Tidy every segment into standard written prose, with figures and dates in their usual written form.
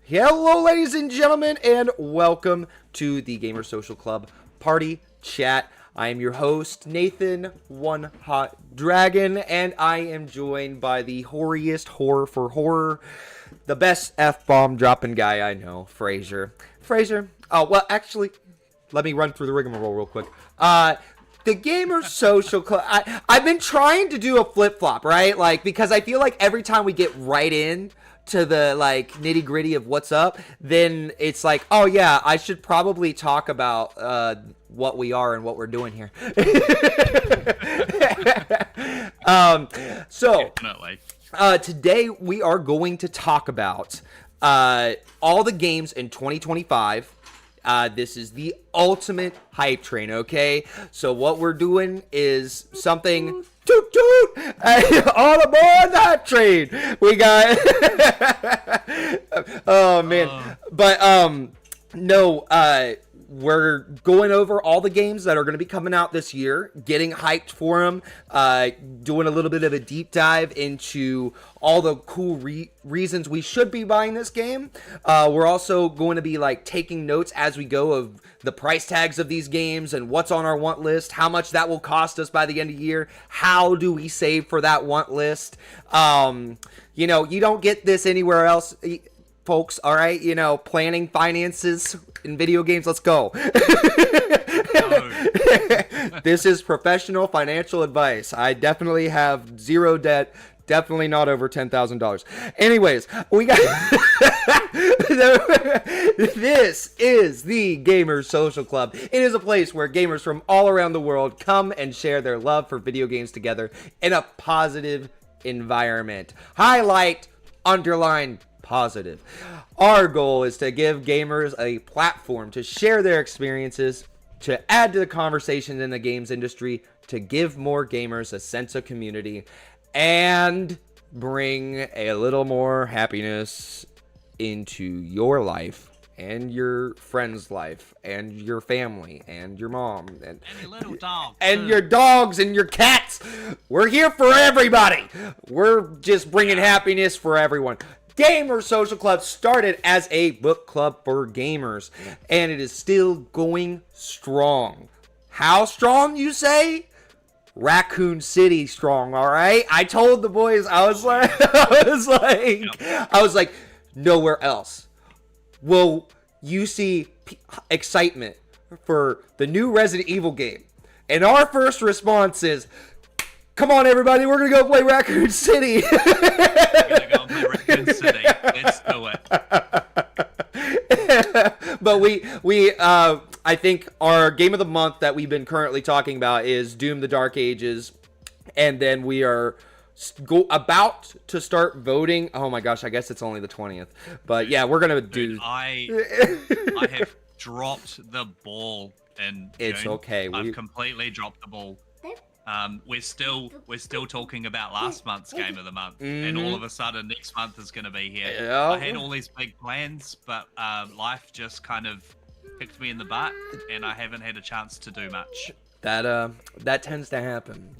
Hello, ladies and gentlemen, and welcome to the Gamer Social Club Party Chat. I am your host, Nathan One Hot Dragon, and I am joined by the horriest horror for horror, the best F-bomb dropping guy I know, Fraser. Fraser, actually, let me run through the rigmarole real quick. The Gamer Social Club, I've been trying to do a flip-flop, right? Like, because I feel like every time we get right in to the like nitty gritty of what's up, then it's like, oh yeah, I should probably talk about what we are and what we're doing here. Today we are going to talk about all the games in 2025. This is the ultimate hype train, okay? So what we're doing is something toot toot all aboard that train. We got oh man. But we're going over all the games that are going to be coming out this year, getting hyped for them, doing a little bit of a deep dive into all the cool reasons we should be buying this game. We're also going to be like taking notes as we go of the price tags of these games and what's on our want list, how much that will cost us by the end of the year, how do we save for that want list. You don't get this anywhere else, folks, all right? Planning finances in video games, let's go. This is professional financial advice. I definitely have zero debt, definitely not over $10,000. Anyways, we got this is the Gamer Social Club. It is a place where gamers from all around the world come and share their love for video games together in a positive environment. Highlight, underline, positive. Our goal is to give gamers a platform to share their experiences, to add to the conversation in the games industry, to give more gamers a sense of community, and bring a little more happiness into your life and your friend's life and your family and your mom and your little dog and your dogs and your cats. We're here for everybody. We're just bringing happiness for everyone. Gamer Social Club started as a book club for gamers, and it is still going strong. How strong, you say? Raccoon City strong, all right? I told the boys, I was like, nowhere else will you see excitement for the new Resident Evil game. And our first response is, come on, everybody, we're going to go play Raccoon City. We're gonna go play Raccoon City. Let's do it. But I think our game of the month that we've been currently talking about is Doom: The Dark Ages. And then we are about to start voting. Oh my gosh, I guess it's only the 20th. But yeah, we're going to do... I have dropped the ball in June. It's okay. I've completely dropped the ball. We're still talking about last month's game of the month, and all of a sudden next month is going to be here. Yeah. I had all these big plans, but life just kind of kicked me in the butt, and I haven't had a chance to do much. That tends to happen.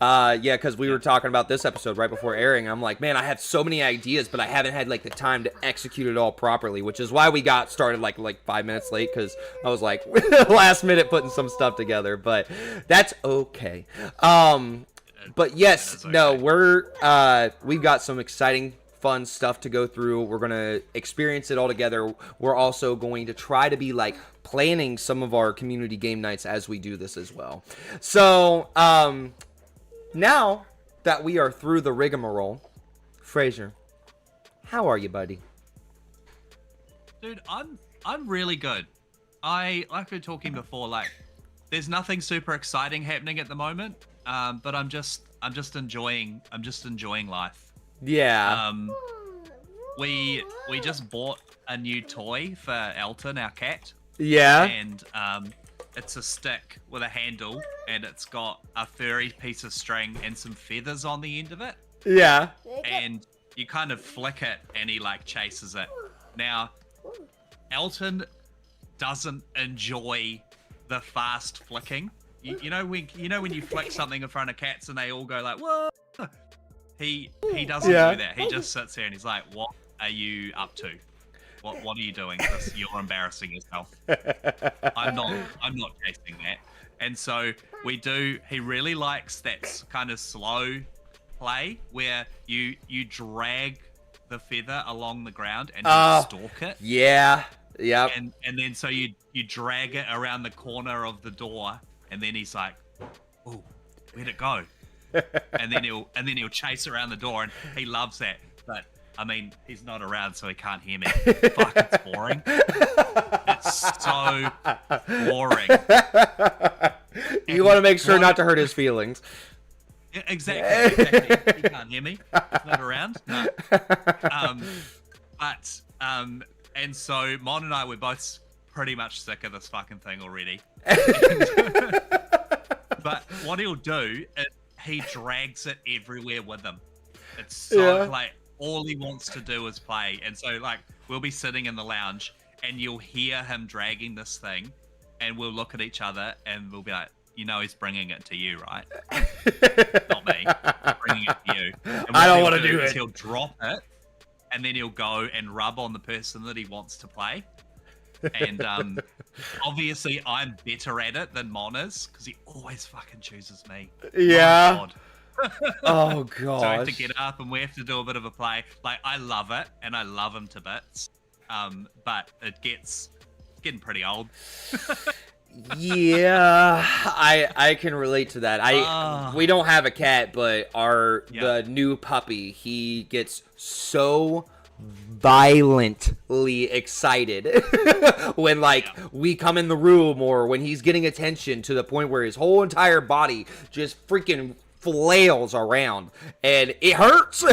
Yeah, because we were talking about this episode right before airing. I'm like, man, I have so many ideas, but I haven't had like the time to execute it all properly, which is why we got started like 5 minutes late, because I was like last minute putting some stuff together, but that's okay. But yes, no, we've got some exciting, fun stuff to go through. We're gonna experience it all together. We're also going to try to be like planning some of our community game nights as we do this as well. So now that we are through the rigmarole, Fraser, how are you, buddy? Dude, I'm really good. Like we were talking before, like there's nothing super exciting happening at the moment, but I'm just enjoying life. Yeah. We just bought a new toy for Elton, our cat. Yeah. And it's a stick with a handle, and it's got a furry piece of string and some feathers on the end of it. Yeah. And you kind of flick it, and he like chases it. Now, Elton doesn't enjoy the fast flicking. You know when you flick something in front of cats and they all go like, whoa. He doesn't do that. He just sits there and he's like, what are you up to? What are you doing? You're embarrassing yourself. I'm not chasing that. And so he really likes that kind of slow play where you drag the feather along the ground and stalk it. Yeah. Yep. And then so you drag it around the corner of the door, and then he's like, "Oh, where'd it go?" and then he'll chase around the door, and he loves that. But I mean, he's not around, so he can't hear me. Fuck, it's boring. It's so boring. You want to make sure not to hurt his feelings. Yeah, exactly. He can't hear me. He's not around. No. And so Mon and I were both pretty much sick of this fucking thing already. But what he'll do is he drags it everywhere with him. It's so like all he wants to do is play. And so like we'll be sitting in the lounge and you'll hear him dragging this thing, and we'll look at each other and we'll be like, you know, he's bringing it to you, right? Not me. He's bringing it to you. And I don't want to do it. He'll drop it, and then he'll go and rub on the person that he wants to play. And obviously I'm better at it than Mon is, because he always fucking chooses me. Yeah. Oh god. So I have to get up and we have to do a bit of a play. Like, I love it and I love him to bits. But it's getting pretty old. Yeah, I can relate to that. We don't have a cat, but the new puppy, he gets so violently excited when we come in the room, or when he's getting attention, to the point where his whole entire body just freaking flails around, and it hurts.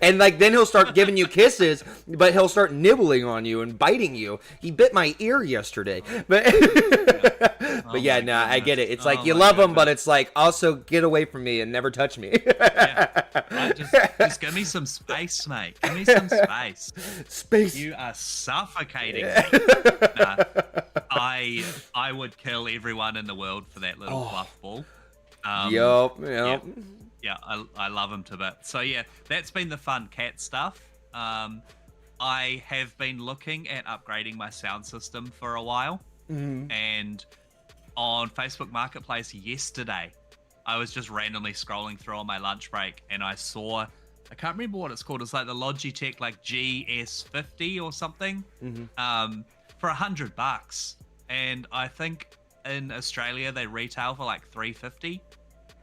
And then he'll start giving you kisses, but he'll start nibbling on you and biting you. He bit my ear yesterday, but I get it. It's like you love him, but it's like, also get away from me and never touch me. Right, just give me some space, mate. Give me some space. Space. You are suffocating me. Nah, I would kill everyone in the world for that little fluff ball. Yep. Yeah, I love him to bits. So yeah, that's been the fun cat stuff. I have been looking at upgrading my sound system for a while, and on Facebook Marketplace yesterday, I was just randomly scrolling through on my lunch break, and I saw, I can't remember what it's called. It's like the Logitech GS50 or something, for $100, and I think in Australia they retail for like $350.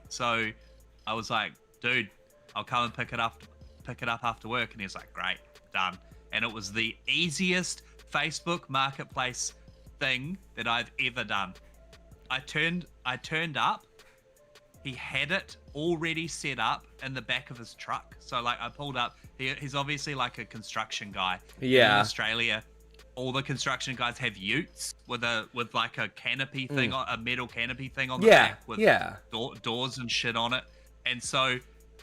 So I was like, dude, I'll come and pick it up after work. And he was like, great, done. And it was the easiest Facebook Marketplace thing that I've ever done. I turned up. He had it already set up in the back of his truck. So I pulled up. He's obviously like a construction guy. Yeah. In Australia, all the construction guys have utes with like a canopy thing, a metal canopy thing on the back with doors and shit on it. And so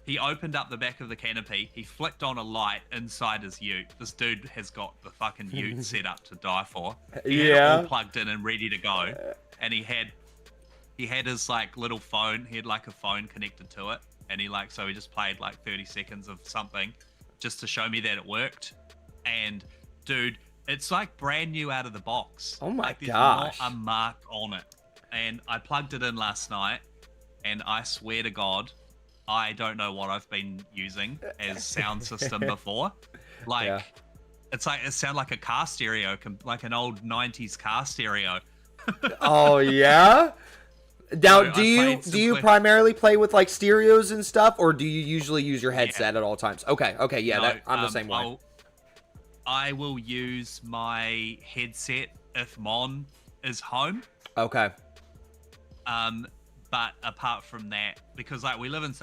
he opened up the back of the canopy. He flicked on a light inside his ute. This dude has got the fucking ute set up to die for. He had it all plugged in and ready to go. And he had his little phone. He had like a phone connected to it. And he just played like 30 seconds of something just to show me that it worked. And dude, it's like brand new out of the box. Oh my there's gosh. not a mark on it. And I plugged it in last night, and I swear to God, I don't know what I've been using as sound system before. It's like, it sounded like a car stereo, like an old 90s car stereo. Oh yeah? Now, do you primarily play with stereos and stuff, or do you usually use your headset at all times? Okay, yeah, no, I'm the same way. I will use my headset if Mon is home. Okay. But apart from that, because we live in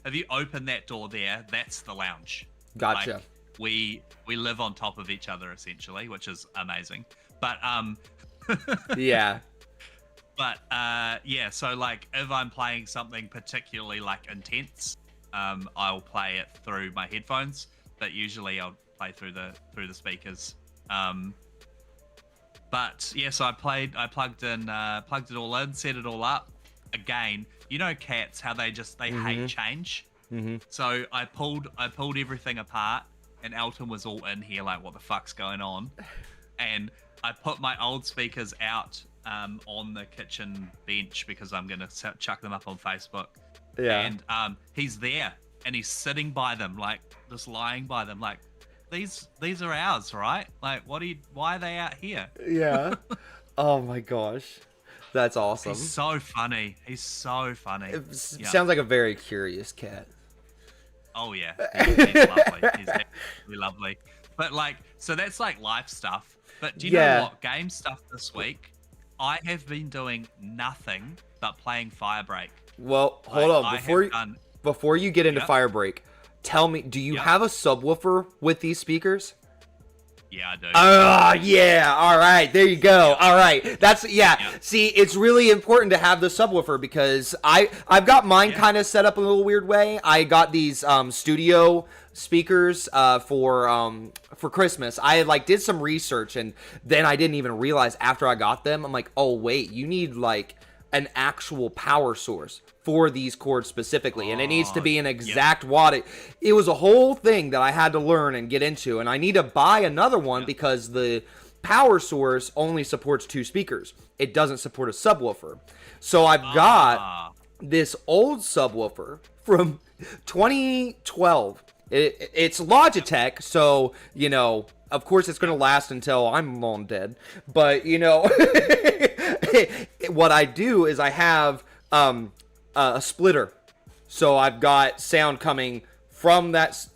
if you open that door there, that's the lounge. Gotcha. We live on top of each other essentially, which is amazing. But yeah. But so if I'm playing something particularly intense, I'll play it through my headphones, but usually I'll play through the speakers. But yeah, so I plugged it all in, set it all up. Again, you know cats, how they hate change. So I pulled everything apart, and Elton was all in here like, what the fuck's going on? And I put my old speakers out on the kitchen bench because I'm gonna chuck them up on Facebook. Yeah. And he's there and he's sitting by them, like just lying by them, like these are ours, right? Like, why are they out here? Yeah. Oh my gosh, that's awesome. He's so funny. He's so funny. It sounds like a very curious cat. Oh yeah, he's lovely. He's absolutely lovely. But like, so that's like life stuff. But do you know what? Game stuff this week, I have been doing nothing but playing Firebreak. Well, hold on. Before you get into Firebreak, tell me, do you have a subwoofer with these speakers? Yeah, I do. Yeah. All right. There you go. All right. That's See, it's really important to have the subwoofer because I've got mine kind of set up in a little weird way. I got these studio speakers for Christmas. I did some research and then I didn't even realize after I got them, I'm like, oh wait, you need like an actual power source for these cords specifically, and it needs to be an exact wattage. It was a whole thing that I had to learn and get into, and I need to buy another one because the power source only supports 2 speakers. It doesn't support a subwoofer. So I've got this old subwoofer from 2012. It's Logitech, so, you know, of course it's going to last until I'm long dead. But, you know, what I do is I have a splitter. So I've got sound coming from that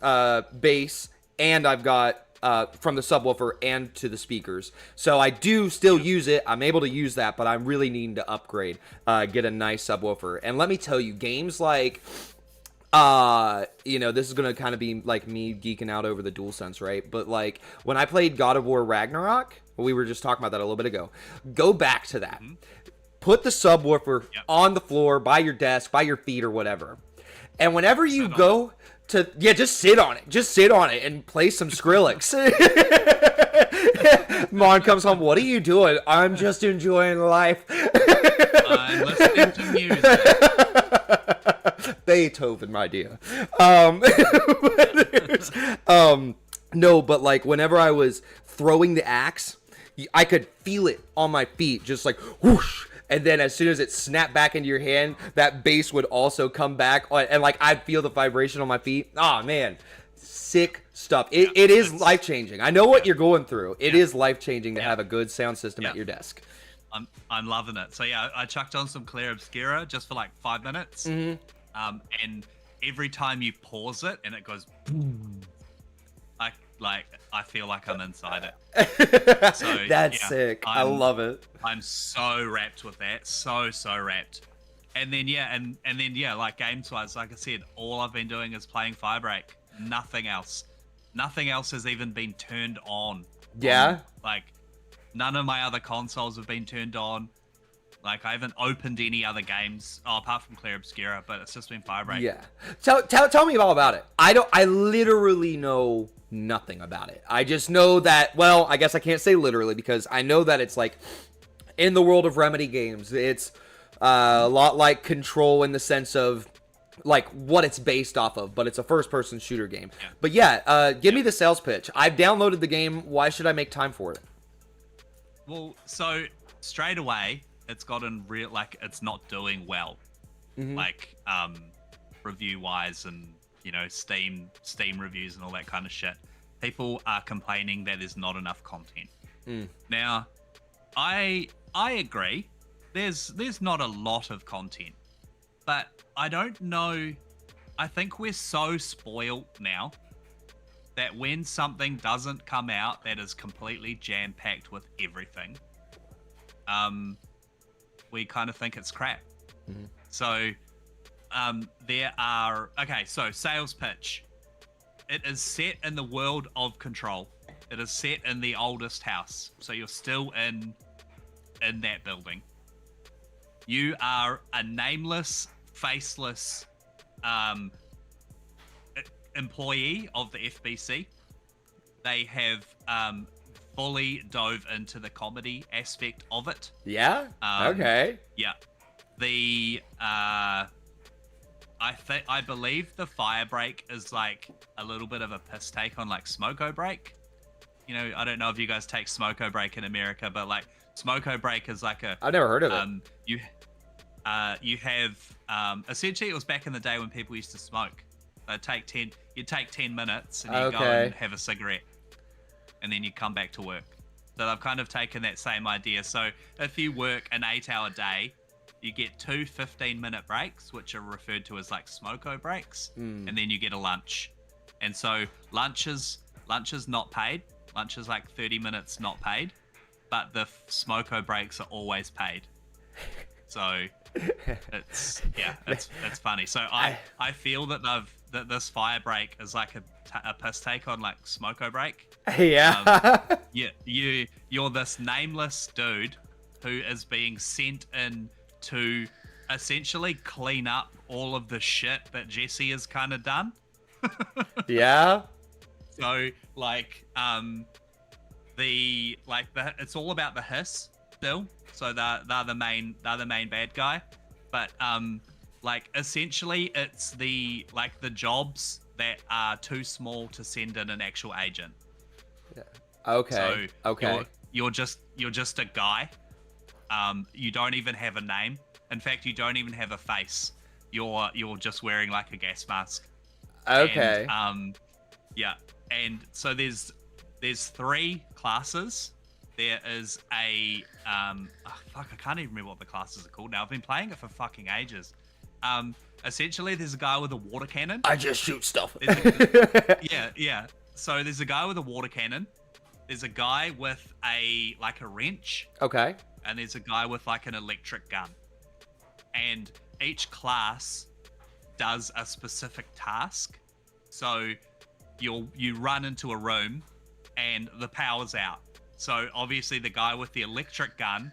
bass, and I've got from the subwoofer and to the speakers. So I do still use it. I'm able to use that, but I'm really needing to upgrade, get a nice subwoofer. And let me tell you, games like... you know, this is gonna kind of be like me geeking out over the DualSense, right? But like when I played God of War Ragnarok, we were just talking about that a little bit ago. Go back to that. Put the subwoofer on the floor, by your desk, by your feet, or whatever. And whenever you go to, just sit on it. Just sit on it and play some Skrillex. Mon comes home. What are you doing? I'm just enjoying life. I'm listening to music. Beethoven, my dear. No, but like whenever I was throwing the axe, I could feel it on my feet, just like whoosh. And then as soon as it snapped back into your hand, that bass would also come back, and like I'd feel the vibration on my feet. Oh man, sick stuff. It is life changing. I know what you're going through. It is life changing to have a good sound system at your desk. I'm loving it. So yeah, I chucked on some Clear Obscura just for like 5 minutes. And every time you pause it and it goes boom, I feel like I'm inside it. So that's sick. I love it. I'm so wrapped with that. So wrapped. And then like games wise, like I said, all I've been doing is playing Firebreak. Nothing else. Nothing else has even been turned on. Yeah. Like none of my other consoles have been turned on. Like, I haven't opened any other games, apart from Clear Obscura, but it's just been Firebreak. Yeah. Tell me all about it. I literally know nothing about it. I just know that, well, I guess I can't say literally, because I know that it's like, in the world of Remedy games, it's a lot like Control in the sense of, like, what it's based off of, but it's a first-person shooter game. Yeah. But yeah, give me the sales pitch. I've downloaded the game. Why should I make time for it? Well, so, straight away... it's gotten real, like it's not doing well, like review wise, and you know, Steam reviews and all that kind of shit. People are complaining that there's not enough content. Now, I agree. There's not a lot of content, but I don't know. I think we're so spoiled now that when something doesn't come out that is completely jam packed with everything, we kind of think it's crap. So so sales pitch. It is set in the world of Control. It is set in the oldest house. So you're still in that building. You are a nameless, faceless employee of the FBC. They have fully dove into the comedy aspect of it. Yeah? Okay. Yeah. The I believe the Firebreak is like a little bit of a piss take on like Smoko Break. You know, I don't know if you guys take Smoko Break in America, but like Smoko Break is like a I've never heard of it. You have essentially it was back in the day when people used to smoke. You'd take 10 minutes and you go and have a cigarette, and then you come back to work. So I've kind of taken that same idea. So if you work an 8-hour day, you get 2 15-minute breaks, which are referred to as like smoko breaks, and then you get a lunch. And so lunch is not paid. Lunch is like 30 minutes not paid, but the smoko breaks are always paid. So it's funny. So I feel that this fire break is like a piss take on like smoko break. Yeah. You're this nameless dude who is being sent in to essentially clean up all of the shit that Jesse has kind of done. Yeah. So like it's all about the hiss still. So they're the main bad guy, but like essentially it's the jobs that are too small to send in an actual agent. Yeah. Okay. So okay. You're just a guy. You don't even have a name. In fact, you don't even have a face. You're just wearing like a gas mask. Okay. And, yeah. And so there's 3 classes. There is a I can't even remember what the classes are called now. I've been playing it for fucking ages. Essentially, there's a guy with a water cannon. I just shoot stuff. Yeah. So there's a guy with a water cannon. There's a guy with a wrench. Okay. And there's a guy with like an electric gun. And each class does a specific task. So you run into a room and the power's out. So obviously the guy with the electric gun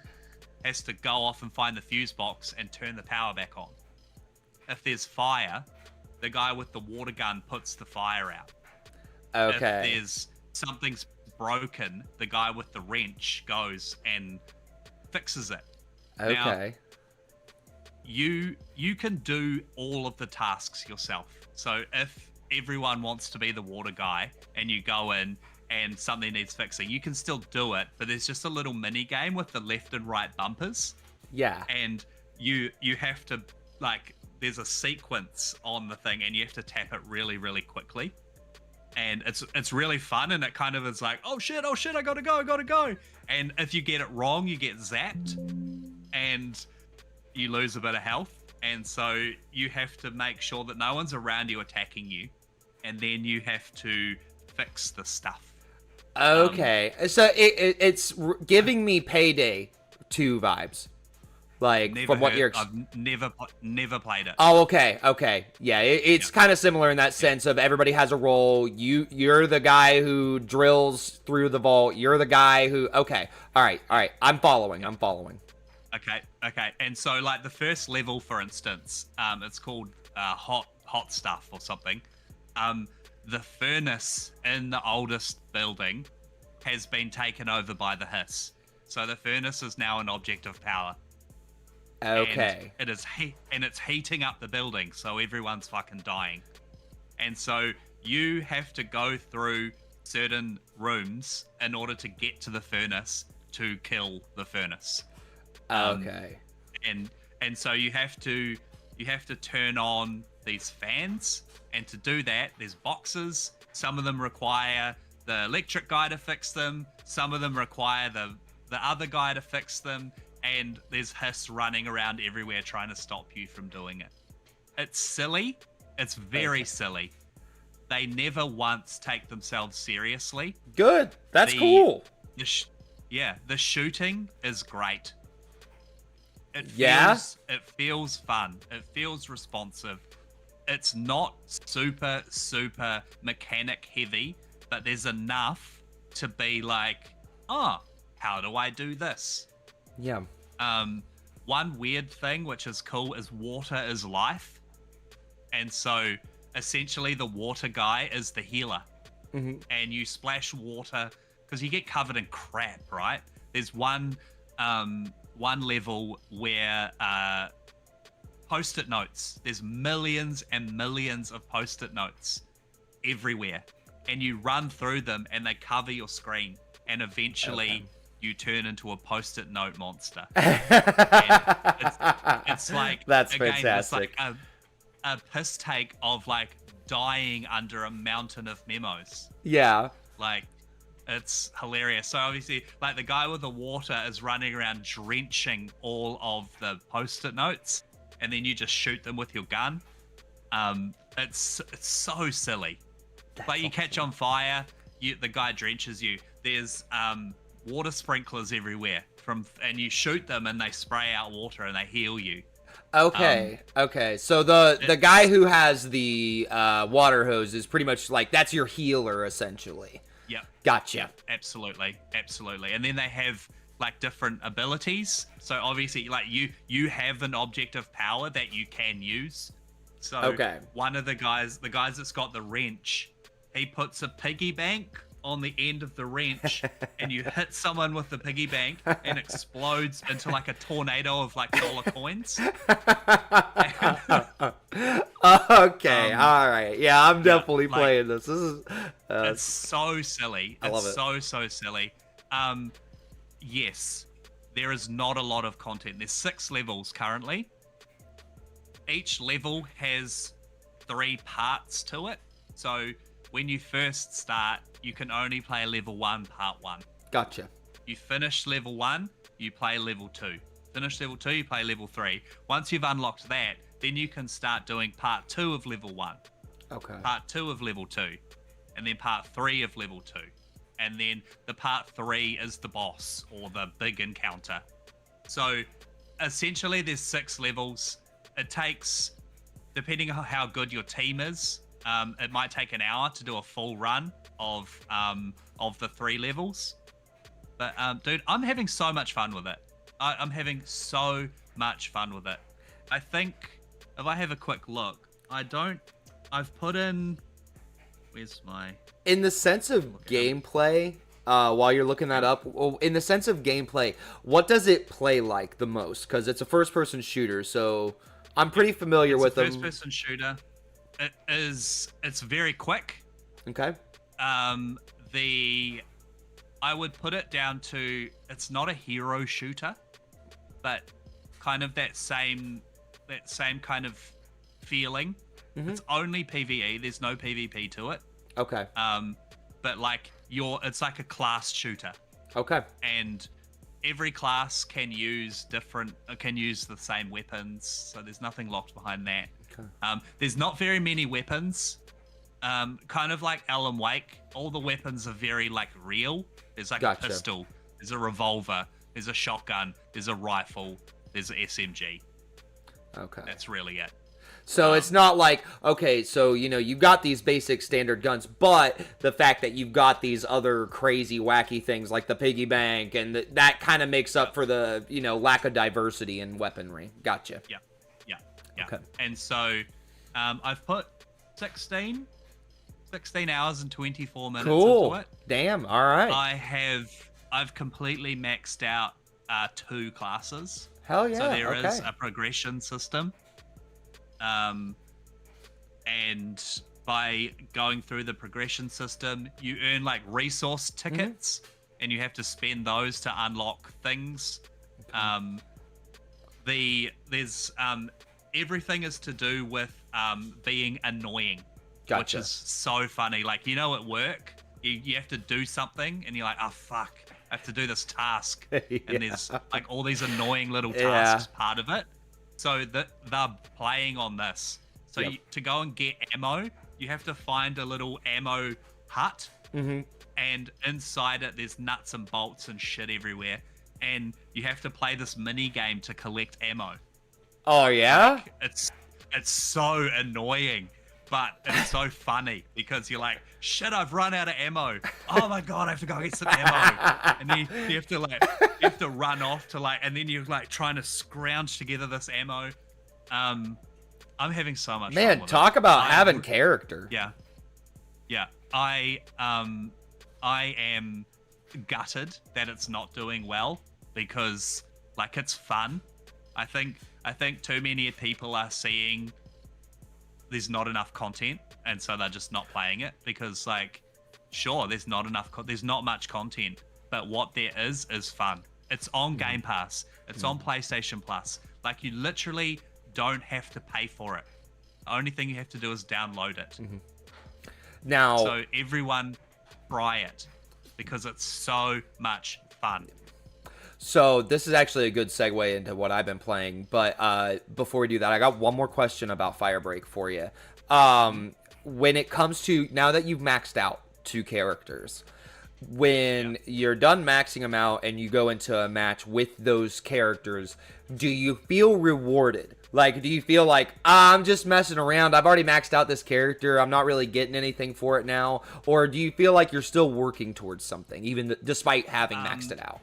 has to go off and find the fuse box and turn the power back on. If there's fire, the guy with the water gun puts the fire out. Okay. If there's something's broken, the guy with the wrench goes and fixes it. Okay. Now, you can do all of the tasks yourself. So if everyone wants to be the water guy and you go in and something needs fixing, you can still do it, but there's just a little mini game with the left and right bumpers. Yeah. And you have to there's a sequence on the thing and you have to tap it really, really quickly. And it's really fun, and it kind of is like, oh shit, I gotta go. And if you get it wrong, you get zapped and you lose a bit of health. And so you have to make sure that no one's around you attacking you, and then you have to fix the stuff. Okay. So it's giving me Payday 2 vibes. Like, from what you're... I've never played it. Oh, okay. Yeah, it's kind of similar in that sense of everybody has a role. You're the guy who drills through the vault. You're the guy who... Okay. All right. I'm following. Okay. And so, like, the first level, for instance, it's called hot stuff or something. The furnace in the oldest building has been taken over by the hiss. So the furnace is now an object of power. Okay. And it's heating up the building, so everyone's fucking dying. And so you have to go through certain rooms in order to get to the furnace to kill the furnace. Okay. And so you have to turn on these fans, and to do that, there's boxes. Some of them require the electric guy to fix them. Some of them require the other guy to fix them. And there's hiss running around everywhere trying to stop you from doing it. It's silly. It's very silly. They never once take themselves seriously. Good. That's cool. The shooting is great. It feels fun. It feels responsive. It's not super mechanic heavy, but there's enough to be like, how do I do this? Yeah. One weird thing which is cool is water is life. And so essentially the water guy is the healer. Mm-hmm. And you splash water because you get covered in crap, right? There's one level where post-it notes. There's millions and millions of post-it notes everywhere, and you run through them and they cover your screen, and eventually you turn into a post-it note monster. And it's like, that's again, fantastic. it's like a piss take of like dying under a mountain of memos. Yeah. Like, it's hilarious. So obviously, like, the guy with the water is running around drenching all of the post-it notes, and then you just shoot them with your gun. It's so silly. But you catch on fire, the guy drenches you. There's water sprinklers everywhere and you shoot them and they spray out water and they heal you. Okay. So the guy who has the water hose is pretty much like, that's your healer essentially. Yep. Gotcha. Yep, absolutely. And then they have like different abilities. So obviously, like, you have an object of power that you can use. So one of the guys that's got the wrench, he puts a piggy bank on the end of the wrench, and you hit someone with the piggy bank and explodes into like a tornado of like dollar coins. Okay, all right. Yeah, I'm definitely playing this. This is it's so silly. I love it. So silly. Yes, there is not a lot of content. There's 6 levels currently. Each level has 3 parts to it. So when you first start, you can only play level 1, part 1. Gotcha. You finish level 1, you play level 2. Finish level 2, you play level 3. Once you've unlocked that, then you can start doing part 2 of level 1. Okay. Part 2 of level 2. And then part 3 of level 2. And then the part 3 is the boss or the big encounter. So essentially there's 6 levels. It takes, depending on how good your team is, it might take an hour to do a full run of the 3 levels. But dude, I'm having so much fun with it. I'm having so much fun with it. I think if I have a quick look, I've put in, where's my... In the sense of gameplay, while you're looking that up, in the sense of gameplay, what does it play like the most? Because it's a first-person shooter, so I'm pretty familiar with them. First-person shooter. It's very quick. Okay. I would put it down to, it's not a hero shooter, but kind of that same kind of feeling. Mm-hmm. It's only PvE. There's no PvP to it. Okay. But like it's like a class shooter. Okay. And every class can use the same weapons, so there's nothing locked behind that. Okay. There's not very many weapons. Kind of like Alan Wake, all the weapons are very like real. There's like a pistol, there's a revolver, there's a shotgun, there's a rifle, there's an SMG. Okay. That's really it. So it's not like, okay, so, you've got these basic standard guns, but the fact that you've got these other crazy, wacky things like the piggy bank, and that kind of makes up for the, lack of diversity in weaponry. Gotcha. Yeah. Okay. And so I've put 16 hours and 24 minutes into it. Damn, all right. I've completely maxed out 2 classes. Hell yeah. So there is a progression system. And by going through the progression system, you earn like resource tickets, and you have to spend those to unlock things. There's everything is to do with being annoying, which is so funny. Like, at work, you have to do something, and you're like, oh fuck, I have to do this task, and there's like all these annoying little tasks part of it. So they're playing on this. So to go and get ammo, you have to find a little ammo hut, and inside it there's nuts and bolts and shit everywhere, and you have to play this mini game to collect ammo. Oh yeah? Like, it's so annoying, but it's so funny because you're like, shit, I've run out of ammo. Oh my god, I have to go get some ammo. And then you have to run off to and then you're like trying to scrounge together this ammo. I'm having so much fun with talk it. about having character. Yeah. I am gutted that it's not doing well because it's fun. I think too many people are seeing there's not enough content, and so they're just not playing it because, like, sure, there's not much content, but what there is fun. It's on Game Pass. It's on PlayStation Plus. Like, you literally don't have to pay for it. The only thing you have to do is download it. Now, so everyone try it because it's so much fun. So this is actually a good segue into what I've been playing. But before we do that, I got one more question about Firebreak for you. When it comes to, now that you've maxed out 2 characters, when you're done maxing them out and you go into a match with those characters, do you feel rewarded? Like, do you feel like, I'm just messing around, I've already maxed out this character, I'm not really getting anything for it now? Or do you feel like you're still working towards something, even despite having maxed it out?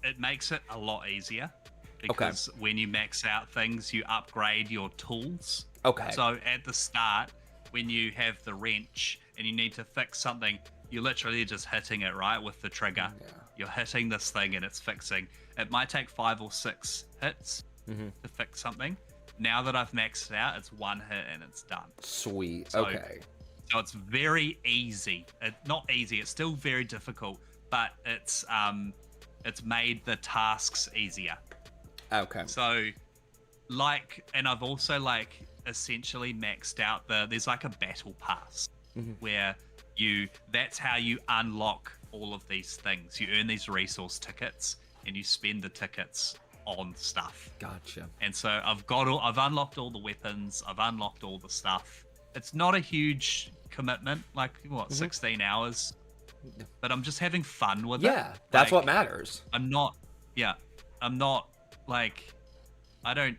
It makes it a lot easier because when you max out things, you upgrade your tools. Okay. So at the start, when you have the wrench and you need to fix something, you're literally just hitting it, right, with the trigger. Yeah. You're hitting this thing and it's fixing. It might take 5 or 6 hits to fix something. Now that I've maxed it out, it's 1 hit and it's done. Sweet. So, okay. So it's very easy. Not easy. It's still very difficult, but it's made the tasks easier. Okay. So, like, and I've also, like, essentially maxed out there's like a battle pass where that's how you unlock all of these things. You earn these resource tickets and you spend the tickets on stuff. Gotcha. And so I've unlocked all the weapons, I've unlocked all the stuff. It's not a huge commitment, like 16 hours. But I'm just having fun with it. Yeah, that's what matters. I'm not like, I don't,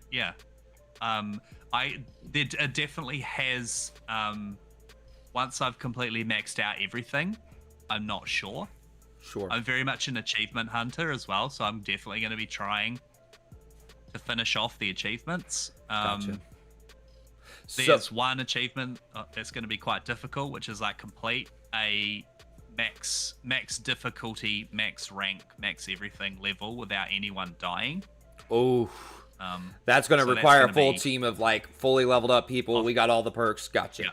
it definitely has, once I've completely maxed out everything, I'm not sure. Sure. I'm very much an achievement hunter as well, so I'm definitely going to be trying to finish off the achievements. Gotcha. There's one achievement that's going to be quite difficult, which is like complete a max difficulty, max rank, max everything level without anyone dying. Oh, that's going to require a full team of like fully leveled up people. We got all the perks. Gotcha. Yeah.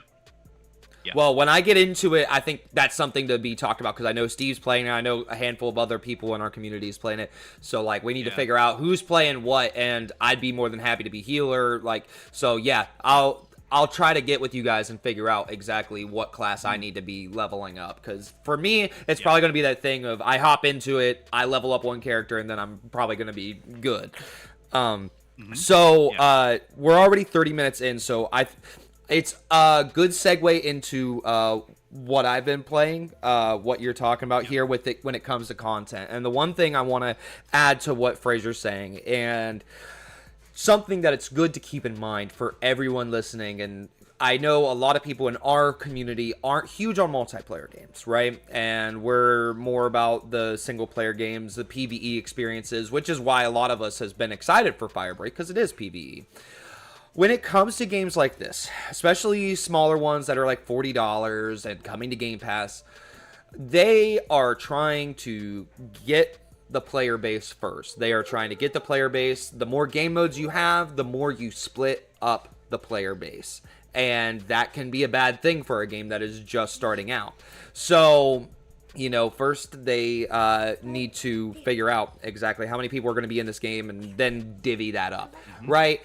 Yeah. Well, when I get into it, I think that's something to be talked about because I know Steve's playing it. I know a handful of other people in our community is playing it. So, like, we need to figure out who's playing what, and I'd be more than happy to be healer. Like, so yeah, I'll try to get with you guys and figure out exactly what class I need to be leveling up. Because for me, it's probably going to be that thing of I hop into it, I level up one character, and then I'm probably going to be good. So we're already 30 minutes in, so it's a good segue into what I've been playing, what you're talking about here with it when it comes to content. And the one thing I want to add to what Fraser's saying, and something that it's good to keep in mind for everyone listening, and I know a lot of people in our community aren't huge on multiplayer games, right? And we're more about the single-player games, the PvE experiences, which is why a lot of us has been excited for Firebreak, because it is PvE. When it comes to games like this, especially smaller ones that are like $40 and coming to Game Pass, they are trying to get the player base first. They are trying to get the player base. The more game modes you have, the more you split up the player base. And that can be a bad thing for a game that is just starting out. So, you know, first they need to figure out exactly how many people are going to be in this game and then divvy that up, right?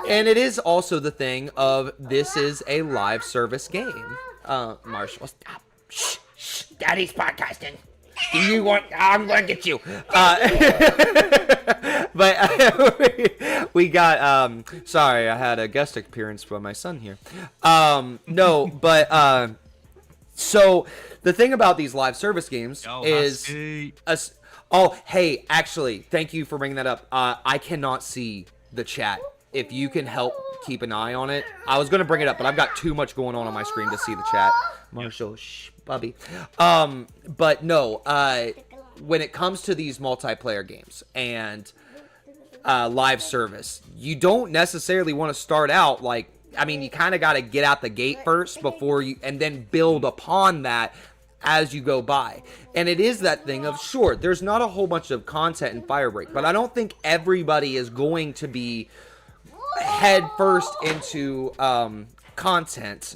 And it is also the thing of this is a live service game. Marshall, stop. Shh, shh, Daddy's podcasting. Do you want? I'm going to get you. But we got. Sorry, I had a guest appearance from my son here. No, but so the thing about these live service games is, hey, actually, thank you for bringing that up. I cannot see the chat. If you can help keep an eye on it, I was going to bring it up, but I've got too much going on my screen to see the chat. Marshall, shh, Bubby. But no, when it comes to these multiplayer games and live service, you don't necessarily want to start out like, I mean, you kind of got to get out the gate first before you, and then build upon that as you go by. And it is that thing of, sure, there's not a whole bunch of content in Firebreak, but I don't think everybody is going to be head first into content.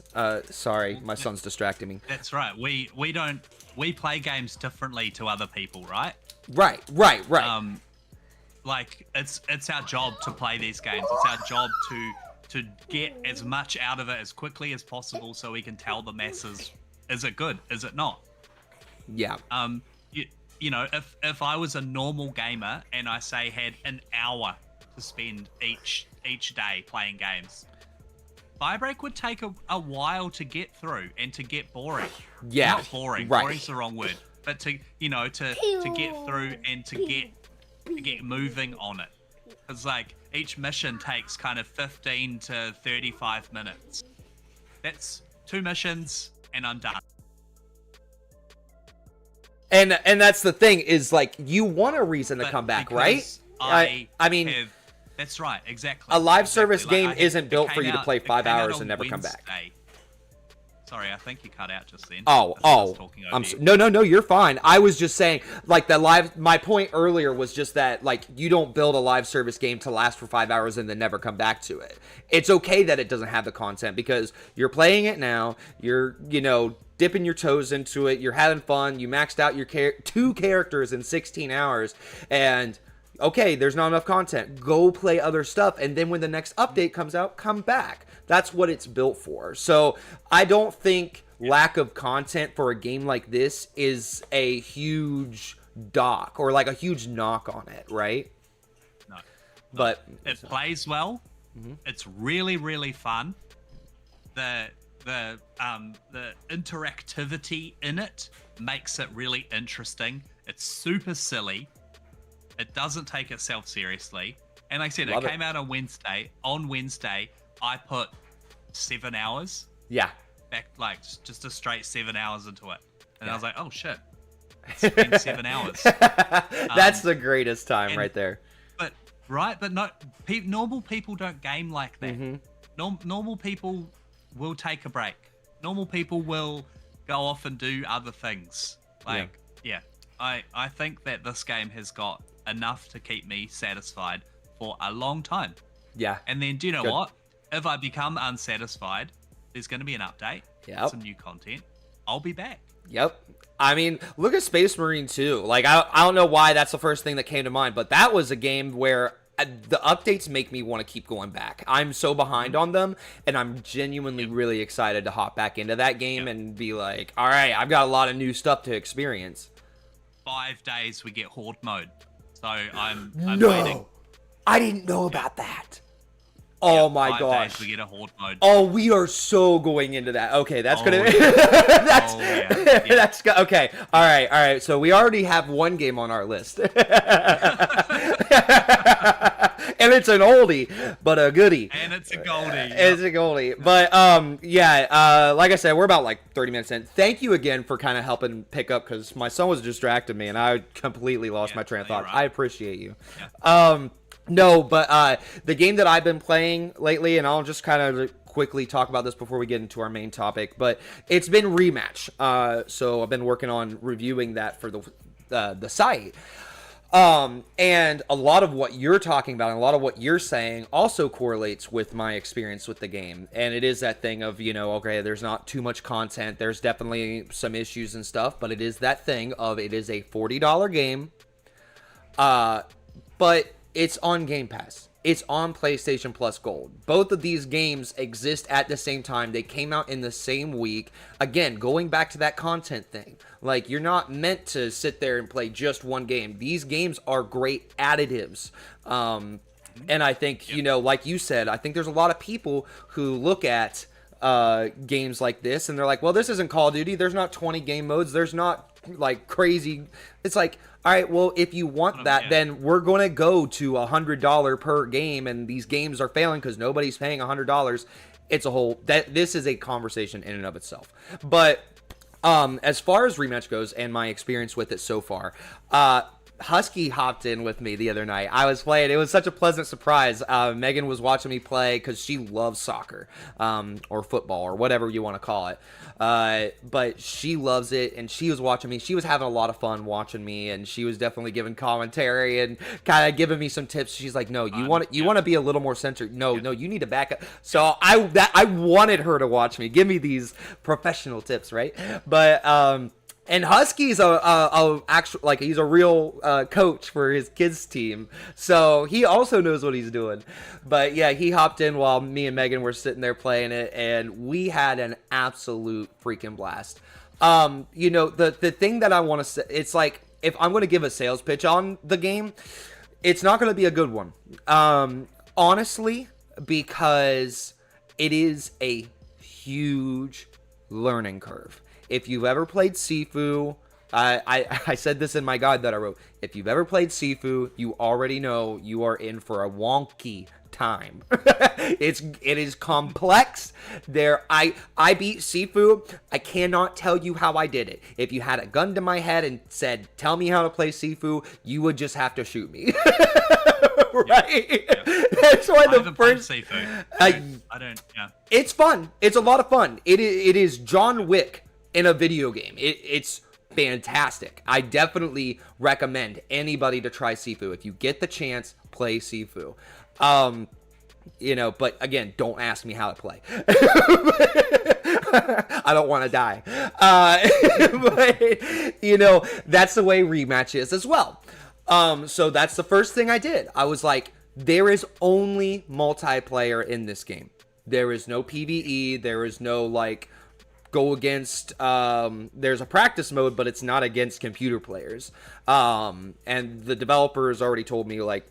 Sorry, my son's distracting me. That's right. We play games differently to other people, right? Right. Like it's our job to play these games. It's our job to get as much out of it as quickly as possible, so we can tell the masses, is it good? Is it not? Yeah. You know, if I was a normal gamer and I say had an hour to spend each day playing games, Firebreak would take a while to get through and to get boring. Yeah. Not boring. Right. Boring's the wrong word. But to get through and to get moving on it. Because like each mission takes kind of 15 to 35 minutes. That's 2 missions and I'm done. And that's the thing is, like, you want a reason to come back, right? I mean, that's right, exactly. A live service Like, game isn't built for you to play 5 hours and never come back. Sorry, I think you cut out just then. No, you're fine. I was just saying, like, my point earlier was just that, like, you don't build a live service game to last for 5 hours and then never come back to it. It's okay that it doesn't have the content because you're playing it now, you're, dipping your toes into it, you're having fun, you maxed out your 2 characters in 16 hours, and okay, there's not enough content. Go play other stuff, and then when the next update comes out, come back. That's what it's built for. So I don't think lack of content for a game like this is a huge dock or like a huge knock on it, right? No. But it plays well. Mm-hmm. It's really, really fun. The interactivity in it makes it really interesting. It's super silly. It doesn't take itself seriously. And like I said, it came out on Wednesday. On Wednesday, I put 7 hours. Yeah. Back, like, just a straight 7 hours into it. And I was like, oh, shit. It's been 7 hours. That's the greatest time right there. But no, normal people don't game like that. Mm-hmm. Normal people will take a break. Normal people will go off and do other things. Like, I think that this game has got enough to keep me satisfied for a long time. Yeah. And then, do you know what? If I become unsatisfied, there's going to be an update. Yep. Some new content. I'll be back. Yep. I mean, look at Space Marine 2. Like, I don't know why that's the first thing that came to mind, but that was a game where the updates make me want to keep going back. I'm so behind on them, and I'm genuinely really excited to hop back into that game and be like, all right, I've got a lot of new stuff to experience. 5 days we get Horde mode. So I'm no, waiting. I didn't know about that. Oh my 5 gosh. days we get a Horde mode. Oh, we are so going into that. Okay, that's gonna that's okay. All right. So we already have one game on our list. And it's an oldie, but a goodie. And it's a goldie. It's a goldie. But like I said, we're about like 30 minutes in. Thank you again for kind of helping pick up because my son was distracting me and I completely lost my train of thought. Right. I appreciate you. Yeah. No, but the game that I've been playing lately, and I'll just kind of quickly talk about this before we get into our main topic, but it's been Rematch. So I've been working on reviewing that for the site. And a lot of what you're talking about and a lot of what you're saying also correlates with my experience with the game. And it is that thing of, okay, there's not too much content. There's definitely some issues and stuff, but it is that thing of it is a $40 game. But it's on Game Pass. It's on PlayStation Plus Gold. Both of these games exist at the same time. They came out in the same week. Again, going back to that content thing. Like, you're not meant to sit there and play just one game. These games are great additives. And I think, like you said, I think there's a lot of people who look at games like this and they're like, well, this isn't Call of Duty. There's not 20 game modes. There's not, like, crazy. It's like, all right, well, if you want that, then we're going to go to $100 per game, and these games are failing because nobody's paying $100. It's a whole... This is a conversation in and of itself. But as far as Rematch goes and my experience with it so far, Husky hopped in with me the other night. I was playing. It was such a pleasant surprise. Megan was watching me play because she loves soccer, or football, or whatever you want to call it. But she loves it, and she was watching me. She was having a lot of fun watching me, and she was definitely giving commentary and kind of giving me some tips. She's like, "No, you want to be a little more centered. No, you need to back up." So I wanted her to watch me, give me these professional tips, right? But and Husky's a actual, like, he's a real coach for his kids team, so he also knows what he's doing. But yeah, he hopped in while me and Megan were sitting there playing it, and we had an absolute freaking blast. The thing that I want to say, it's like, if I'm going to give a sales pitch on the game, it's not going to be a good one, honestly, because it is a huge learning curve. If you've ever played Sifu, I said this in my guide that I wrote. If you've ever played Sifu, you already know you are in for a wonky time. It is complex. I beat Sifu. I cannot tell you how I did it. If you had a gun to my head and said, "Tell me how to play Sifu," you would just have to shoot me. Right? Yeah. That's why the first Sifu. I don't. Yeah. It's fun. It's a lot of fun. It is John Wick in a video game. It's fantastic. I definitely recommend anybody to try Sifu. If you get the chance, play Sifu. But again, don't ask me how to play. I don't want to die. But that's the way Rematch is as well. So that's the first thing I did. I was like, there is only multiplayer in this game. There is no PvE. There is no, like, go against, there's a practice mode, but it's not against computer players. And the developers already told me, like,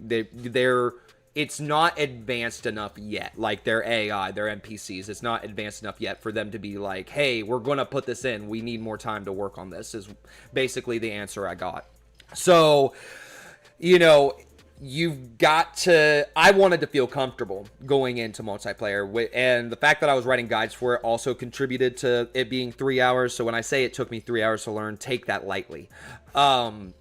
it's not advanced enough yet. Like, their AI, their NPCs, it's not advanced enough yet for them to be like, hey, we're going to put this in. We need more time to work on this, is basically the answer I got. So, you've got to, I wanted to feel comfortable going into multiplayer, and the fact that I was writing guides for it also contributed to it being 3 hours. So when I say it took me 3 hours to learn, take that lightly. I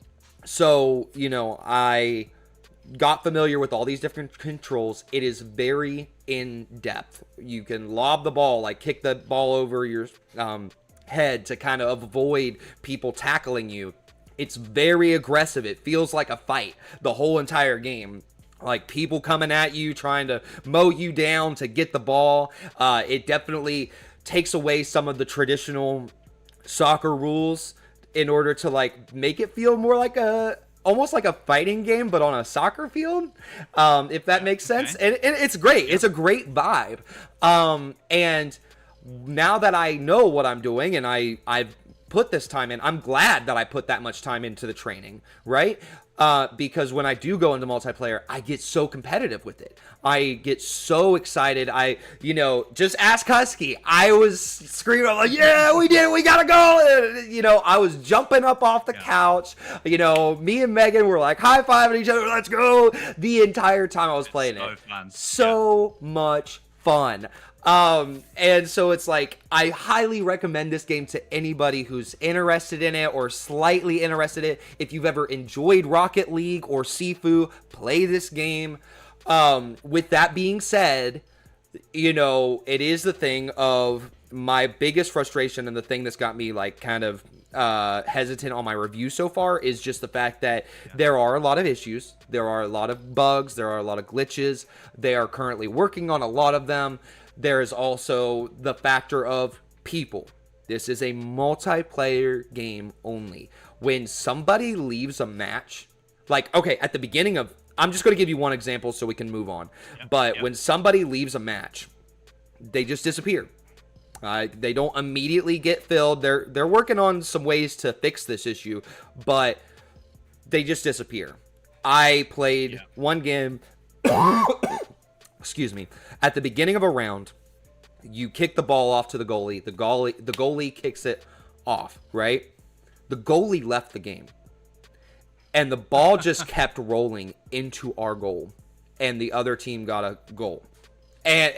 got familiar with all these different controls. It is very in-depth. You can lob the ball, like kick the ball over your head to kind of avoid people tackling you. It's very aggressive. It feels like a fight the whole entire game. Like, people coming at you, trying to mow you down to get the ball. It definitely takes away some of the traditional soccer rules in order to, like, make it feel more like almost like a fighting game, but on a soccer field, if that makes sense. And it's great. It's a great vibe. And now that I know what I'm doing, and I've put this time in, I'm glad that I put that much time into the training, right? Because when I do go into multiplayer, I get so competitive with it. I get so excited. Just ask Husky. I was screaming, I'm like, yeah, we did it. We got to go. I was jumping up off the couch. Me and Megan were like high-fiving each other. Let's go. The entire time I was playing it. Fun. So much fun. And so it's like, I highly recommend this game to anybody who's interested in it or slightly interested in it. If you've ever enjoyed Rocket League or Sifu, play this game. With that being said, it is the thing of my biggest frustration, and the thing that's got me, like, kind of hesitant on my review so far is just the fact that there are a lot of issues. There are a lot of bugs. There are a lot of glitches. They are currently working on a lot of them. There is also the factor of people. This is a multiplayer game only. When somebody leaves a match, like, okay, at the beginning of, I'm just going to give you one example so we can move on. When somebody leaves a match, they just disappear. They don't immediately get filled. They're working on some ways to fix this issue, but they just disappear. I played one game. Excuse me. At the beginning of a round, you kick the ball off to the goalie. The goalie kicks it off, right? The goalie left the game. And the ball just kept rolling into our goal. And the other team got a goal. And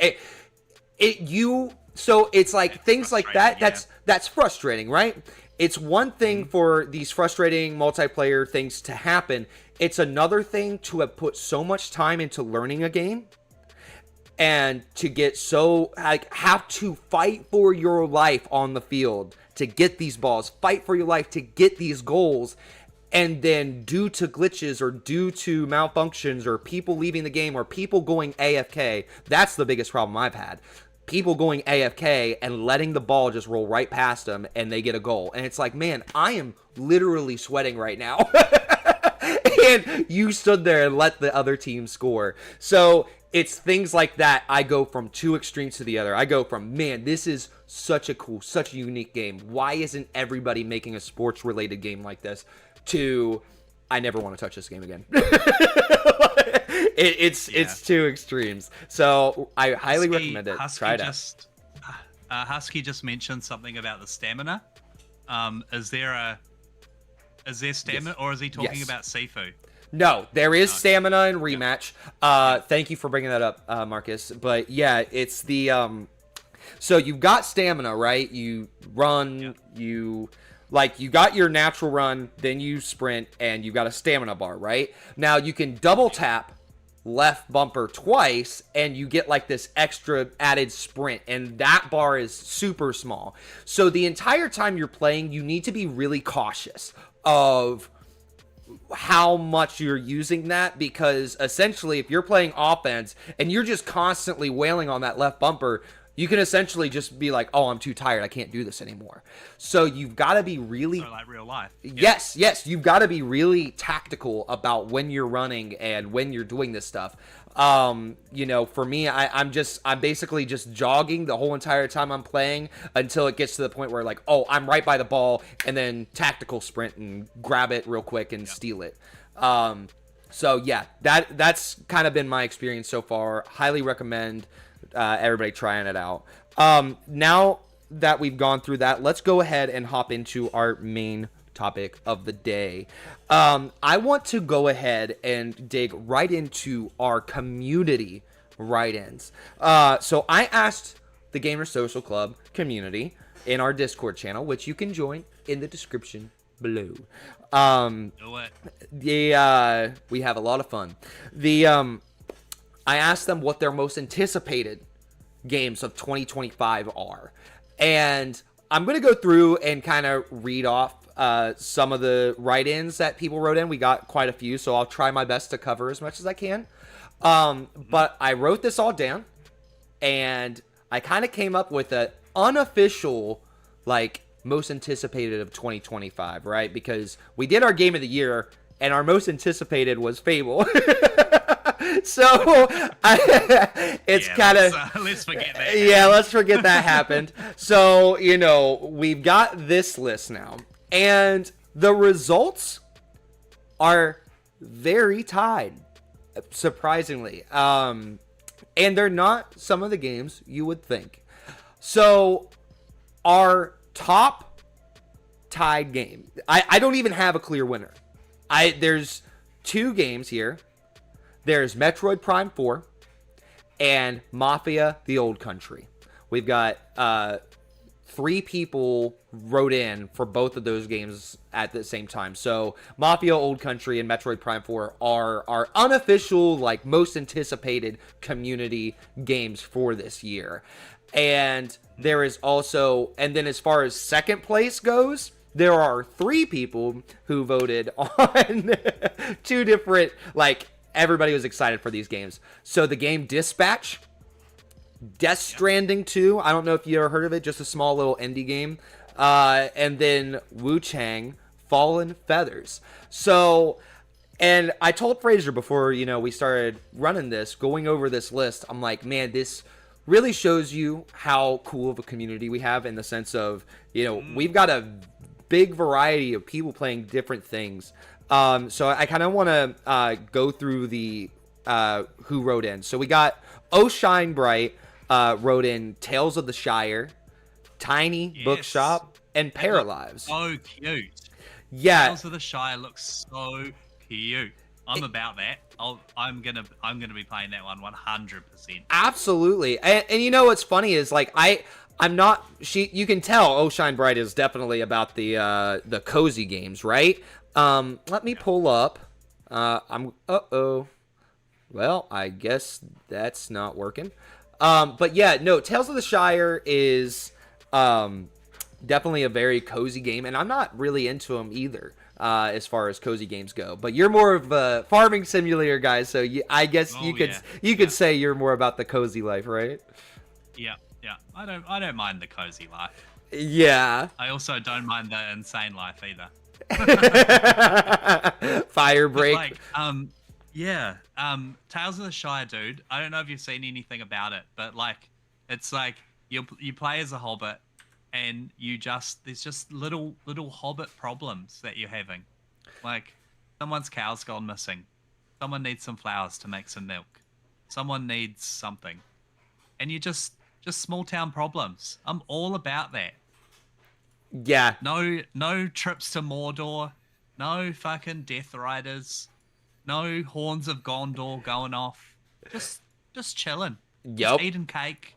so it's like things like that. That's frustrating, right? it's one thing for these frustrating multiplayer things to happen. It's another thing to have put so much time into learning a game and to get so, like, have to fight for your life on the field to get these balls, fight for your life to get these goals, and then due to glitches or due to malfunctions or people leaving the game or people going AFK, that's the biggest problem I've had. People going AFK and letting the ball just roll right past them and they get a goal. And it's like, man, I am literally sweating right now. And you stood there and let the other team score. So it's things like that. I go from two extremes to the other. I go from, man, this is such a cool, such a unique game. Why isn't everybody making a sports related game like this? To, I never want to touch this game again. It's two extremes. So I highly recommend it. Try it out. Husky just mentioned something about the stamina. Is there stamina, or is he talking about Sifu? No, there is stamina in Rematch. Thank you for bringing that up, Marcus. But yeah, it's the so you've got stamina, right? You run, you got your natural run, then you sprint, and you got a stamina bar, right? Now you can double tap left bumper twice, and you get like this extra added sprint, and that bar is super small. So the entire time you're playing, you need to be really cautious of how much you're using that, because essentially if you're playing offense and you're just constantly wailing on that left bumper, you can essentially just be like, oh, I'm too tired, I can't do this anymore. So you've got to be really... So like real life. Yes, you've got to be really tactical about when you're running and when you're doing this stuff. You know, for me, I'm basically just jogging the whole entire time I'm playing until it gets to the point where, like, oh, I'm right by the ball, and then tactical sprint and grab it real quick and steal it. So yeah, that's kind of been my experience so far. Highly recommend everybody trying it out. Now that we've gone through that, let's go ahead and hop into our main topic of the day. I want to go ahead and dig right into our community write-ins. So I asked the Gamer Social Club community in our Discord channel, which you can join in the description below. We have a lot of fun. I asked them what their most anticipated games of 2025 are. And I'm going to go through and kind of read off some of the write-ins that people wrote in. We got quite a few, so I'll try my best to cover as much as I can. But I wrote this all down, and I kind of came up with an unofficial, like, most anticipated of 2025, right? Because we did our game of the year, and our most anticipated was Fable. So it's kind of let's forget that. Yeah, let's forget that happened. So, you know, we've got this list now, and the results are very tied, surprisingly. And they're not some of the games you would think. So our top tied game, I don't even have a clear winner. There's two games here. There's Metroid Prime 4 and Mafia: The Old Country. We've got 3 people wrote in for both of those games at the same time. So Mafia: Old Country and Metroid Prime 4 are our unofficial, like, most anticipated community games for this year. And there is also, and then as far as second place goes, there are 3 people who voted on 2 different, like, everybody was excited for these games. So the game Dispatch, Death Stranding 2, I don't know if you ever heard of it, just a small little indie game. And then Wu Chang, Fallen Feathers. So, and I told Fraser before, you know, we started running this, going over this list, I'm like, man, this really shows you how cool of a community we have, in the sense of, you know, we've got a big variety of people playing different things. So I kind of want to go through the who wrote in. So we got O'Shine Bright wrote in Tales of the Shire, Tiny Bookshop, and Paralives. So cute. Yeah, Tales of the Shire looks so cute. I'm about that. I'm gonna be playing that one 100%. Absolutely. And you know what's funny is, like, I I'm not. You can tell. Oh, Shine Bright is definitely about the cozy games, right? Let me pull up. Uh-oh. Well, I guess that's not working. But yeah, no. Tales of the Shire is definitely a very cozy game, and I'm not really into them either. As far as cozy games go, but you're more of a farming simulator guy, so I guess you could say you're more about the cozy life, right? Yeah, yeah. I don't mind the cozy life. Yeah. I also don't mind the insane life either. Firebreak. Like, yeah. Tales of the Shire, dude. I don't know if you've seen anything about it, but like, it's like you play as a hobbit, and there's just little hobbit problems that you're having. Like, someone's cow's gone missing. Someone needs some flowers to make some milk. Someone needs something. And you just small town problems. I'm all about that. Yeah. No trips to Mordor. No fucking Death Riders. No horns of Gondor going off. Just chilling. Yep. Just eating cake,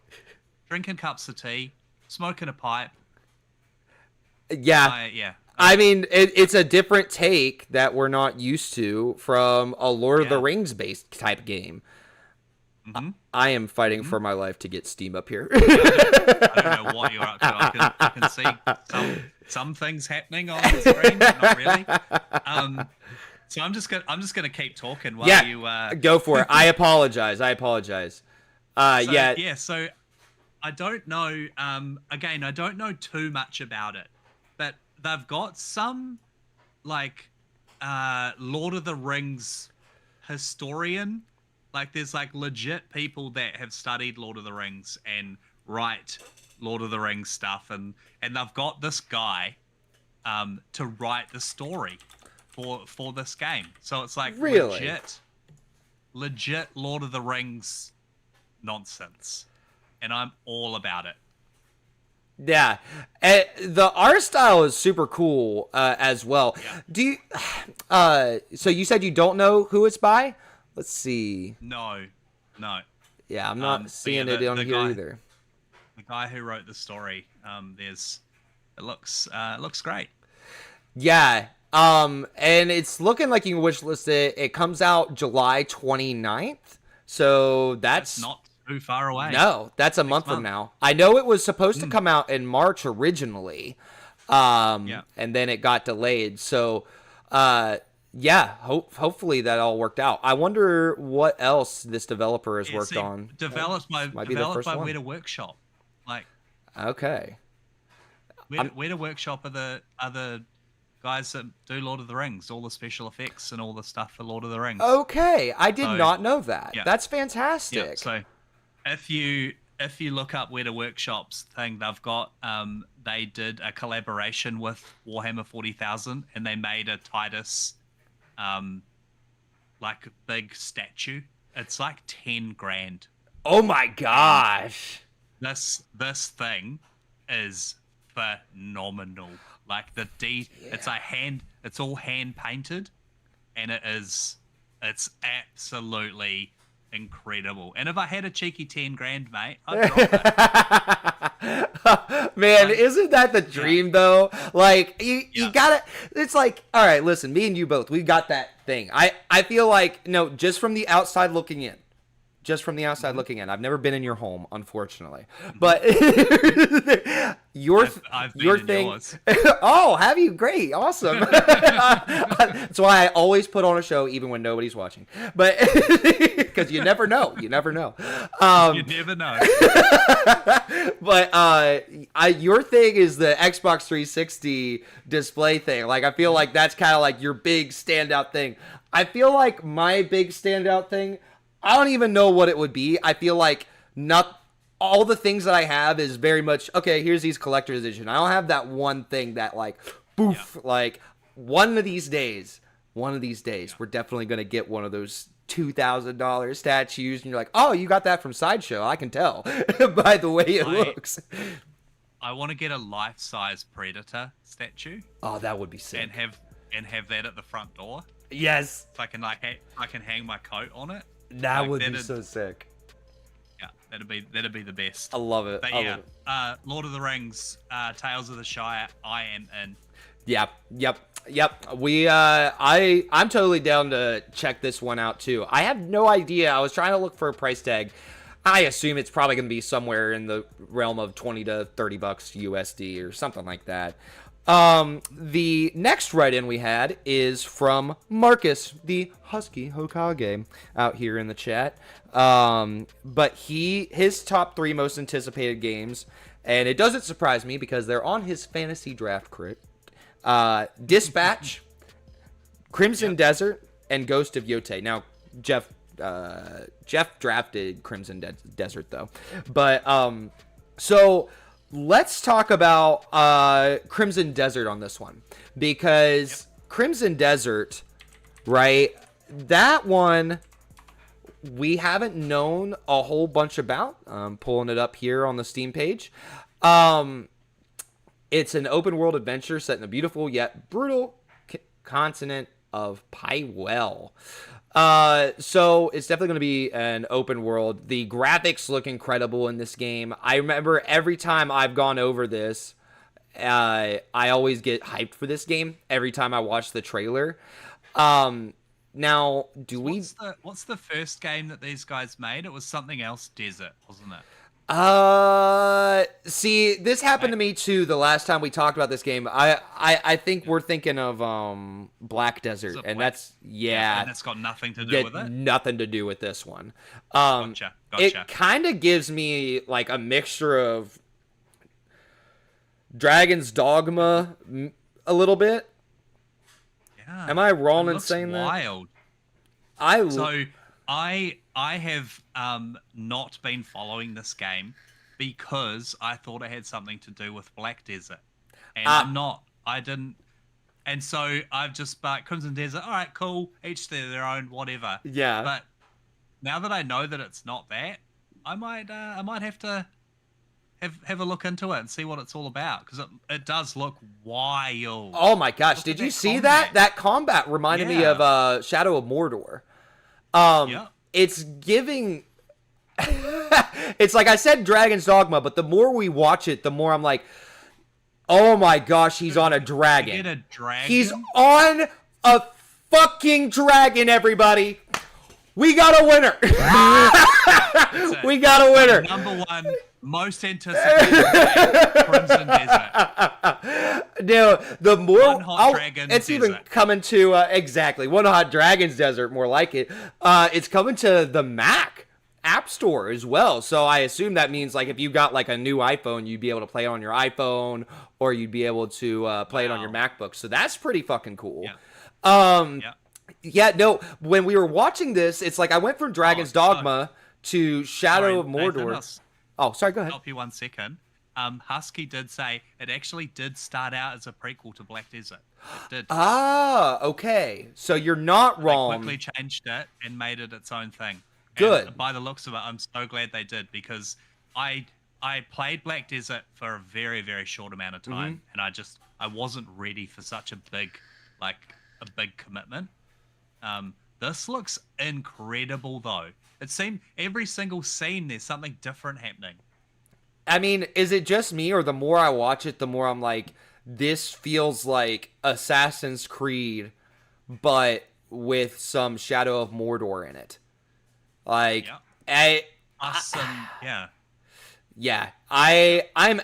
drinking cups of tea, smoking a pipe. Yeah. Yeah. I mean, it's a different take that we're not used to from a Lord of the Rings based type game. Mm-hmm. I am fighting for my life to get Steam up here. I don't know what you're up to. I can see some things happening on the screen, but not really. So I'm just gonna keep talking while you go for it. I apologize. Yeah. So I don't know. Again, I don't know too much about it, but they've got some like Lord of the Rings historian. Like, there's like legit people that have studied Lord of the Rings and write Lord of the Rings stuff, and they've got this guy to write the story for this game. So it's like really legit Lord of the Rings nonsense, and I'm all about it. Yeah, the art style is super cool as well. Yeah. Do you? So you said you don't know who it's by? Let's see. No. Yeah, I'm not seeing it on here either. The guy who wrote the story, it looks great. Yeah. And it's looking like you can wishlist it. It comes out July 29th. So that's not too far away. No, that's a month from now. I know it was supposed to come out in March originally. And then it got delayed. So, yeah, hopefully that all worked out. I wonder what else this developer has worked on. Developed by Weta Workshop. Like, okay. Weta Workshop are the guys that do Lord of the Rings, all the special effects and all the stuff for Lord of the Rings. Okay, I did not know that. Yeah. That's fantastic. Yeah, so if you look up Weta Workshop's thing, they've got they did a collaboration with Warhammer 40,000, and they made a Titus like a big statue. It's like 10 grand. Oh my gosh. This thing is phenomenal. Like it's all hand painted, and it's absolutely incredible. And if I had a cheeky 10 grand, mate, I'd drop it. Man, isn't that the dream though? Like you gotta, it's like, all right, listen, me and you both, we got that thing. I feel like, no, just from the outside looking in, I've never been in your home, unfortunately, but I've been in thing. Yours. Oh, have you? Great, awesome. That's why I always put on a show even when nobody's watching, but because you never know. You never know. But your thing is the Xbox 360 display thing. Like, I feel like that's kind of like your big standout thing. I feel like my big standout thing, I don't even know what it would be. I feel like not all the things that I have is very much, okay, here's these collector's edition. I don't have that one thing that like, boof, like one of these days, we're definitely going to get one of those $2,000 statues. And you're like, oh, you got that from Sideshow. I can tell by the way it looks. I want to get a life-size Predator statue. Oh, that would be sick. And have that at the front door. Yes. So I can hang my coat on it. That would be so sick. Yeah, that'd be the best. I love it. But I yeah, love it. Lord of the Rings, Tales of the Shire, I am in. Yep. I'm totally down to check this one out too. I have no idea. I was trying to look for a price tag. I assume it's probably going to be somewhere in the realm of 20 to 30 bucks USD or something like that. The next write-in we had is from Marcus, the Husky Hokage, out here in the chat. But his top 3 most anticipated games, and it doesn't surprise me because they're on his fantasy draft crit. Dispatch, Crimson Desert, and Ghost of Yote. Now, Jeff drafted Crimson Desert though, but so let's talk about Crimson Desert on this one, because Crimson Desert, right? That one we haven't known a whole bunch about. Pulling it up here on the Steam page. It's an open world adventure set in a beautiful yet brutal continent of Pywell. So it's definitely going to be an open world. The graphics look incredible in this game. I remember every time I've gone over this, I always get hyped for this game every time I watch the trailer. Now, what's the first game that these guys made? It was something else desert, wasn't it? See, this happened to me too the last time we talked about this game. I think we're thinking of Black Desert, and that's and that's got nothing to do with it. Nothing to do with this one. Gotcha. It kind of gives me like a mixture of Dragon's Dogma a little bit. Yeah. Am I wrong in saying wild. that? I have not been following this game because I thought it had something to do with Black Desert, and I didn't, and so I've just Crimson Desert. All right, cool. Each to their own, whatever. Yeah. But now that I know that it's not that, I might have to have a look into it and see what it's all about, because it does look wild. Oh my gosh! Did you see that? That combat reminded me of Shadow of Mordor. It's giving. It's like I said, Dragon's Dogma, but the more we watch it, the more I'm like, oh my gosh, he's on a dragon. Get a dragon? He's on a fucking dragon, everybody. We got a winner. We got a winner. Number one most anticipated Crimson Desert. No, the more One Hot Dragon's it's Desert. even coming to exactly One Hot Dragon's Desert, more like it. It's coming to the Mac App Store as well. So I assume that means like if you got like a new iPhone, you'd be able to play it on your iPhone, or you'd be able to play it on your MacBook. So that's pretty fucking cool. Yeah, no, when we were watching this, it's like I went from Dragon's Dogma to Shadow of Mordor. Sorry, go ahead. Help you 1 second. Husky did say it actually did start out as a prequel to Black Desert. It did. Okay. So you're not wrong. They quickly changed it and made it its own thing. Good. And by the looks of it, I'm so glad they did, because I played Black Desert for a very, very short amount of time, and I wasn't ready for such a big commitment. This looks incredible though. It seemed every single scene there's something different happening. I mean, is it just me, or the more I watch it, the more I'm like, this feels like Assassin's Creed, but with some Shadow of Mordor in it. Like, I'm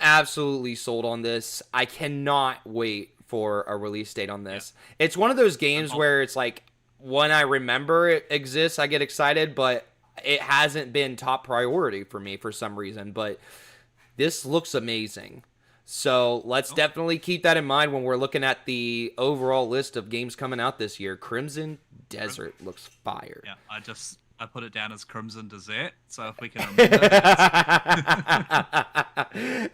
absolutely sold on this. I cannot wait for a release date on this. It's one of those games where it's like, when I remember it exists, I get excited, but it hasn't been top priority for me for some reason. But this looks amazing. So let's definitely keep that in mind when we're looking at the overall list of games coming out this year. Crimson Desert looks fire. Yeah, I put it down as Crimson Desert, so if we can remember that.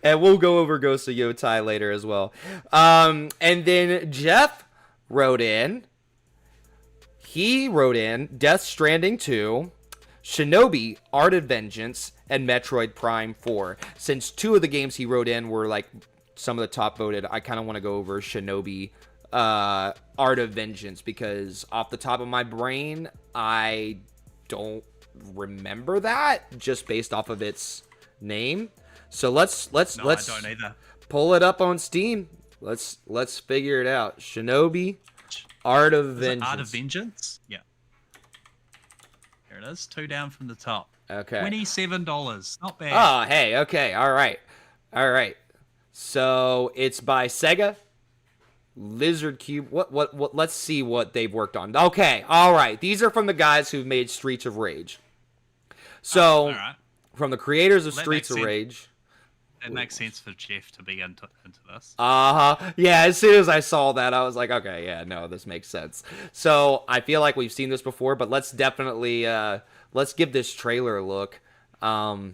And we'll go over Ghost of Yotai later as well. And then Jeff wrote in. He wrote in Death Stranding 2, Shinobi, Art of Vengeance, and Metroid Prime 4. Since 2 of the games he wrote in were like some of the top voted, I kind of want to go over Shinobi, Art of Vengeance, because off the top of my brain, I don't remember that just based off of its name. So let's I don't either. pull it up on Steam. Let's figure it out. Shinobi Art of Vengeance. Art of Vengeance? Yeah. Here it is. 2 down from the top. Okay. $27. Not bad. Oh, hey, okay. All right. So it's by Sega. Lizard Cube. What let's see what they've worked on. Okay. All right. These are from the guys who made Streets of Rage. So, all right. from the creators of That Streets of makes sense. Rage. It makes sense for Jeff to be into this. Yeah, as soon as I saw that, I was like, okay, yeah, no, this makes sense. So I feel like we've seen this before, but let's definitely let's give this trailer a look. I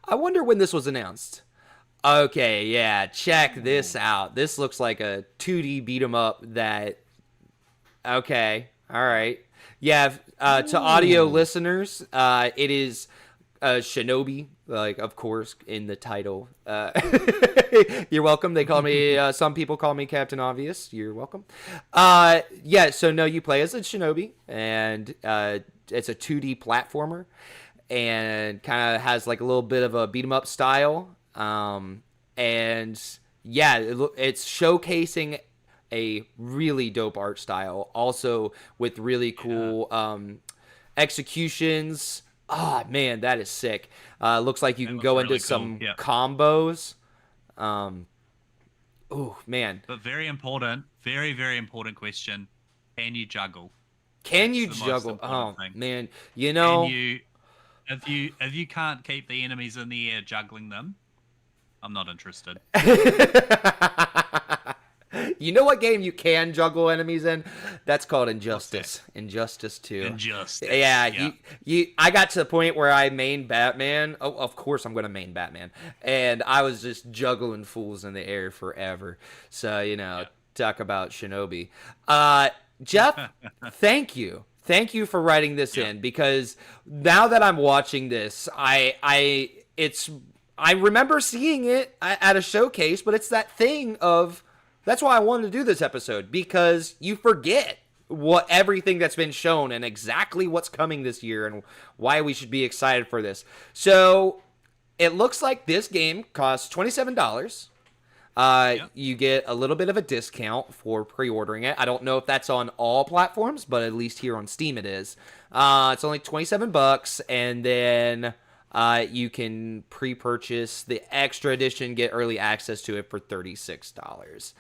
wonder when this was announced. Okay, yeah, check this out. This looks like a 2D beat 'em up that. Okay, all right. Yeah, to audio listeners, it is Shinobi, like, of course, in the title. You're welcome. They call me, some people call me Captain Obvious. You're welcome. Yeah, so no, you play as a Shinobi, and it's a 2D platformer, and kind of has like a little bit of a beat 'em up style. And yeah, it's showcasing a really dope art style, also with really cool executions. Oh man, that is sick. Looks like you can go into some combos. Oh man. But very important, very, very important question. Can you juggle? Can you juggle? Oh man, you know. If you can't keep the enemies in the air juggling them, I'm not interested. You know what game you can juggle enemies in? That's called Injustice. Injustice 2. Injustice. Yeah. I got to the point where I main Batman. Oh, of course I'm going to main Batman. And I was just juggling fools in the air forever. So, talk about Shinobi. Jeff, thank you. Thank you for writing this in, because now that I'm watching this, I remember seeing it at a showcase, but it's that thing of, that's why I wanted to do this episode, because you forget everything that's been shown and exactly what's coming this year and why we should be excited for this. So it looks like this game costs $27. You get a little bit of a discount for pre-ordering it. I don't know if that's on all platforms, but at least here on Steam it is. It's only $27, and then you can pre-purchase the extra edition, get early access to it for $36.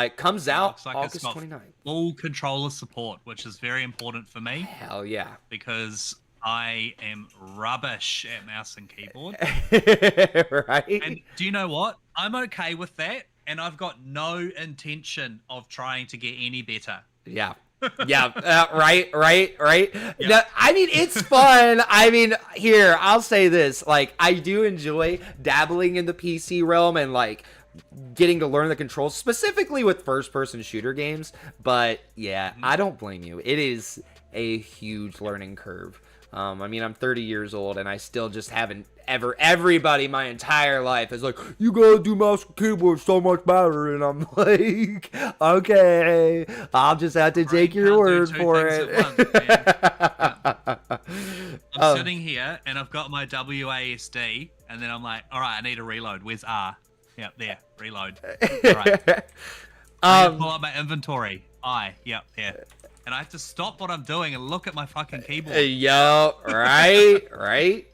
It comes out August 29th. Full controller support, which is very important for me. Hell yeah. Because I am rubbish at mouse and keyboard. Right? And do you know what? I'm okay with that, and I've got no intention of trying to get any better. Yeah. Yeah, right. Yeah. Now, I mean, it's fun. I mean, here, I'll say this. Like, I do enjoy dabbling in the PC realm and, like, getting to learn the controls, specifically with first-person shooter games. But, yeah, I don't blame you. It is a huge learning curve. I mean, I'm 30 years old, and I still just haven't everybody my entire life is like, you gotta do mouse and keyboard so much better, and I'm like, okay, I'll just have to take your word for it. I'm sitting here, and I've got my WASD, and then I'm like, all right, I need a reload. Where's R? Yeah, there, reload. All right. I pull up my inventory. There. And I have to stop what I'm doing and look at my fucking keyboard. Yo, right.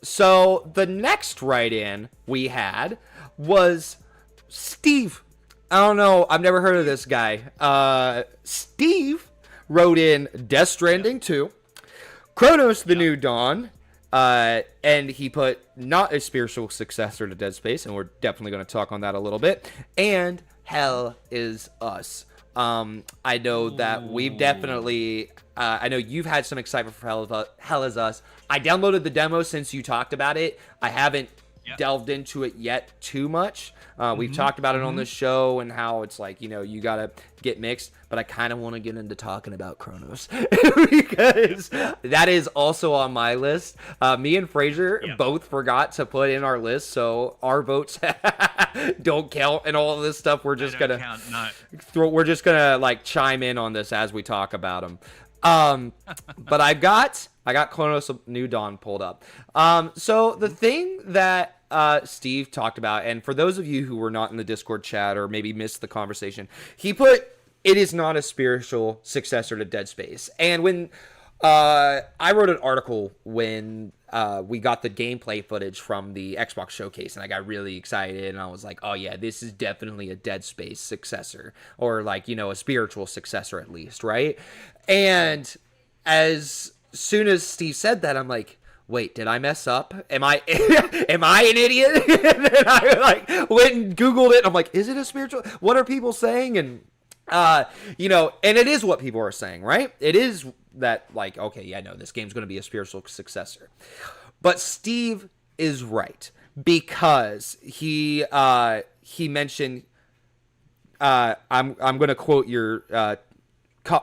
So the next write-in we had was Steve. I don't know. I've never heard of this guy. Steve wrote in Death Stranding 2, Chronos: The New Dawn, and he put not a spiritual successor to Dead Space, and we're definitely going to talk on that a little bit, and Hell is Us. I know that we've definitely, I know you've had some excitement for Hell is Us. I downloaded the demo since you talked about it. I haven't delved into it yet too much. We've talked about it on the show and how it's like, you gotta get mixed, but I kind of want to get into talking about Chronos because that is also on my list. Me and Fraser both forgot to put in our list, so our votes don't count and all of this stuff. We're just gonna like chime in on this as we talk about them. But I got Chronos New Dawn pulled up. So the thing that Steve talked about, and for those of you who were not in the Discord chat or maybe missed the conversation, he put it is not a spiritual successor to Dead Space. And when I wrote an article when we got the gameplay footage from the Xbox showcase, and I got really excited, and I was like, oh yeah, this is definitely a Dead Space successor, or like, you know, a spiritual successor at least, right? And as soon as Steve said that, I'm like, wait, did I mess up? Am I am I an idiot? And then I like went and Googled it, and I'm like, is it a spiritual? What are people saying? And you know, and it is what people are saying, right? It is that, like, okay, yeah, no, this game's going to be a spiritual successor. But Steve is right, because he mentioned, I'm going to quote your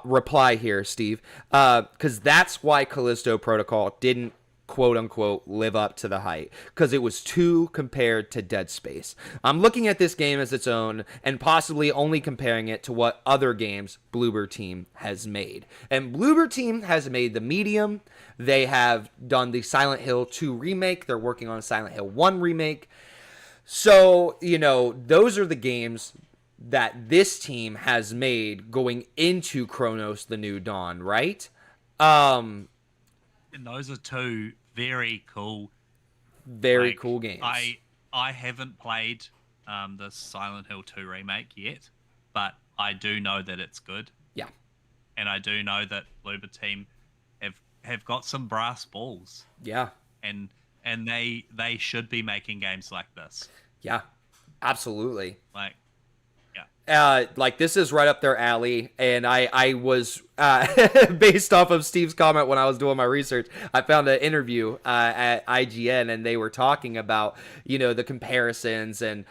reply here, Steve, because that's why Callisto Protocol didn't quote unquote live up to the hype, because it was too compared to Dead Space. I'm looking at this game as its own and possibly only comparing it to what other games Bloober Team has made. And Bloober Team has made the Medium. They have done the Silent Hill 2 remake. They're working on a Silent Hill 1 remake. So, you know, those are the games that this team has made going into Chronos the New Dawn, right? And those are two very cool games. I haven't played the Silent Hill 2 remake yet, but I do know that it's good. Yeah. And I do know that Bloober Team have got some brass balls. Yeah. And they should be making games like this. Yeah. Absolutely. Like this is right up their alley, and I was based off of Steve's comment when I was doing my research, I found an interview at IGN, and they were talking about, you know, the comparisons and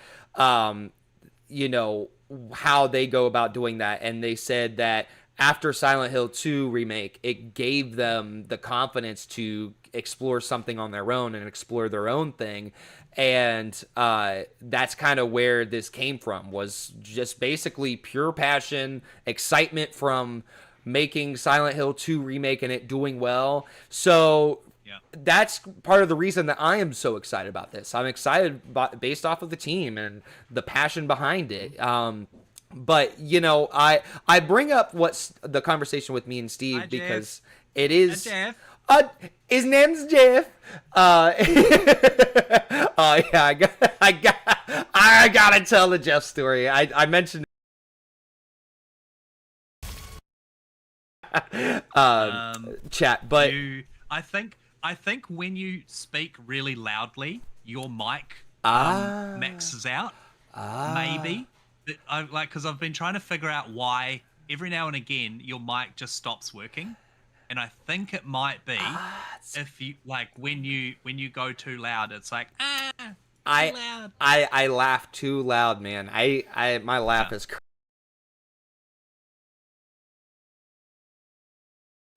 you know, how they go about doing that, and they said that after Silent Hill 2 remake, it gave them the confidence to explore something on their own and explore their own thing. And that's kind of where this came from, was just basically pure passion, excitement from making Silent Hill 2 remake and it doing well. So yeah, that's part of the reason that I am so excited about this. I'm excited based off of the team and the passion behind it. But, you know, I bring up what's the conversation with me and Steve. Hi, because it is... Hi, Jeff. His name's Jeff. Oh yeah, I gotta tell the Jeff story. I mentioned chat, but I think when you speak really loudly, your mic maxes out. Maybe because I've been trying to figure out why every now and again your mic just stops working. And I think it might be if you when you go too loud, it's like too loud. I laugh too loud, man. My laugh is.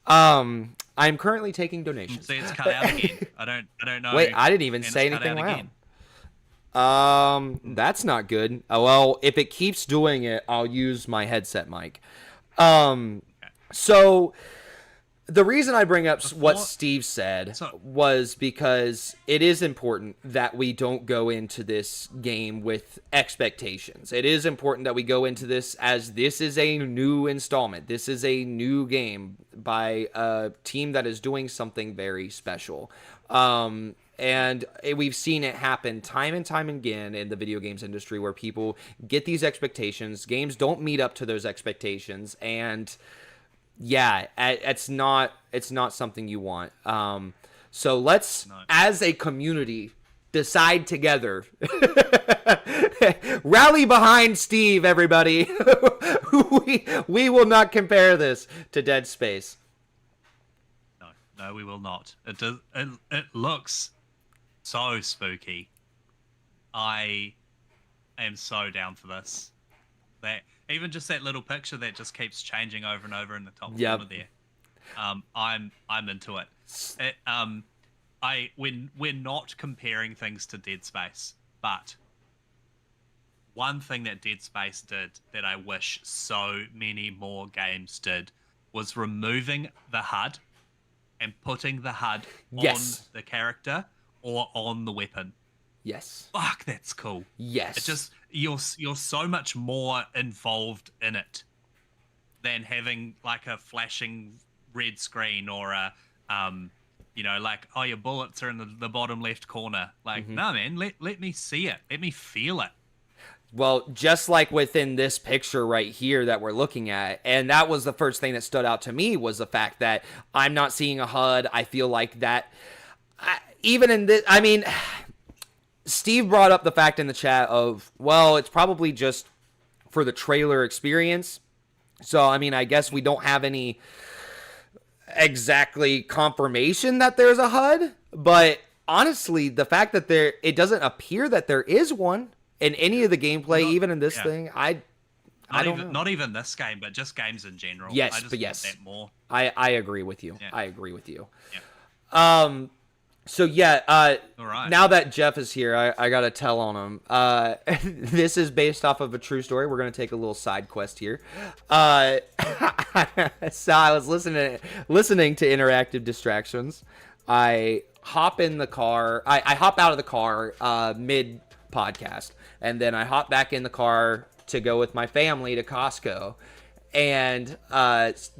I'm currently taking donations. See, it's cut out again. I don't know. Wait, I didn't even say anything loud. That's not good. Well, if it keeps doing it, I'll use my headset mic. So. The reason I bring up what Steve said was because it is important that we don't go into this game with expectations. It is important that we go into this as this is a new installment. This is a new game by a team that is doing something very special. And we've seen it happen time and time again in the video games industry where people get these expectations. Games don't meet up to those expectations, and yeah, it's not something you want. So let's, as a community, decide together. Rally behind Steve, everybody. we will not compare this to Dead Space. No, we will not. It looks so spooky. I am so down for this. Even just that little picture that just keeps changing over and over in the top corner there. I'm into it. We're not comparing things to Dead Space, but one thing that Dead Space did that I wish so many more games did was removing the HUD and putting the HUD Yes. on the character or on the weapon. Yes. Fuck, that's cool. Yes. It just you're so much more involved in it than having like a flashing red screen or a like, oh, your bullets are in the bottom left corner. Like, no, man, let me see it. Let me feel it. Well, just like within this picture right here that we're looking at, and that was the first thing that stood out to me was the fact that I'm not seeing a HUD. I feel like that, even in this, I mean, Steve brought up the fact in the chat of, well, it's probably just for the trailer experience. So, I mean, I guess we don't have any exactly confirmation that there's a HUD, but honestly, the fact that it doesn't appear that there is one in any of the gameplay, even in this thing, I don't know. Not even this game, but just games in general. Yes, I just but want yes, that more. I agree with you. Yeah. I agree with you. Yeah. So yeah, All right. Now that Jeff is here, I gotta tell on him. This is based off of a true story. We're gonna take a little side quest here. So I was listening to Interactive Distractions. I hop in the car. I hop out of the car mid podcast, and then I hop back in the car to go with my family to Costco. And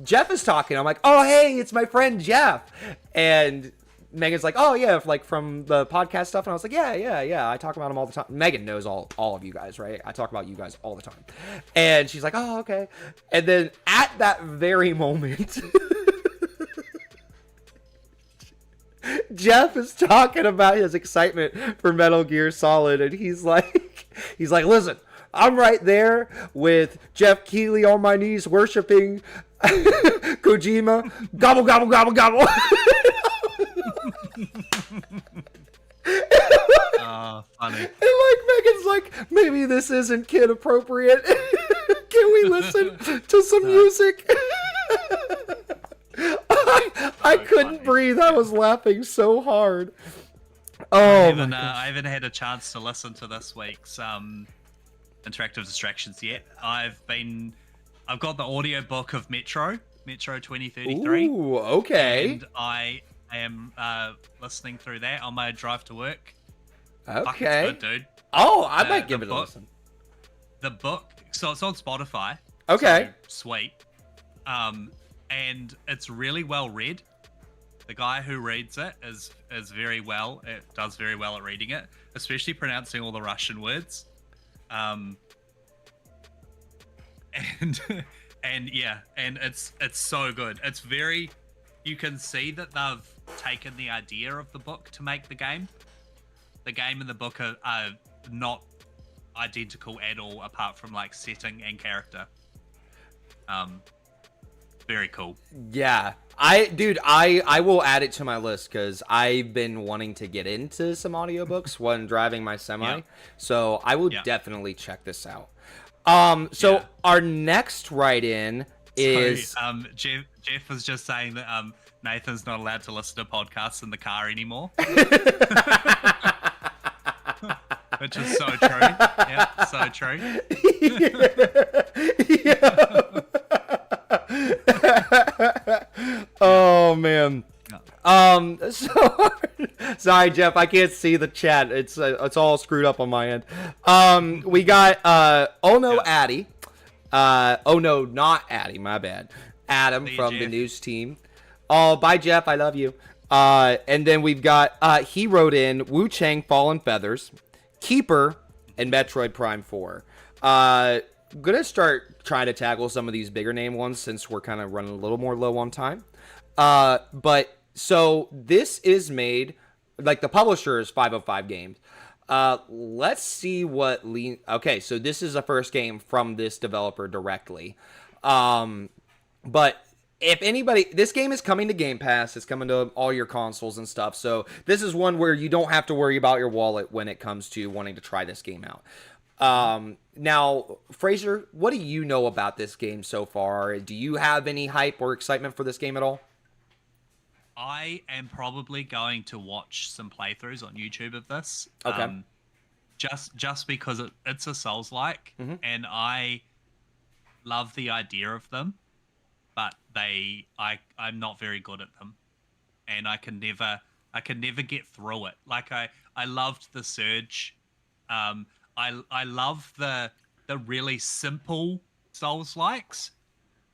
Jeff is talking. I'm like, oh hey, it's my friend Jeff. And Megan's like, oh yeah, like from the podcast stuff. And I was like, yeah. I talk about him all the time. Megan knows all of you guys, right? I talk about you guys all the time. And she's like, oh, okay. And then at that very moment, Jeff is talking about his excitement for Metal Gear Solid. And he's like, listen, I'm right there with Jeff Keighley on my knees worshiping Kojima. Gobble, gobble, gobble, gobble. Funny. And like Megan's like, maybe this isn't kid appropriate. Can we listen to some music? I couldn't breathe. I was laughing so hard. Oh, I haven't had a chance to listen to this week's Interactive Distractions yet. I've got the audio book of Metro 2033. Ooh, okay. And I am listening through that on my drive to work. Okay. Fuck, it's good, dude. Oh, I might give it a listen. The book, so it's on Spotify. Okay. So, sweet. And it's really well read. The guy who reads it does very well at reading it, especially pronouncing all the Russian words. And it's so good. It's very, you can see that they've taken the idea of the book to make the game. The game and the book are not identical at all, apart from like setting and character. Very cool. Yeah. I will add it to my list because I've been wanting to get into some audiobooks when driving my semi. Yeah. So I will definitely check this out. Our next write-in is Jeff was just saying that Nathan's not allowed to listen to podcasts in the car anymore. Which is so true. Yeah, so true. Oh man. So sorry, Jeff. I can't see the chat. It's all screwed up on my end. We got Addy. Oh no, not Addy. My bad. Adam from the news team. Oh, bye Jeff. I love you. And then we've got he wrote in Wu Chang Fallen Feathers, Keeper, and Metroid Prime 4. Gonna start trying to tackle some of these bigger name ones since we're kind of running a little more low on time. But so this is made, like the publisher is 505 Games. Let's see what okay, so this is the first game from this developer directly. But if anybody, this game is coming to Game Pass. It's coming to all your consoles and stuff. So this is one where you don't have to worry about your wallet when it comes to wanting to try this game out. Now, Fraser, what do you know about this game so far? Do you have any hype or excitement for this game at all? I am probably going to watch some playthroughs on YouTube of this. Okay. Just because it's a Souls-like, and I love the idea of them. but I'm not very good at them, and I can never get through it. Like I loved the Surge. I love the really simple Souls likes,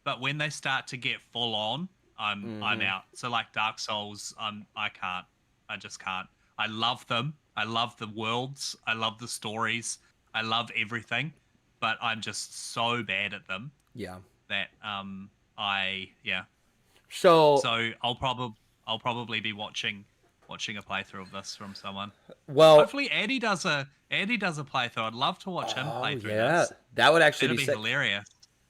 but when they start to get full on, I'm out. So like Dark Souls, I can't. I just can't. I love them. I love the worlds. I love the stories. I love everything, but I'm just so bad at them. Yeah. That So I'll probably be watching a playthrough of this from someone. well, Hopefully Andy does a playthrough. I'd love to watch him play through this. that would actually It'd be sick. hilarious.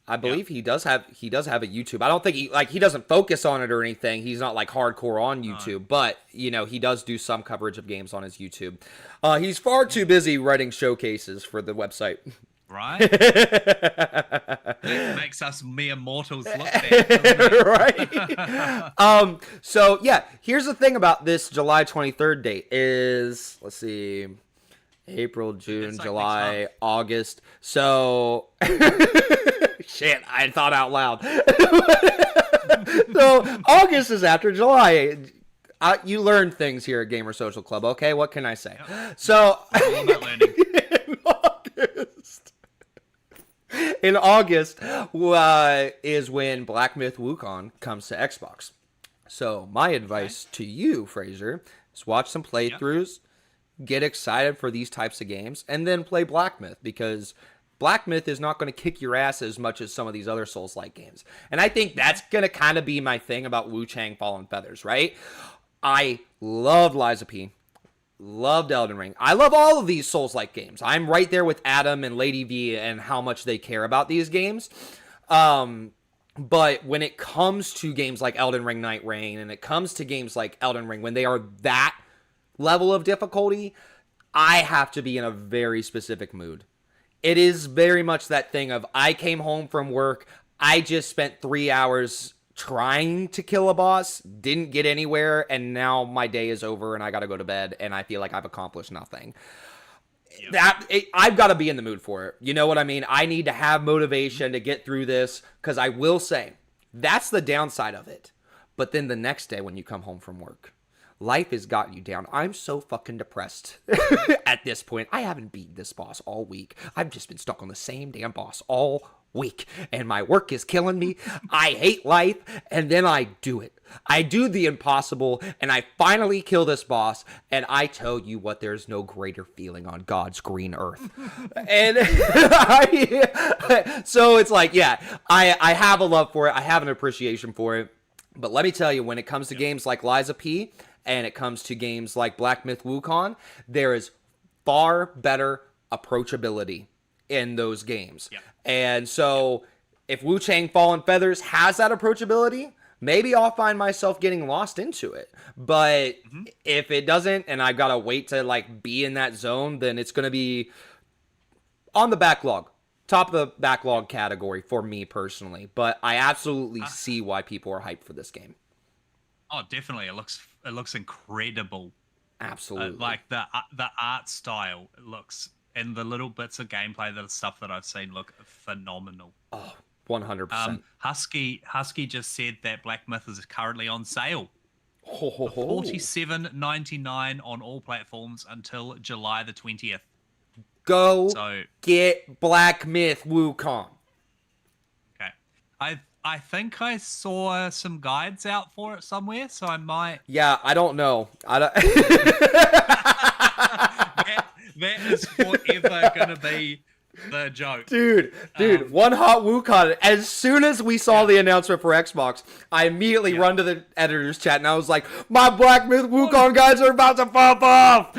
I believe he does have a YouTube. I don't think he doesn't focus on it or anything. He's not like hardcore on YouTube, but you know, he does do some coverage of games on his YouTube. He's far too busy writing showcases for the website. Right? It makes us mere mortals look bad. Right? So yeah, here's the thing about this July 23rd date is, let's see, April, June, like July, August. So shit, I thought out loud. So August is after July. You learn things here at Gamer Social Club, okay? What can I say? Yep. So all about learning. In August is when Black Myth Wukong comes to Xbox. So my advice to you, Fraser, is watch some playthroughs, get excited for these types of games, and then play Black Myth, because Black Myth is not going to kick your ass as much as some of these other Souls-like games. And I think that's going to kind of be my thing about Wu Chang Fallen Feathers, right? I loved Liza P. Loved Elden Ring. I love all of these Souls-like games. I'm right there with Adam and Lady V and how much they care about these games. But when it comes to games like Elden Ring Night Rain, and it comes to games like Elden Ring, when they are that level of difficulty, I have to be in a very specific mood. It is very much that thing of, I came home from work, I just spent 3 hours trying to kill a boss, didn't get anywhere, and now my day is over and I gotta go to bed and I feel like I've accomplished nothing. I've got to be in the mood for it. You know what I mean? I need to have motivation to get through this, because I will say, that's the downside of it. But then the next day when you come home from work, life has gotten you down. I'm so fucking depressed at this point. I haven't beaten this boss all week. I've just been stuck on the same damn boss all week, and my work is killing me. I hate life, and then I do it. I do the impossible, and I finally kill this boss, and I tell you what, there's no greater feeling on God's green earth. And so it's like, yeah, I have a love for it. I have an appreciation for it. But let me tell you, when it comes to games like Liza P, and it comes to games like Black Myth Wukong, there is far better approachability in those games. Yep. And so if Wu Chang Fallen Feathers has that approachability, maybe I'll find myself getting lost into it. But if it doesn't, and I've got to wait to like be in that zone, then it's going to be on the backlog. Top of the backlog category for me personally. But I absolutely see why people are hyped for this game. Oh, definitely. It looks incredible. Absolutely. Like the art style, it looks, and the little bits of gameplay, the stuff that I've seen, look phenomenal. Oh, 100%. Husky just said that Black Myth is currently on sale. $47.99 on all platforms until July the 20th. Go get Black Myth Wukong. Okay. I think I saw some guides out for it somewhere, so I might... Yeah, I don't know. That is forever going to be the joke. Dude, one hot Wukong. As soon as we saw the announcement for Xbox, I immediately run to the editor's chat, and I was like, my Black Myth Wukong guides are about to pop off!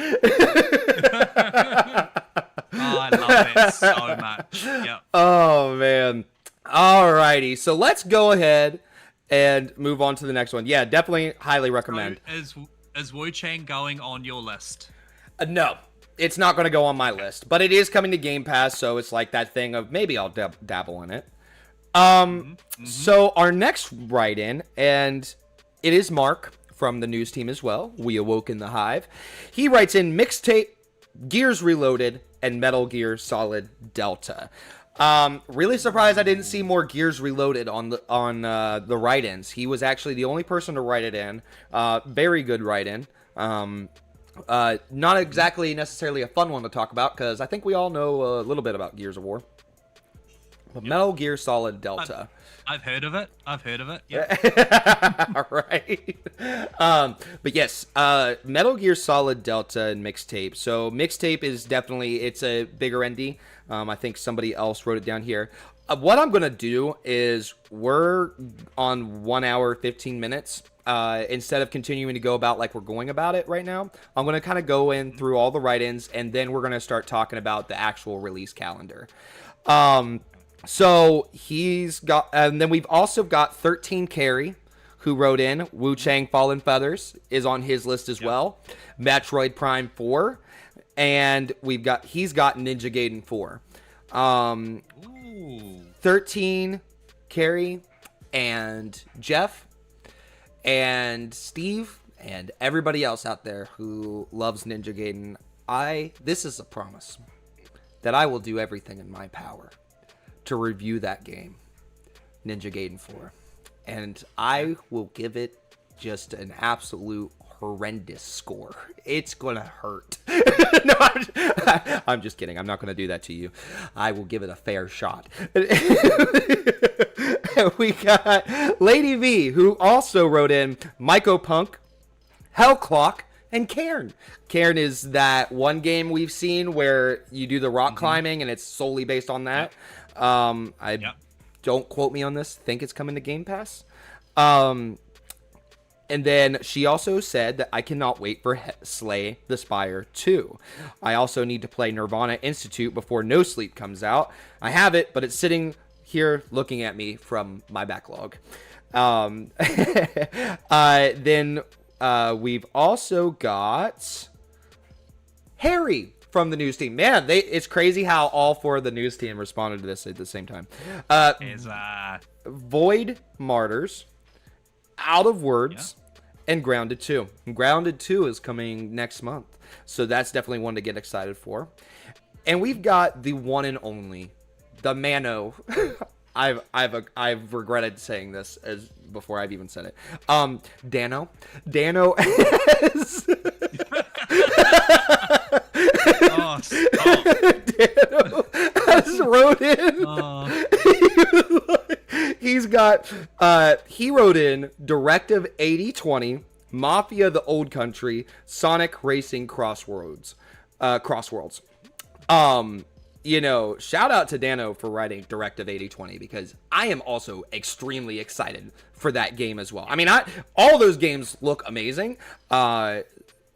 Oh, I love it so much. Yep. Oh, man. Alrighty, so let's go ahead and move on to the next one. Yeah, definitely highly recommend. So is Wu Chang going on your list? No, it's not going to go on my list, but it is coming to Game Pass, so it's like that thing of maybe I'll dabble in it. So our next write-in, and it is Mark from the news team as well. We Awoke in the Hive. He writes in Mixtape, Gears Reloaded, and Metal Gear Solid Delta. Really surprised I didn't see more Gears Reloaded on the write-ins. He was actually the only person to write it in. Very good write-in. Not exactly necessarily a fun one to talk about because I think we all know a little bit about Gears of War. But Metal Gear Solid Delta. I've heard of it. Yeah. All right. But yes, Metal Gear Solid Delta and Mixtape. So Mixtape is definitely, it's a bigger indie. I think somebody else wrote it down here. What I'm going to do is we're on 1 hour, 15 minutes. Instead of continuing to go about like we're going about it right now, I'm going to kind of go in through all the write-ins, and then we're going to start talking about the actual release calendar. So he's got, and then we've also got 13 Carry, who wrote in. Wu Chang Fallen Feathers is on his list as well. Metroid Prime 4, and he's got Ninja Gaiden 4. 13 Carry and Jeff and Steve and everybody else out there who loves Ninja Gaiden. This is a promise that I will do everything in my power to review that game, Ninja Gaiden 4. And I will give it just an absolute horrendous score. It's gonna hurt. No, I'm just kidding. I'm not gonna do that to you. I will give it a fair shot. We got Lady V, who also wrote in Myco Punk, Hell Clock, and Cairn. Cairn is that one game we've seen where you do the rock climbing and it's solely based on that. Don't quote me on this. Think it's coming to Game Pass. And then she also said that I cannot wait for Slay the Spire 2. I also need to play Nirvana Institute before No Sleep comes out. I have it, but it's sitting here looking at me from my backlog. Then we've also got Harry from the news team. Man, it's crazy how all four of the news team responded to this at the same time. Void Martyrs, Out of Words, and Grounded 2. Grounded 2 is coming next month, so that's definitely one to get excited for. And we've got the one and only, the Mano. I've regretted saying this as before I've even said it. Dano is Dano has wrote in. He wrote in Directive 8020, Mafia the Old Country, Sonic Racing Crossworlds. Shout out to Dano for writing Directive 8020 because I am also extremely excited for that game as well. I mean, all those games look amazing.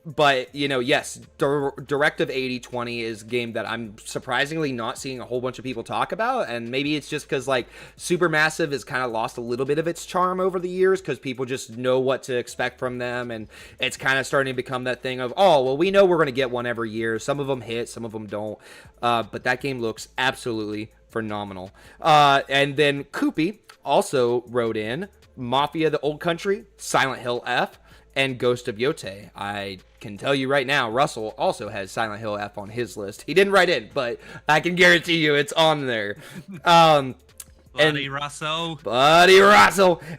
But, yes, Directive 8020 is a game that I'm surprisingly not seeing a whole bunch of people talk about. And maybe it's just because, Supermassive has kind of lost a little bit of its charm over the years because people just know what to expect from them. And it's kind of starting to become that thing of, oh, well, we know we're going to get one every year. Some of them hit, some of them don't. But that game looks absolutely phenomenal. And then Koopy also wrote in Mafia the Old Country, Silent Hill F, and Ghost of Yote. I can tell you right now, Russell also has Silent Hill F on his list. He didn't write in, but I can guarantee you it's on there. Buddy Russell.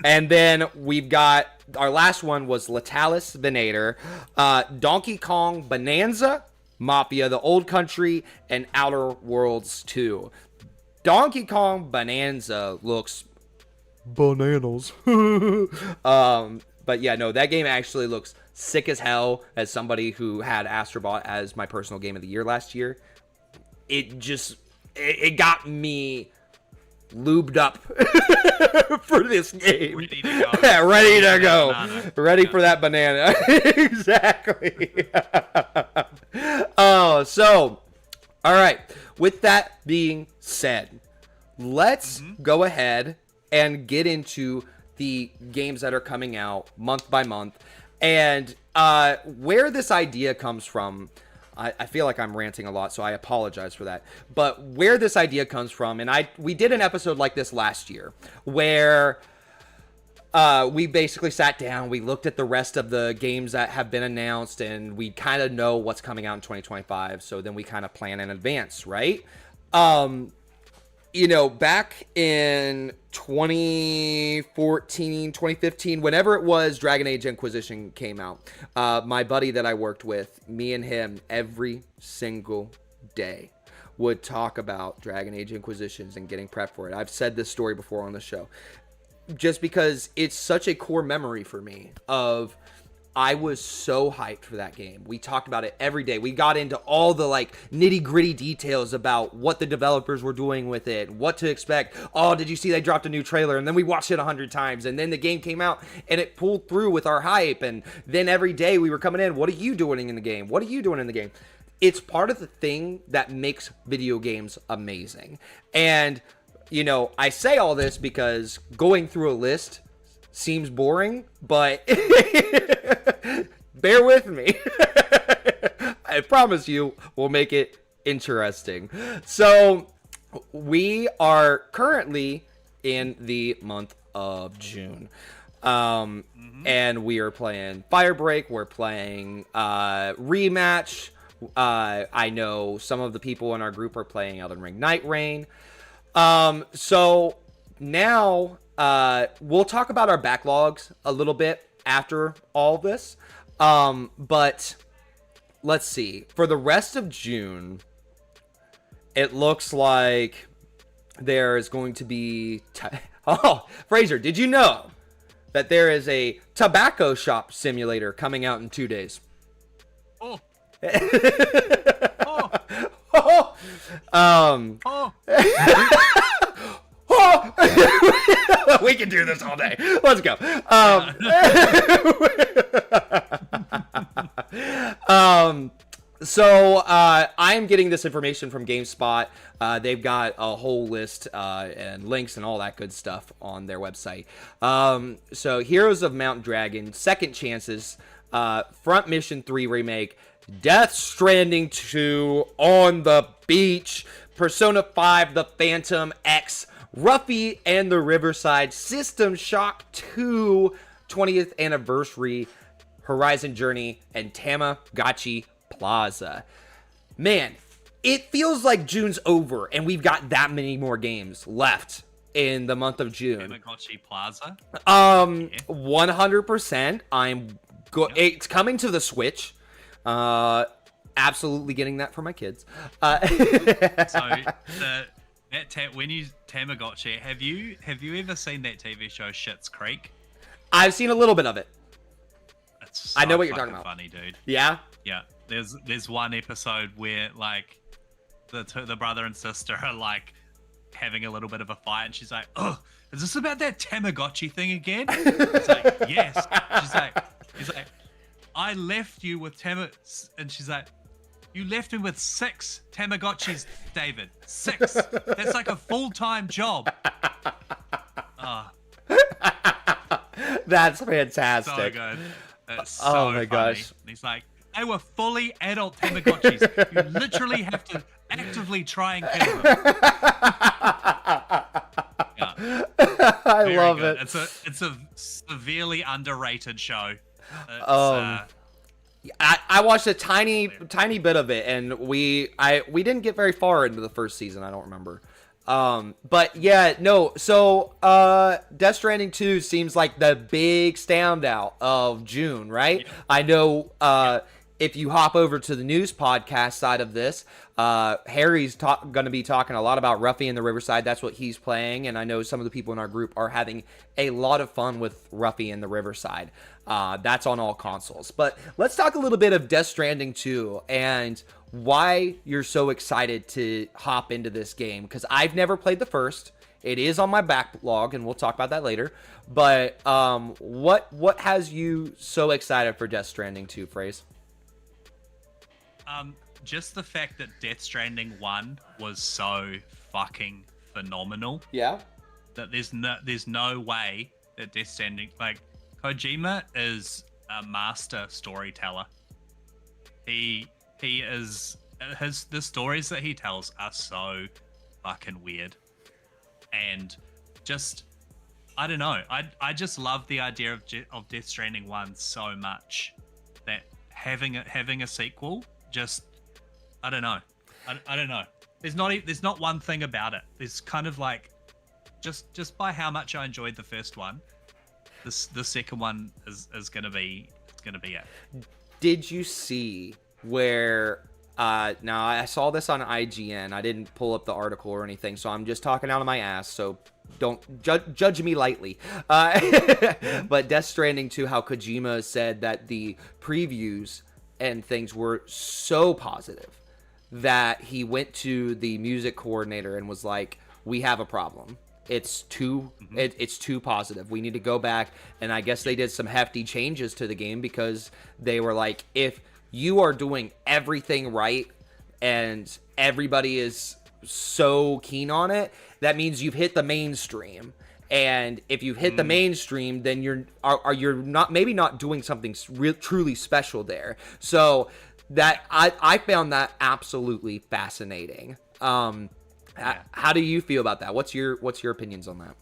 And then we've got, our last one was Latalis Venator, Donkey Kong Bonanza, Mafia the Old Country, and Outer Worlds 2. Donkey Kong Bonanza looks bananas. But yeah, no, that game actually looks sick as hell. As somebody who had Astrobot as my personal game of the year last year, it got me lubed up for this game. Ready to go. Yeah, ready to go. Ready for that banana. Exactly. All right. With that being said, let's go ahead and get into the games that are coming out month by month, and where this idea comes from. I feel like I'm ranting a lot, so I apologize for that. But where this idea comes from, and we did an episode like this last year, where we basically sat down, we looked at the rest of the games that have been announced, and we kind of know what's coming out in 2025, so then we kind of plan in advance, right? you know, back in 2014, 2015, whenever it was Dragon Age Inquisition came out, my buddy that I worked with, me and him, every single day would talk about Dragon Age Inquisitions and getting prepped for it. I've said this story before on the show, just because it's such a core memory for me of I was so hyped for that game. We talked about it every day. We got into all the like nitty gritty details about what the developers were doing with it, what to expect. Oh, did you see they dropped a new trailer? And then we watched it 100 times. And then the game came out and it pulled through with our hype. And then every day we were coming in, what are you doing in the game? What are you doing in the game? It's part of the thing that makes video games amazing. And, you know, I say all this because going through a list seems boring, but bear with me. I promise you we'll make it interesting. So we are currently in the month of June. And we are playing Firebreak. We're playing Rematch. I know some of the people in our group are playing Elden Ring Night Rain. So now we'll talk about our backlogs a little bit after all this. But let's see. For the rest of June, it looks like there is going to be... Oh, Fraser, did you know that there is a tobacco shop simulator coming out in 2 days? Oh. Oh. We can do this all day. Let's go. So I am getting this information from GameSpot. They've got a whole list and links and all that good stuff on their website. So Heroes of Mount Dragon, Second Chances, Front Mission 3 Remake, Death Stranding 2, On the Beach, Persona 5, The Phantom X, Ruffy and the Riverside, System Shock 2, 20th Anniversary, Horizon Journey, and Tamagotchi Plaza. Man, it feels like June's over, and we've got that many more games left in the month of June. Tamagotchi Plaza? 100%. It's coming to the Switch. Absolutely getting that for my kids. When you Tamagotchi, have you ever seen that TV show Schitt's Creek? I've seen a little bit of it. It's I know what you're talking about. Funny, dude. Yeah. Yeah. There's one episode where like the brother and sister are like having a little bit of a fight, and she's like, "Oh, is this about that Tamagotchi thing again?" He's like, "Yes." He's like, "I left you with and she's like, "You left me with 6 Tamagotchis, David. 6. That's like a full-time job." That's fantastic. So good. It's so Oh my funny. gosh. And he's like, "They were fully adult Tamagotchis. You literally have to actively try and kill them." Yeah. I love good. it. It's a severely underrated show. I watched a tiny bit of it, and we didn't get very far into the first season. I don't remember. But yeah, no. So Death Stranding 2 seems like the big standout of June, right? Yeah. I know if you hop over to the news podcast side of this, Harry's going to be talking a lot about Ruffy and the Riverside. That's what he's playing, and I know some of the people in our group are having a lot of fun with Ruffy and the Riverside. That's on all consoles. But let's talk a little bit of Death Stranding 2 and why you're so excited to hop into this game, because I've never played the first. It is on my backlog, and we'll talk about that later. But what has you so excited for Death Stranding 2, Fraser? Just the fact that Death Stranding 1 was so fucking phenomenal. Yeah. That there's no way that Death Stranding, like, Kojima is a master storyteller. The stories that he tells are so fucking weird, and just I don't know. I just love the idea of Death Stranding 1 so much that having a sequel just I don't know. I don't know. there's not one thing about it. There's kind of like just by how much I enjoyed the first one, the second one is gonna be it. Did you see where? Now I saw this on IGN. I didn't pull up the article or anything, so I'm just talking out of my ass. So don't judge me lightly. But Death Stranding 2, how Kojima said that the previews and things were so positive that he went to the music coordinator and was like, "We have a problem. It's too it's too positive. We need to go back." And I guess they did some hefty changes to the game because they were like, if you are doing everything right and everybody is so keen on it, that means you've hit the mainstream. And if you've hit the mainstream, then you're not doing something truly special there. So that I found that absolutely fascinating. How do you feel about that? What's your opinions on that?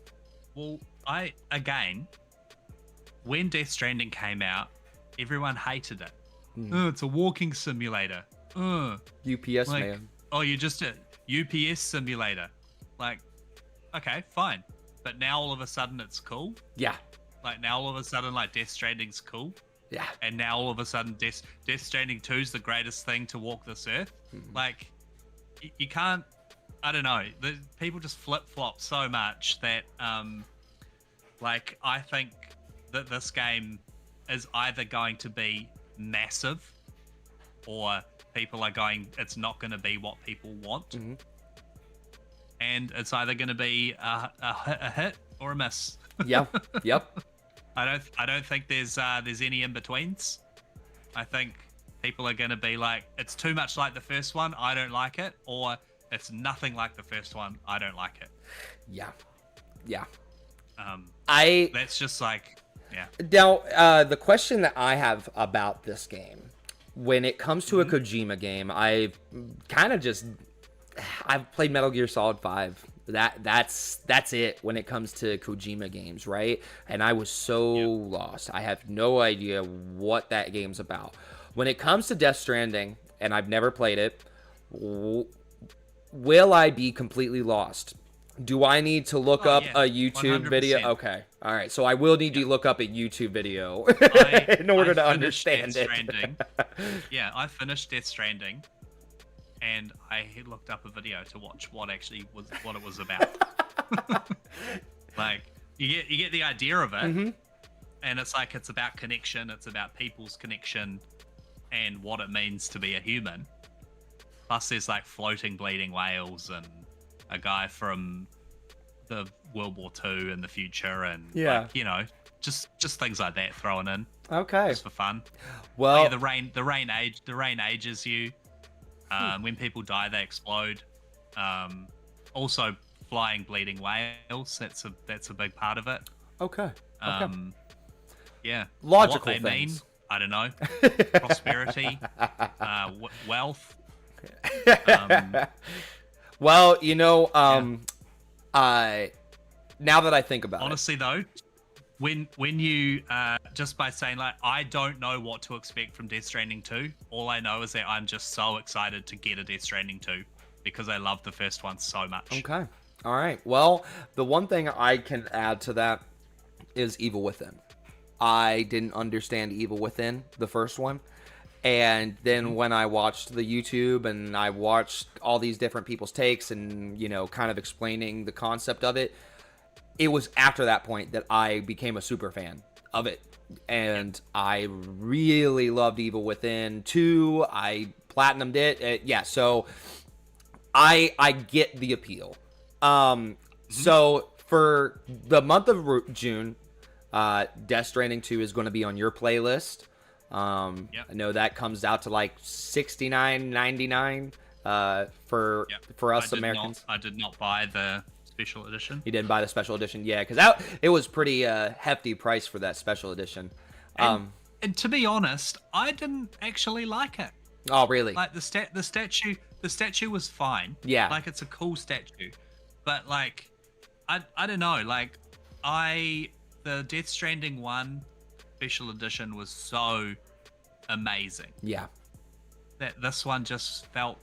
Well, when Death Stranding came out, everyone hated it. Oh, it's a walking simulator. UPS like, man. Oh, you're just a UPS simulator. Like, okay, fine. But now all of a sudden it's cool. Yeah. Like now all of a sudden like Death Stranding's cool. Yeah. And now all of a sudden Death Stranding 2 is the greatest thing to walk this earth. Like, you can't. I don't know. The people just flip flop so much that, like, I think that this game is either going to be massive, or people are going. It's not going to be what people want, and it's either going to be a hit or a miss. Yep. I don't think there's any in betweens. I think people are going to be like, it's too much like the first one. I don't like it, or it's nothing like the first one. I don't like it. Yeah. That's just like, yeah. Now, the question that I have about this game, when it comes to a Kojima game, I've played Metal Gear Solid 5. That's it when it comes to Kojima games, right? And I was so lost. I have no idea what that game's about. When it comes to Death Stranding, and I've never played it, will I be completely lost? Do I need to look up a YouTube 100%. video? Okay. All right. So I will need to look up a YouTube video in order to understand it. I finished Death Stranding, and I looked up a video to watch what it was about. Like, you get the idea of it, and it's like it's about connection. It's about people's connection and what it means to be a human. Plus, there's like floating bleeding whales and a guy from the World War II in the future, and like, you know, just things like that thrown in. Okay. Just for fun. Well, the rain ages you. When people die, they explode. Also, flying bleeding whales. That's a big part of it. Okay. Yeah. Logical what they things. mean, I don't know. Prosperity, wealth. Well, you know, now that I think about honestly, though, when you just by saying like, I don't know what to expect from Death Stranding 2, all I know is that I'm just so excited to get a Death Stranding 2 because I love the first one so much. Okay. All right. Well, the one thing I can add to that is Evil Within. I didn't understand Evil Within, the first one. And then when I watched the YouTube and I watched all these different people's takes and, you know, kind of explaining the concept of it, it was after that point that I became a super fan of it. And I really loved Evil Within 2. I platinumed it. So I get the appeal. So for the month of June, Death Stranding 2 is going to be on your playlist. I know that comes out to like $69.99 for us Americans. I did not buy the special edition. You didn't buy the special edition, yeah, because it was pretty hefty price for that special edition. And to be honest, I didn't actually like it. Oh, really? Like the statue was fine. Yeah, like it's a cool statue, but like I don't know. Like the Death Stranding 1 special edition was so amazing. Yeah. That this one just felt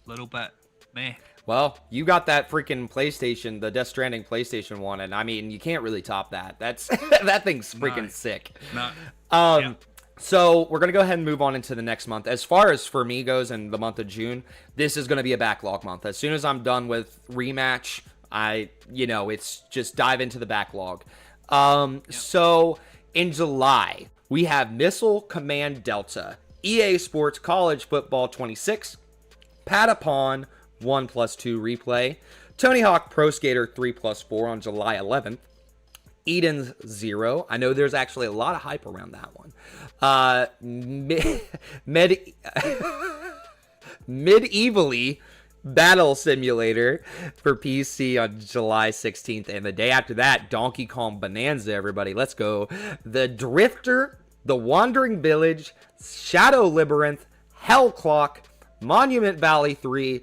a little bit meh. Well, you got that freaking PlayStation, the Death Stranding PlayStation one, and I mean, you can't really top that. That's that thing's freaking sick. No. So we're gonna go ahead and move on into the next month. As far as for me goes, in the month of June, this is gonna be a backlog month. As soon as I'm done with Rematch, it's just dive into the backlog. So in July, we have Missile Command Delta, EA Sports College Football 26, Patapon 1+2 replay, Tony Hawk Pro Skater 3+4 on July 11th, Eden's Zero. I know there's actually a lot of hype around that one. Medievally Battle Simulator for PC on July 16th. And the day after that, Donkey Kong Bonanza, everybody. Let's go. The Drifter, The Wandering Village, Shadow Labyrinth, Hell Clock, Monument Valley 3,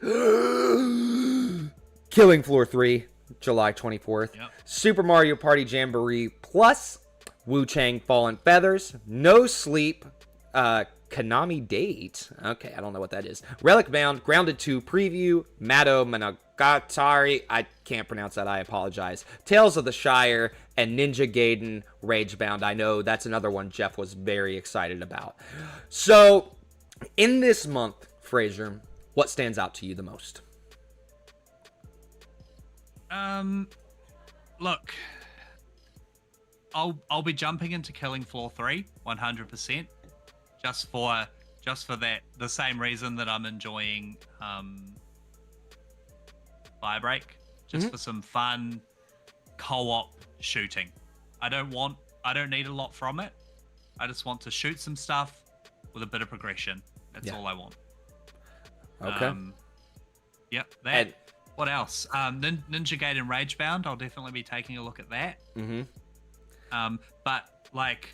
Killing Floor 3, July 24th. Yep. Super Mario Party Jamboree Plus, Wu Chang Fallen Feathers, No Sleep, Konami Date. Okay, I don't know what that is. Relic Bound, Grounded 2 Preview, Mado Monogatari. I can't pronounce that. I apologize. Tales of the Shire, and Ninja Gaiden Ragebound. I know that's another one Jeff was very excited about. So, in this month, Fraser, what stands out to you the most? Look, I'll be jumping into Killing Floor 3 100%, just for that, the same reason that I'm enjoying Firebreak, just for some fun co-op shooting. I don't need a lot from it. I just want to shoot some stuff with a bit of progression. That's all I want. Okay. Yep. That. What else? Ninja Gaiden Ragebound. I'll definitely be taking a look at that. But like,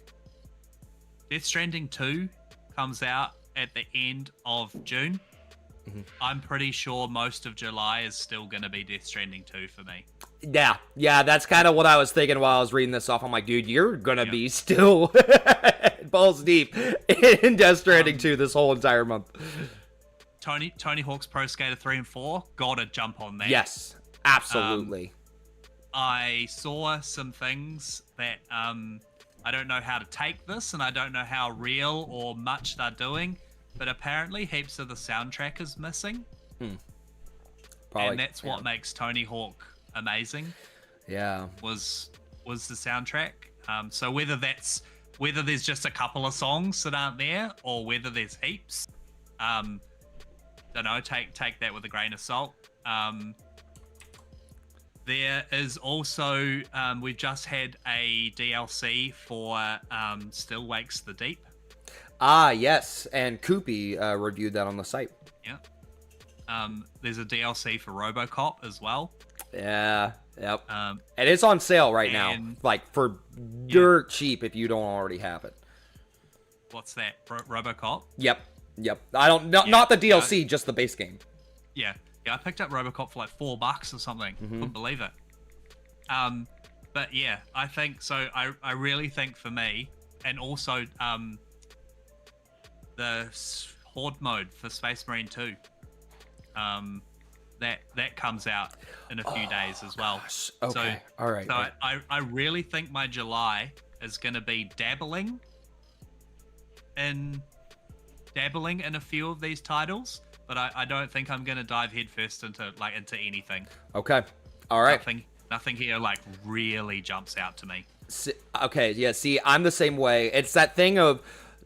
Death Stranding 2 comes out at the end of June. I'm pretty sure most of July is still going to be Death Stranding 2 for me. Yeah, that's kind of what I was thinking while I was reading this off. I'm like, dude, you're going to be still balls deep in Death Stranding 2 this whole entire month. Tony Hawk's Pro Skater 3 and 4, gotta jump on that. Yes, absolutely. I saw some things that I don't know how to take this, and I don't know how real or much they're doing, but apparently heaps of the soundtrack is missing. Probably, and that's what makes Tony Hawk amazing. Yeah, was the soundtrack. So whether there's just a couple of songs that aren't there, or whether there's heaps, don't know. Take that with a grain of salt. There is also we've just had a DLC for Still Wakes the Deep. Ah, yes, and Koopy reviewed that on the site. Yeah. There's a DLC for RoboCop as well. Yeah. Yep. And it's on sale right now, like for dirt cheap if you don't already have it. What's that? RoboCop? Yep. I don't not the DLC, just the base game. Yeah, I picked up RoboCop for like $4 or something. Couldn't believe it. But yeah, I think so. I really think for me, and also the Horde mode for Space Marine 2. That comes out in a few days as well. Gosh. Okay. So, all right. So I really think my July is going to be dabbling in a few of these titles, but I don't think I'm going to dive headfirst into anything. Okay. All right. Nothing here like really jumps out to me. Okay. Yeah. See, I'm the same way. It's that thing of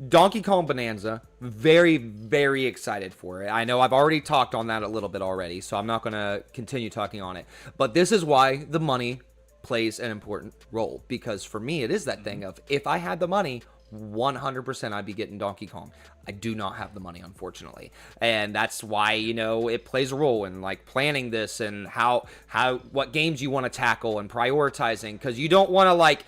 Donkey Kong Bonanza. Very, very excited for it. I know I've already talked on that a little bit already, so I'm not going to continue talking on it. But this is why the money plays an important role, because for me, it is that thing of if I had the money, 100% I'd be getting Donkey Kong. I do not have the money, unfortunately, and that's why it plays a role in like planning this and what games you want to tackle and prioritizing, because you don't want to like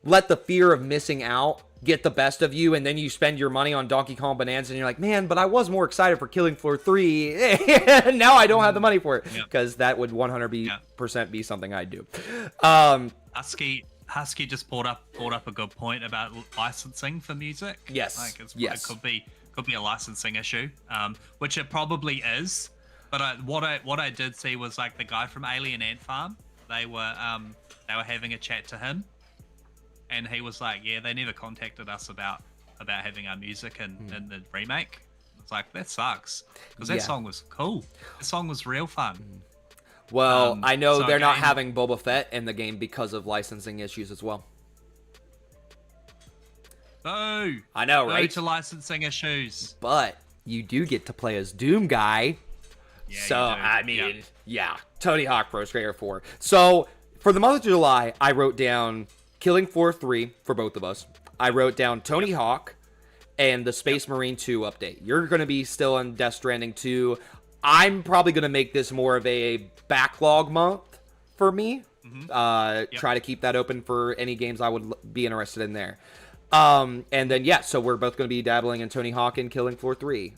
let the fear of missing out get the best of you, and then you spend your money on Donkey Kong Bonanza and you're like, man, but I was more excited for Killing Floor 3 and now I don't have the money for it, because that would 100% be something I'd do. Husky just brought up a good point about licensing for music. Yes. It could be a licensing issue, which it probably is. But what I did see was like the guy from Alien Ant Farm. They were having a chat to him, and he was like, "Yeah, they never contacted us about having our music in the remake." It's like, that sucks, because that song was cool. The song was real fun. Well, I know so they're not again- having Boba Fett in the game because of licensing issues as well. Boo! I know, Boo right? to licensing issues. But you do get to play as Doom Guy. Yeah, So, you do. I mean, yeah. Tony Hawk Pro Skater 4. So, for the month of July, I wrote down Killing Floor 3 for both of us. I wrote down Tony Hawk and the Space Marine 2 update. You're going to be still in Death Stranding 2. I'm probably going to make this more of a backlog month for me. Try to keep that open for any games I would be interested in there. And then, yeah, so we're both going to be dabbling in Tony Hawk and Killing Floor 3.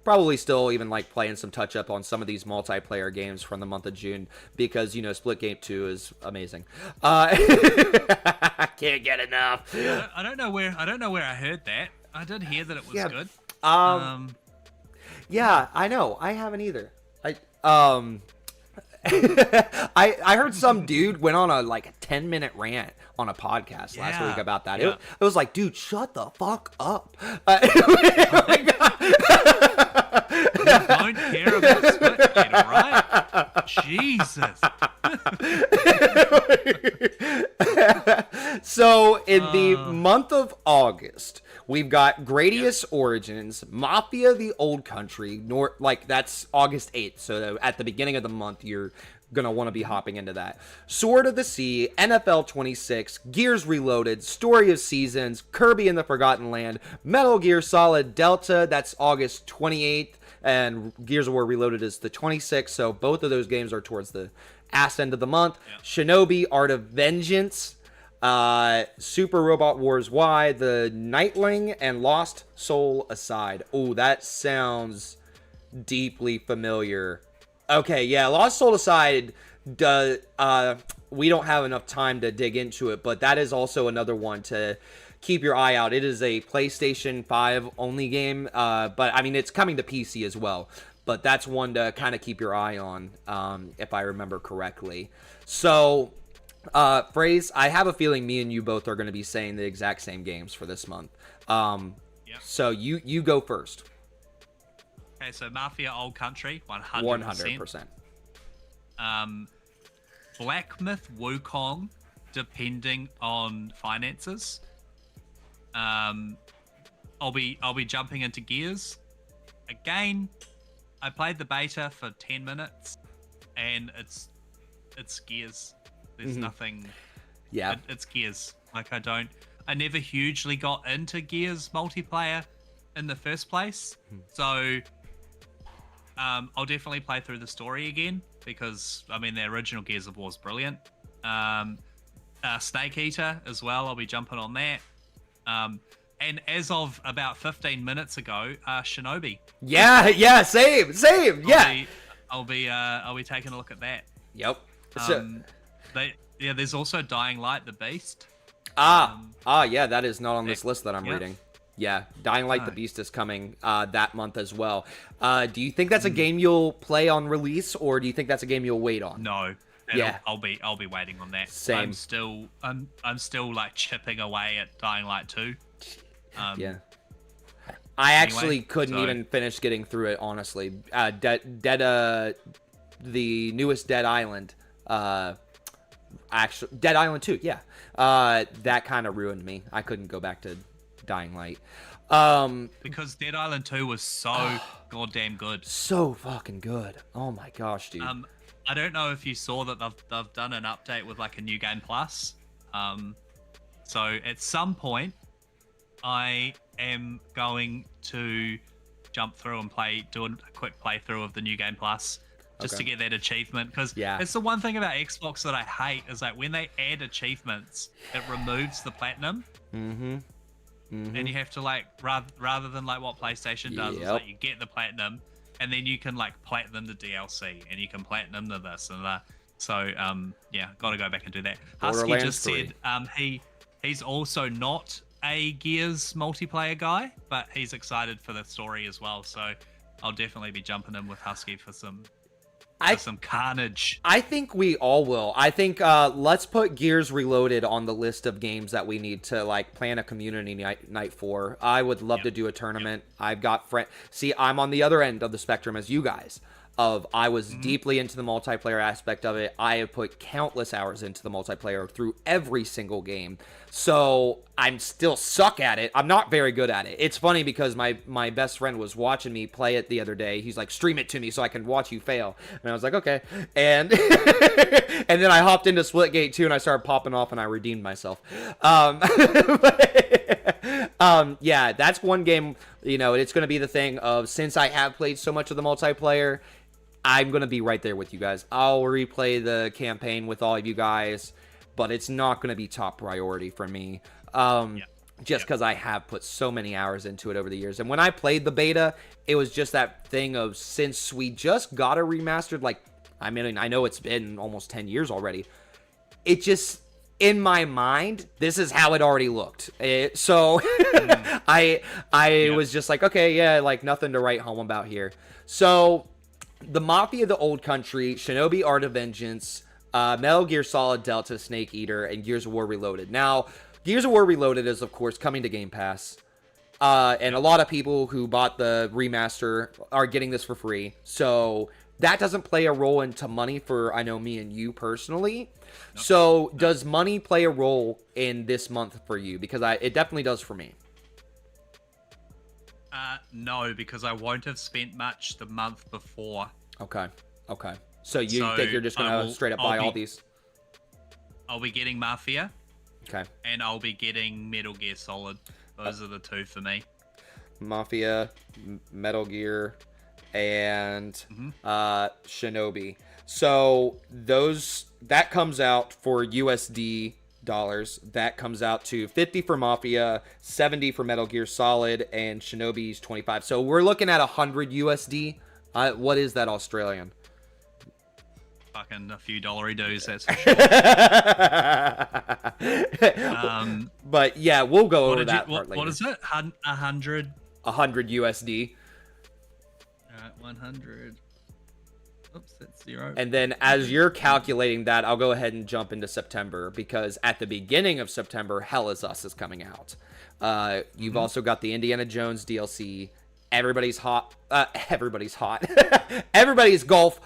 Probably still even like playing some touch up on some of these multiplayer games from the month of June because, you know, Splitgate 2 is amazing. I can't get enough. I don't know where I heard that. I did hear that it was good. Yeah, I know. I haven't either. I heard some dude went on a 10-minute rant on a podcast last week about that. Yeah. It was like, dude, shut the fuck up. You don't care about Splitgate, right? Jesus. So, in the month of August, we've got Gradius Origins, Mafia the Old Country, that's August 8th. So, at the beginning of the month, you're gonna want to be hopping into that. Sword of the Sea, NFL 26, Gears Reloaded, Story of Seasons, Kirby in the Forgotten Land, Metal Gear Solid Delta, that's August 28th, and Gears of War Reloaded is the 26th, so both of those games are towards the ass end of the month. Shinobi, Art of Vengeance, Super Robot Wars Y, The Nightling, and Lost Soul Aside. Oh, that sounds deeply familiar. Okay, yeah, Lost Soul Aside, we don't have enough time to dig into it, but that is also another one to keep your eye out. It is a PlayStation 5 only game, but I mean, it's coming to PC as well. But that's one to kind of keep your eye on, if I remember correctly. So, Phrase, I have a feeling me and you both are going to be saying the exact same games for this month. So you go first. Okay, so Mafia Old Country, 100%. 100%. Black Myth Wukong, depending on finances. I'll be jumping into Gears. Again, I played the beta for 10 minutes, and it's Gears. There's nothing. Yeah. It's Gears. I never hugely got into Gears multiplayer in the first place, so I'll definitely play through the story again because I mean the original Gears of War is brilliant. Snake Eater as well. I'll be jumping on that. And as of about 15 minutes ago, Shinobi. Yeah, same. Yeah. I'll be taking a look at that. Yep. There's also Dying Light, the Beast. Yeah, that is not on this list that I'm reading. Yeah, Dying Light the Beast is coming that month as well. Do you think that's a game you'll play on release, or do you think that's a game you'll wait on? No. Yeah, I'll be waiting on that. Same. I'm still like chipping away at Dying Light 2. Yeah. I actually couldn't even finish getting through it, honestly. The newest Dead Island, Dead Island 2, yeah. That kind of ruined me. I couldn't go back to Dying Light. Because Dead Island 2 was so goddamn good. So fucking good. Oh my gosh, dude. I don't know if you saw that they've done an update with like a new game plus. So at some point, I am going to jump through and do a quick playthrough of the new game plus just to get that achievement, because it's the one thing about Xbox that I hate is like when they add achievements, it removes the platinum. And you have to like rather than like what PlayStation does is like you get the platinum and then you can like platinum the DLC and you can platinum the this and that. So got to go back and do that. Husky just said he's also not a Gears multiplayer guy, but he's excited for the story as well. So I'll definitely be jumping in with Husky for some carnage. I think we all will. I think let's put Gears Reloaded on the list of games that we need to like plan a community night for. I would love to do a tournament. I've got See, I'm on the other end of the spectrum as you guys. I was deeply into the multiplayer aspect of it. I have put countless hours into the multiplayer through every single game. So I'm still suck at it. I'm not very good at it. It's funny because my best friend was watching me play it the other day. He's like, stream it to me so I can watch you fail. And I was like, okay. And and then I hopped into Splitgate 2 and I started popping off and I redeemed myself. Yeah, that's one game, it's going to be the thing of, since I have played so much of the multiplayer, I'm going to be right there with you guys. I'll replay the campaign with all of you guys, but it's not going to be top priority for me. Just because I have put so many hours into it over the years. And when I played the beta, it was just that thing of, since we just got a remastered, I know it's been almost 10 years already. It just, in my mind, this is how it already looked. I was just like, okay, yeah, nothing to write home about here. So the Mafia, the Old Country, Shinobi Art of Vengeance, Metal Gear Solid Delta, Snake Eater, and Gears of War Reloaded. Now, Gears of War Reloaded is, of course, coming to Game Pass. And a lot of people who bought the remaster are getting this for free. So that doesn't play a role into money for, I know, me and you personally. Nope. So does money play a role in this month for you? Because it definitely does for me. No, because I won't have spent much the month before. Okay. So you think you're just going to straight up buy all these? I'll be getting Mafia. Okay. And I'll be getting Metal Gear Solid. Those are the two for me. Mafia, Metal Gear, and Shinobi. So that comes out for USD dollars. That comes out to 50 for Mafia, 70 for Metal Gear Solid, and Shinobi's 25. So we're looking at 100 USD. What is that Australian? Fucking a few dollary-doos, that's for sure. But yeah, we'll go over that part later. What is it? 100? 100 USD. 100. Oops, that's 0. And then as you're calculating that, I'll go ahead and jump into September, because at the beginning of September, Hell Is Us is coming out. You've also got the Indiana Jones DLC, Everybody's Golf,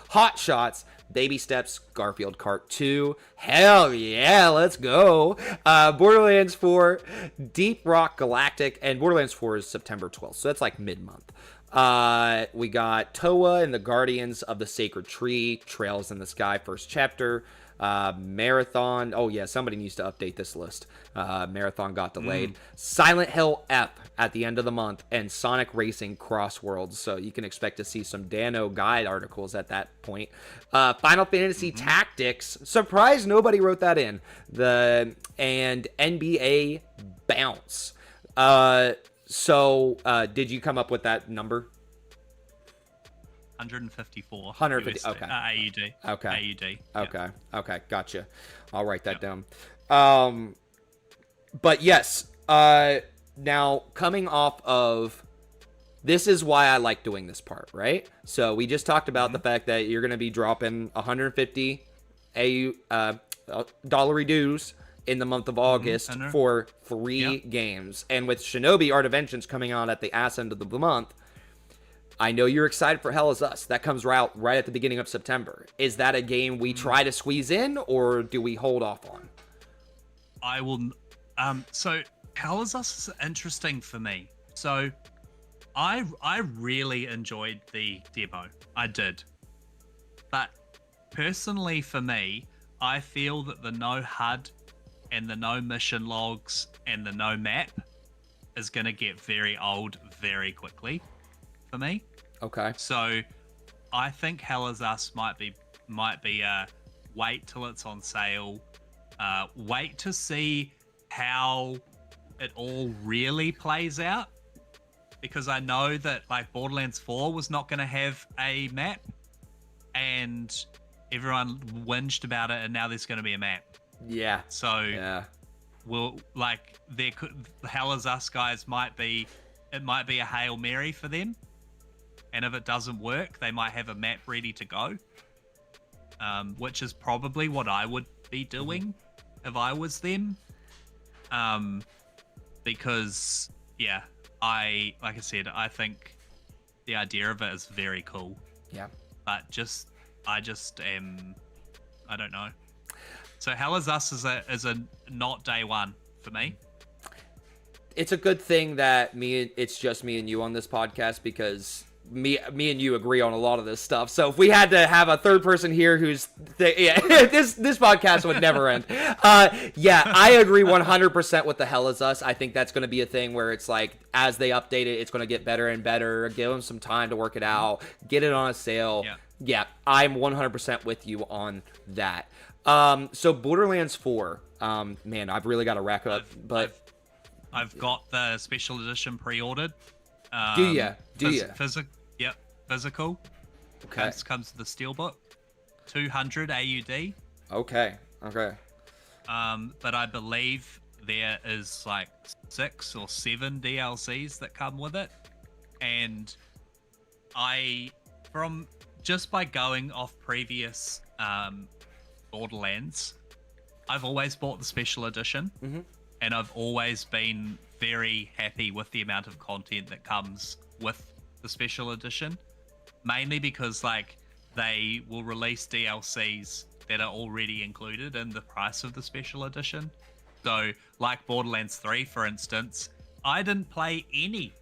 Hot Shots, Baby Steps, Garfield Kart 2. Hell yeah, let's go. Borderlands 4, Deep Rock Galactic, and Borderlands 4 is September 12th, so that's mid-month. We got Toa and the Guardians of the Sacred Tree, Trails in the Sky, first chapter. Marathon. Oh yeah, somebody needs to update this list. Marathon got delayed. Silent Hill F at the end of the month, and Sonic Racing Cross Worlds. So you can expect to see some Dano guide articles at that point. Final Fantasy Tactics. Surprised nobody wrote that in. And NBA Bounce. So did you come up with that number? 154. 150. Okay. AUD. Okay. AUD. Okay. Okay. Gotcha. I'll write that down. But yes. Now coming off of, this is why I like doing this part, right? So we just talked about the fact that you're going to be dropping 150 dollary dues in the month of August for 3 games. And with Shinobi Art of Vengeance coming out at the ass end of the month, I know you're excited for Hell Is Us. That comes out right at the beginning of September. Is that a game we try to squeeze in, or do we hold off on? I will. So Hell Is Us is interesting for me. So I really enjoyed the demo. I did. But personally for me, I feel that the no HUD and the no mission logs and the no map is going to get very old very quickly for me. Okay. So I think Hell Is Us might be wait till it's on sale. Wait to see how it all really plays out. Because I know that Borderlands 4 was not going to have a map, and everyone whinged about it, and now there's going to be a map. Yeah. So yeah, Hell Is Us guys might be a Hail Mary for them. and if it doesn't work, they might have a map ready to go, which is probably what I would be doing if I was them. Because yeah, like I said, I think the idea of it is very cool. Yeah. But I don't know. So Hell is Us is a not day one for me. It's a good thing that it's just me and you on this podcast, because me and you agree on a lot of this stuff. So if we had to have a third person here this podcast would never end. Yeah, I agree 100% with the Hell is Us. I think that's going to be a thing where it's like, as they update it, it's going to get better and better. Give them some time to work it out. Get it on a sale. Yeah, I'm 100% with you on that. So Borderlands 4, man, I've really got to rack up, but I've got the special edition pre-ordered. Do ya? Yep, physical. Okay. Comes with the steelbook. 200 AUD. Okay. But I believe there is like 6 or 7 DLCs that come with it, and from just by going off previous Borderlands, I've always bought the special edition, and I've always been very happy with the amount of content that comes with the special edition, mainly because like they will release DLCs that are already included in the price of the special edition. So like Borderlands 3, for instance, I didn't play any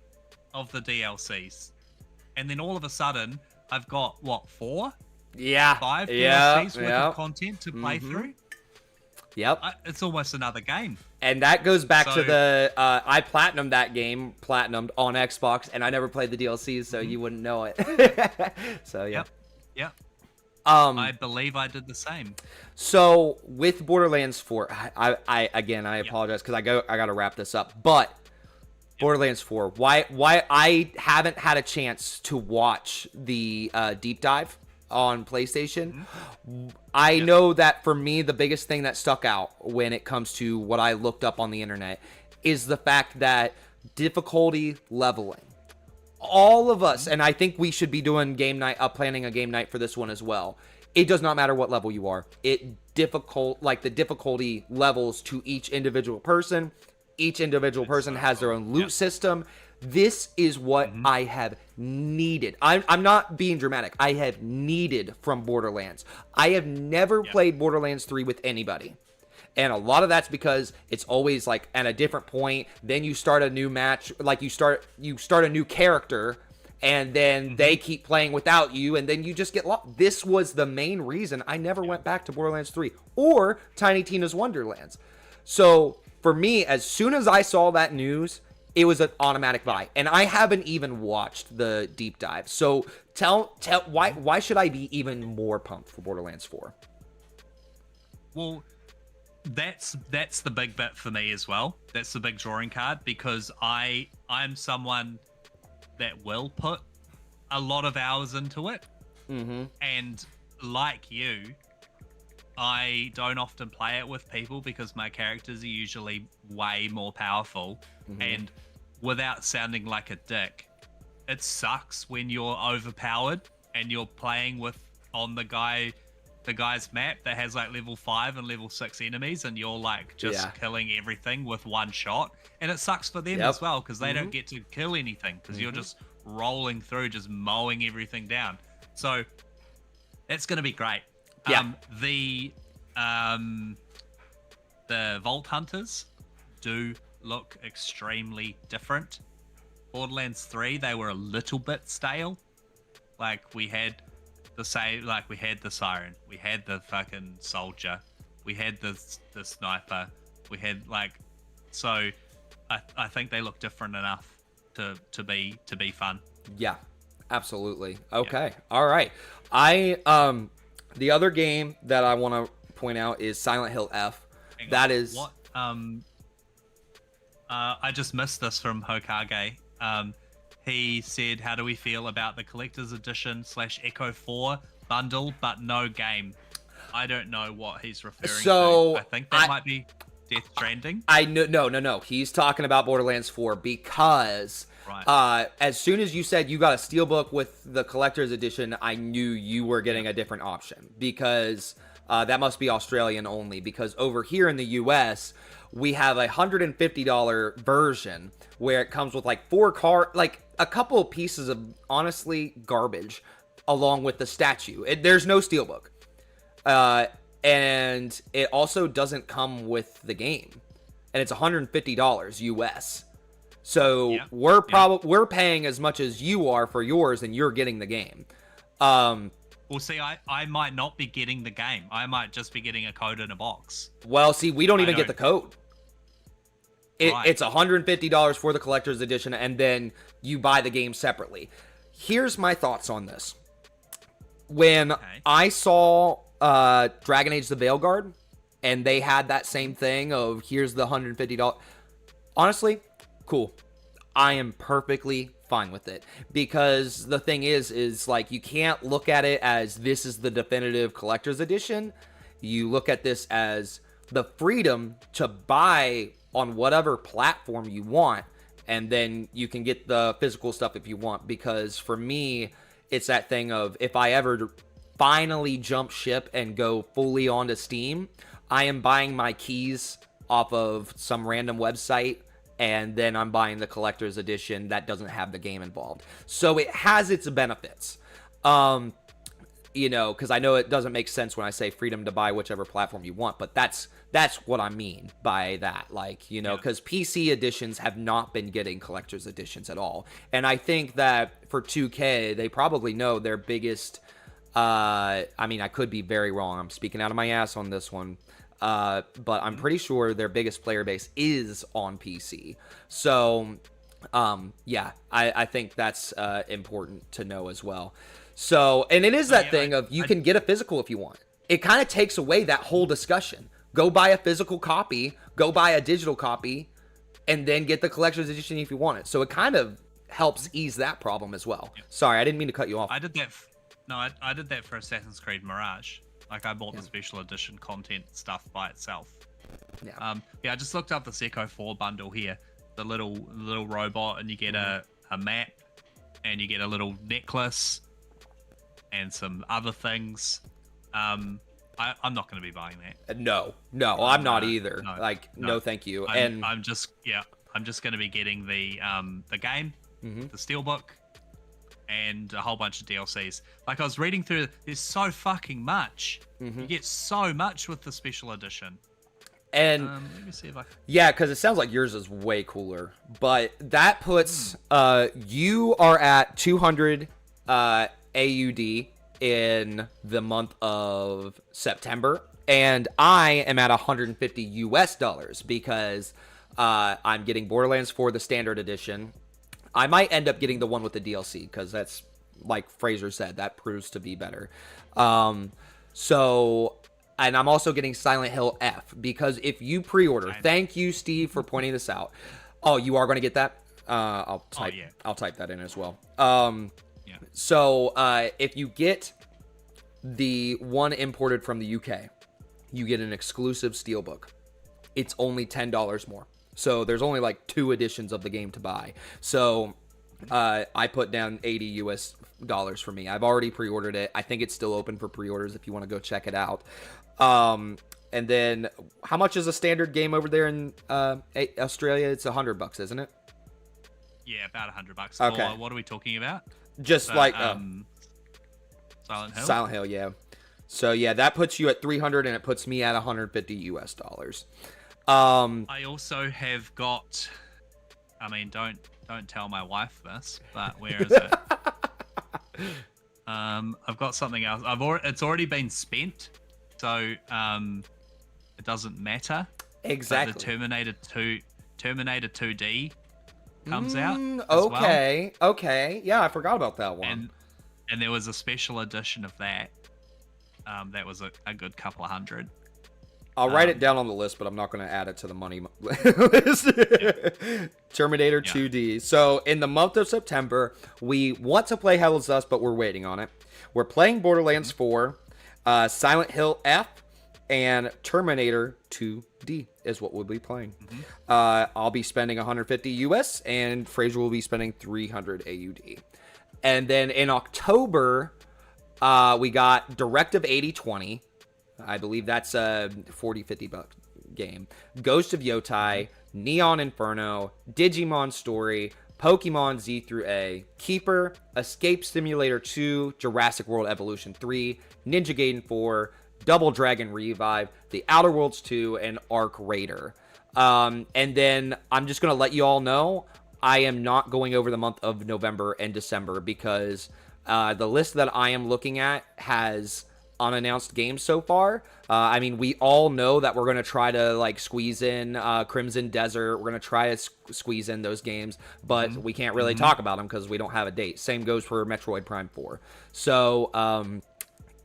of the DLCs, and then all of a sudden I've got 5 DLCs worth of content to play through. Yep. It's almost another game. And that goes back to the I platinumed that game, on Xbox, and I never played the DLCs, so you wouldn't know it. So yeah. Yep. I believe I did the same. So with Borderlands 4, I apologize because I got to wrap this up, but Borderlands 4, why I haven't had a chance to watch the deep dive on PlayStation. I know that for me, the biggest thing that stuck out when it comes to what I looked up on the internet is the fact that difficulty leveling. All of us, and I think we should be doing game night, planning a game night for this one as well. It does not matter what level you are. The difficulty levels to each individual person. Each individual person has their own loot system. This is what I have needed. I'm not being dramatic. I have needed from Borderlands. I have never played Borderlands 3 with anybody. And a lot of that's because it's always like at a different point. Then you start a new match, like you start a new character, and then they keep playing without you, and then you just get lost. This was the main reason I never went back to Borderlands 3 or Tiny Tina's Wonderlands. So for me, as soon as I saw that news, it was an automatic buy, and I haven't even watched the deep dive. So tell why should I be even more pumped for Borderlands 4? Well, that's the big bit for me as well. That's the big drawing card, because I'm someone that will put a lot of hours into it, and like you, I don't often play it with people because my characters are usually way more powerful. And without sounding like a dick, it sucks when you're overpowered and you're playing on the guy's map that has like level 5 and level 6 enemies, and you're like just killing everything with one shot, and it sucks for them as well, because they don't get to kill anything because you're just rolling through, just mowing everything down. So it's going to be great. The Vault Hunters do look extremely different. Borderlands 3, they were a little bit stale. Like we had the siren, we had the fucking soldier, we had the sniper, we had so I think they look different enough to be fun. Yeah, absolutely. Okay. All right. The other game that I want to point out is Silent Hill F. That is what I just missed this from Hokage. He said, "How do we feel about the collector's edition / Echo 4 bundle, but no game?" I don't know what he's referring to. I think that might be. Death Stranding? I know, no. He's talking about Borderlands 4 because as soon as you said you got a steelbook with the collector's edition, I knew you were getting a different option because that must be Australian only. Because over here in the US, we have a $150 version where it comes with like like a couple of pieces of honestly garbage along with the statue. There's no steelbook. And it also doesn't come with the game, and it's $150 US. So we're paying as much as you are for yours, and you're getting the game. Well, see, I might not be getting the game. I might just be getting a code in a box. Well, see, we don't even get the code. It's $150 for the collector's edition, and then you buy the game separately. Here's my thoughts on this. When I saw Dragon Age the Veilguard, and they had that same thing of here's the $150. Honestly, cool. I am perfectly fine with it because the thing is like you can't look at it as this is the definitive collector's edition. You look at this as the freedom to buy on whatever platform you want, and then you can get the physical stuff if you want. Because for me, it's that thing of if I ever finally jump ship and go fully onto Steam, I am buying my keys off of some random website, and then I'm buying the collector's edition that doesn't have the game involved. So it has its benefits. Because I know it doesn't make sense when I say freedom to buy whichever platform you want, but that's what I mean by that. Like, because PC editions have not been getting collector's editions at all. And I think that for 2K, they probably know their biggest... I could be very wrong. I'm speaking out of my ass on this one. But I'm pretty sure their biggest player base is on PC. So, I think that's important to know as well. So, and it is that thing of you can get a physical if you want. It kind of takes away that whole discussion. Go buy a physical copy, go buy a digital copy, and then get the collector's edition if you want it. So it kind of helps ease that problem as well. Yep. Sorry, I didn't mean to cut you off. I did that. I did that for Assassin's Creed Mirage. Like I bought the special edition content stuff by itself. Yeah. I just looked up the Seco 4 bundle here. The little robot, and you get a map, and you get a little necklace, and some other things. I'm not going to be buying that. No, I'm not either. No, thank you. I'm just going to be getting the game, the steelbook, and a whole bunch of DLCs. Like I was reading through, there's so fucking much. You get so much with the special edition. And let me see if I can... yeah, because it sounds like yours is way cooler. But that puts you are at 200 AUD in the month of September, and I am at 150 US dollars because I'm getting Borderlands 4 the standard edition. I might end up getting the one with the DLC because that's, like Fraser said, that proves to be better. So, and I'm also getting Silent Hill F because if you pre-order, thank you, Steve, for pointing this out. Oh, you are going to get that? I'll type that in as well. So, if you get the one imported from the UK, you get an exclusive steelbook. It's only $10 more. So there's only like 2 editions of the game to buy. So I put down 80 US dollars for me. I've already pre-ordered it. I think it's still open for pre-orders if you want to go check it out. And then how much is a standard game over there in Australia? It's $100, isn't it? Yeah, about $100. Okay. Or what are we talking about? Just Silent Hill? Silent Hill, yeah. So yeah, that puts you at 300 and it puts me at 150 US dollars. I also have got, don't tell my wife this, but where is it? I've got something else. It's already been spent, so it doesn't matter. Exactly. But the Terminator 2D comes out. Okay. Okay. Yeah, I forgot about that one. And there was a special edition of that. That was a good couple of $100. I'll write it down on the list, but I'm not going to add it to the money list. Terminator 2D. So in the month of September, we want to play Hell is Dust, but we're waiting on it. We're playing Borderlands 4, Silent Hill F, and Terminator 2D is what we'll be playing. Mm-hmm. I'll be spending 150 US, and Fraser will be spending 300 AUD. And then in October, we got Directive 8020. I believe that's a 40-50 buck game. Ghost of Yotai, Neon Inferno, Digimon Story, Pokemon Z through A, Keeper, Escape Simulator 2, Jurassic World Evolution 3, Ninja Gaiden 4, Double Dragon Revive, The Outer Worlds 2, and Arc Raider. And then I'm just going to let you all know, I am not going over the month of November and December because the list that I am looking at has unannounced games so far. I mean, we all know that we're going to try to like squeeze in Crimson Desert. We're going to try to squeeze in those games, but we can't really talk about them because we don't have a date. Same goes for Metroid Prime 4. So,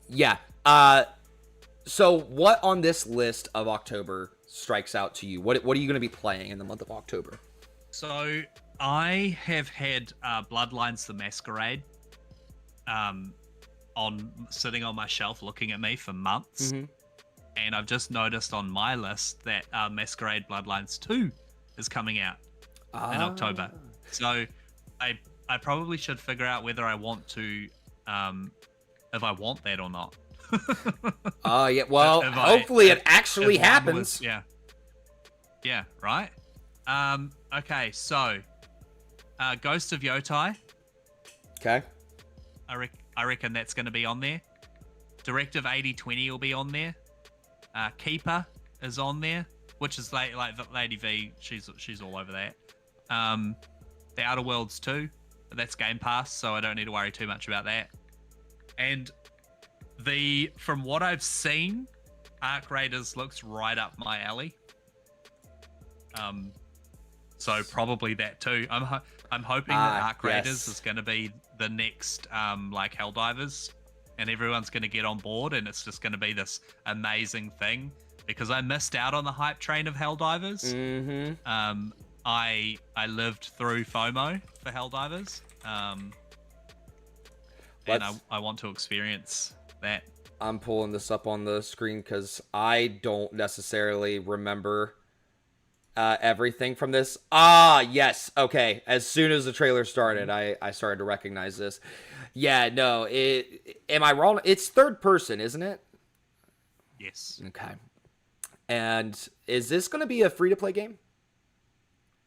yeah. So what on this list of October strikes out to you? What are you going to be playing in the month of October? So I have had Bloodlines: The Masquerade sitting on my shelf looking at me for months. And I've just noticed on my list that Masquerade Bloodlines 2 is coming out in October. So I probably should figure out whether I want to, if I want that or not. Yeah. Well, hopefully it actually happens. Yeah, right? Okay, so Ghost of Yotai. Okay. I reckon that's going to be on there. Directive 8020 will be on there. Keeper is on there, which is like Lady V. She's all over that. The Outer Worlds 2, but that's Game Pass, so I don't need to worry too much about that. And from what I've seen, Arc Raiders looks right up my alley. So probably that too. I'm hoping that Arc Raiders is going to be the next like Helldivers, and everyone's going to get on board, and it's just going to be this amazing thing. Because I missed out on the hype train of Helldivers. I lived through FOMO for Helldivers, and I want to experience that. I'm pulling this up on the screen because I don't necessarily remember everything from this. Yes. Okay. As soon as the trailer started, I started to recognize this. Yeah, no. Am I wrong? It's third person, isn't it? Yes. Okay. And is this going to be a free-to-play game?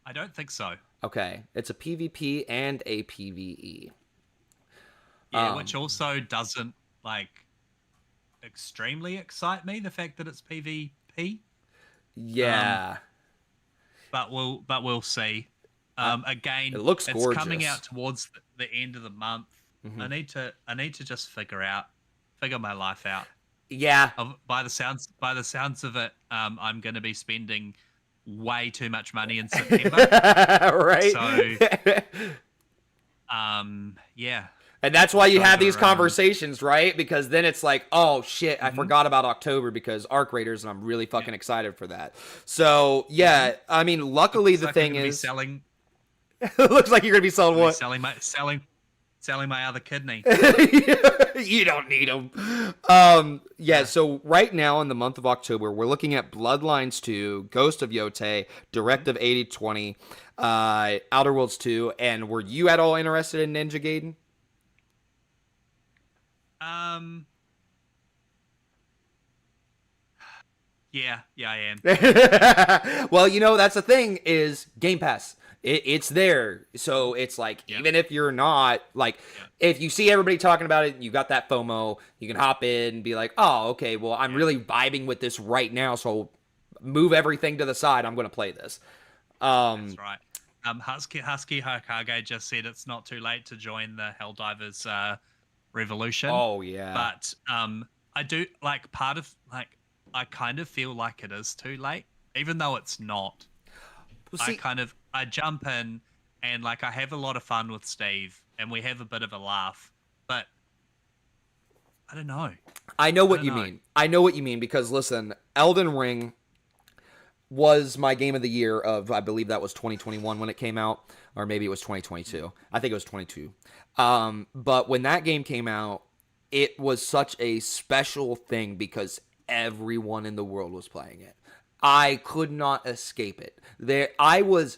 I don't think so. Okay. It's a PvP and a PvE. Yeah, which also doesn't, like, extremely excite me, the fact that it's PvP. Yeah. But we'll see. Again, it looks gorgeous. It's coming out towards the end of the month. I need to just figure my life out. Yeah. By the sounds of it, I'm going to be spending way too much money in September. Right. So, yeah. And that's why you have these conversations, right? Because then it's like, oh shit, I forgot about October because Arc Raiders, and I'm really fucking excited for that. So yeah, I mean, luckily the thing is, selling. It looks like you're gonna be selling what? Selling my other kidney. You don't need them. Yeah, so right now in the month of October, we're looking at Bloodlines 2, Ghost of Yotai, Directive 8020, Outer Worlds 2, and were you at all interested in Ninja Gaiden? Yeah, I am. Well, you know, that's the thing is Game Pass. It's there. So it's like, even if you're not, like, if you see everybody talking about it, you got that FOMO, you can hop in and be like, oh, okay, well, I'm really vibing with this right now, so move everything to the side. I'm going to play this. That's right. Husky Hokage just said it's not too late to join the Helldivers revolution. Oh, yeah. But I do, like, I kind of feel like it is too late, even though it's not. Well, see, I jump in and, like, I have a lot of fun with Steve and we have a bit of a laugh, but I don't know. I know what you mean. I know what you mean because, listen, Elden Ring was my game of the year of, I believe that was 2021 when it came out, or maybe it was 2022. I think it was 22. But when that game came out, it was such a special thing because everyone in the world was playing it. I could not escape it. I was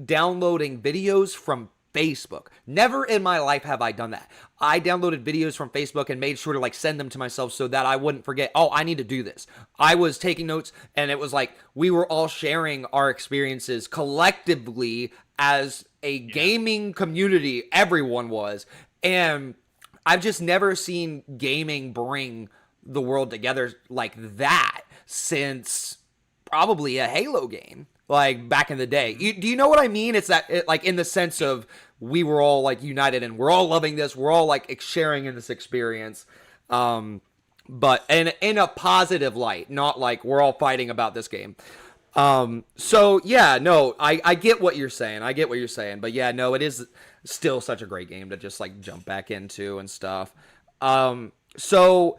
downloading videos from Facebook. Never in my life have I done that. I downloaded videos from Facebook and made sure to like send them to myself so that I wouldn't forget, oh, I need to do this. I was taking notes, and it was like we were all sharing our experiences collectively as a gaming community. Everyone was. And I've just never seen gaming bring the world together like that since probably a Halo game, like back in the day. Do you know what I mean? It's that, like, in the sense of we were all like united and we're all loving this. We're all like sharing in this experience. But in a positive light, not like we're all fighting about this game. So yeah, no, I get what you're saying. I get what you're saying. But yeah, no, it is still such a great game to just like jump back into and stuff. So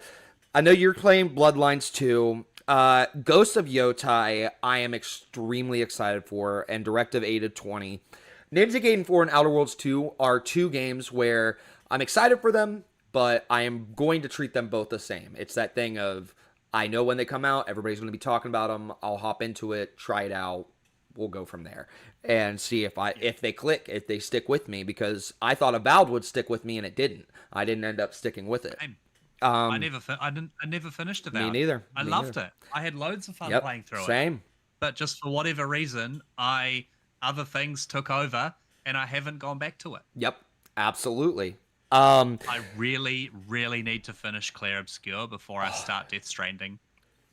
I know you're playing Bloodlines 2. Ghost of Yotai, I am extremely excited for, and Directive 8 of 20. Ninja Gaiden 4 and Outer Worlds 2 are two games where I'm excited for them, but I am going to treat them both the same. It's that thing of, I know when they come out, everybody's going to be talking about them. I'll hop into it, try it out. We'll go from there and see if they click, if they stick with me, because I thought Avowed would stick with me and it didn't. I didn't end up sticking with it. I never finished Avowed. Me neither. I loved it. I had loads of fun playing through it. Same. But just for whatever reason, other things took over, and I haven't gone back to it. Yep, absolutely. I really, really need to finish Clair Obscure before I start Death Stranding.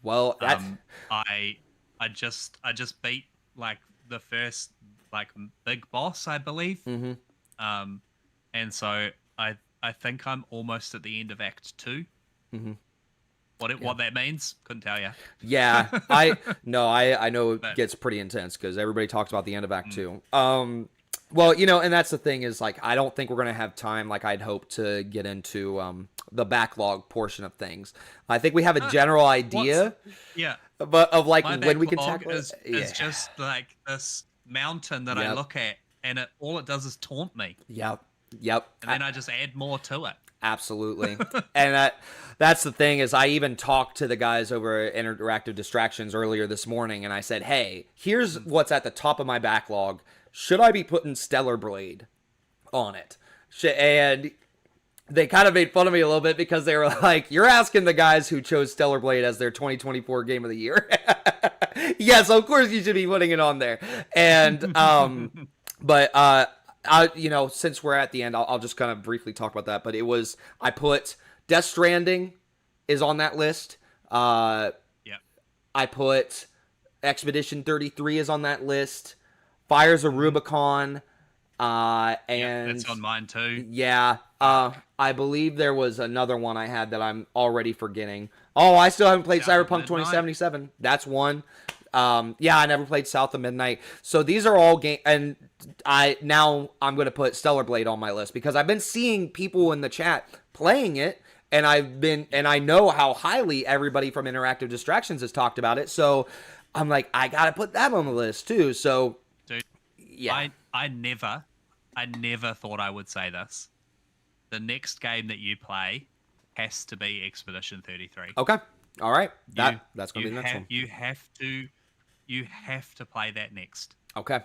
Well, that's... I just beat like the first like big boss, I believe. Mm-hmm. And so I think I'm almost at the end of Act 2. Mm-hmm. What that means, couldn't tell you. Yeah, I know it gets pretty intense because everybody talks about the end of Act 2. Well, and that's the thing is, like, I don't think we're gonna have time like I'd hoped to get into the backlog portion of things. I think we have a general idea, but of like when we can tackle it. It's just like this mountain that I look at, and all it does is taunt me. Yep. And then I just add more to it. Absolutely. And that's the thing is I even talked to the guys over at Interactive Distractions earlier this morning, and I said, hey, here's what's at the top of my backlog. Should I be putting Stellar Blade on it? And they kind of made fun of me a little bit because they were like, you're asking the guys who chose Stellar Blade as their 2024 Game of the Year. Yes, of course you should be putting it on there. And, but, since we're at the end, I'll just kind of briefly talk about that. But I put Death Stranding is on that list. I put Expedition 33 is on that list. Fires of Rubicon. And that's on mine too. Yeah. I believe there was another one I had that I'm already forgetting. Oh, I still haven't played Cyberpunk 2077. That's one. I never played South of Midnight. So these are all games, and I'm going to put Stellar Blade on my list because I've been seeing people in the chat playing it, and I know how highly everybody from Interactive Distractions has talked about it. So I'm like, I got to put that on the list too. So, dude, yeah, I never thought I would say this. The next game that you play has to be Expedition 33. Okay. All right. That's going to be the next one. You have to play that next. Okay.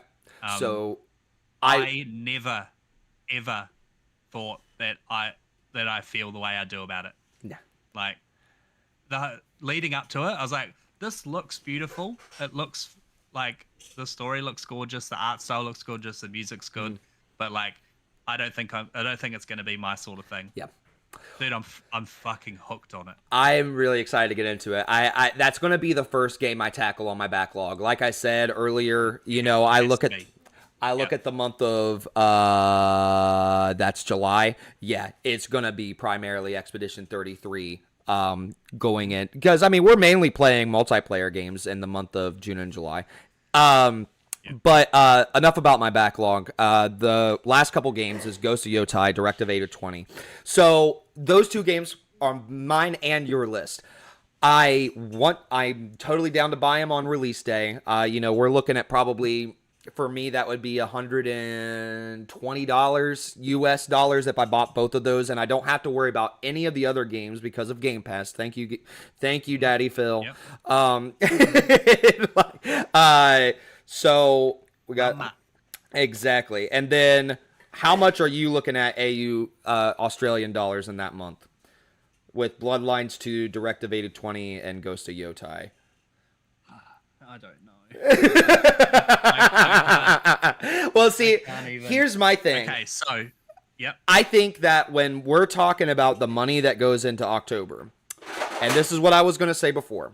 So I never ever thought that I feel the way I do about it. Yeah. Like leading up to it, I was like, this looks beautiful. It looks like the story looks gorgeous, the art style looks gorgeous, the music's good, but like I don't think it's going to be my sort of thing. Yeah. Dude, I'm fucking hooked on it. I'm really excited to get into it. I that's going to be the first game I tackle on my backlog. Like I said earlier, I look at the month of that's July. Yeah, it's going to be primarily Expedition 33 going in because we're mainly playing multiplayer games in the month of June and July. But enough about my backlog. The last couple games is Ghost of Yotai, Directive 8 of 20. So those two games are mine and your list. I'm totally down to buy them on release day. We're looking at probably For me, that would be $120 US dollars if I bought both of those, and I don't have to worry about any of the other games because of Game Pass. Thank you, Daddy Phil. Yep. So we got Mama. exactly, and then how much are you looking at AU Australian dollars in that month with Bloodlines 2, Directive 8020, and Ghost of Yotai? I don't know. Well, see, here's my thing. Okay, so, yep. I think that when we're talking about the money that goes into October, and this is what I was going to say before,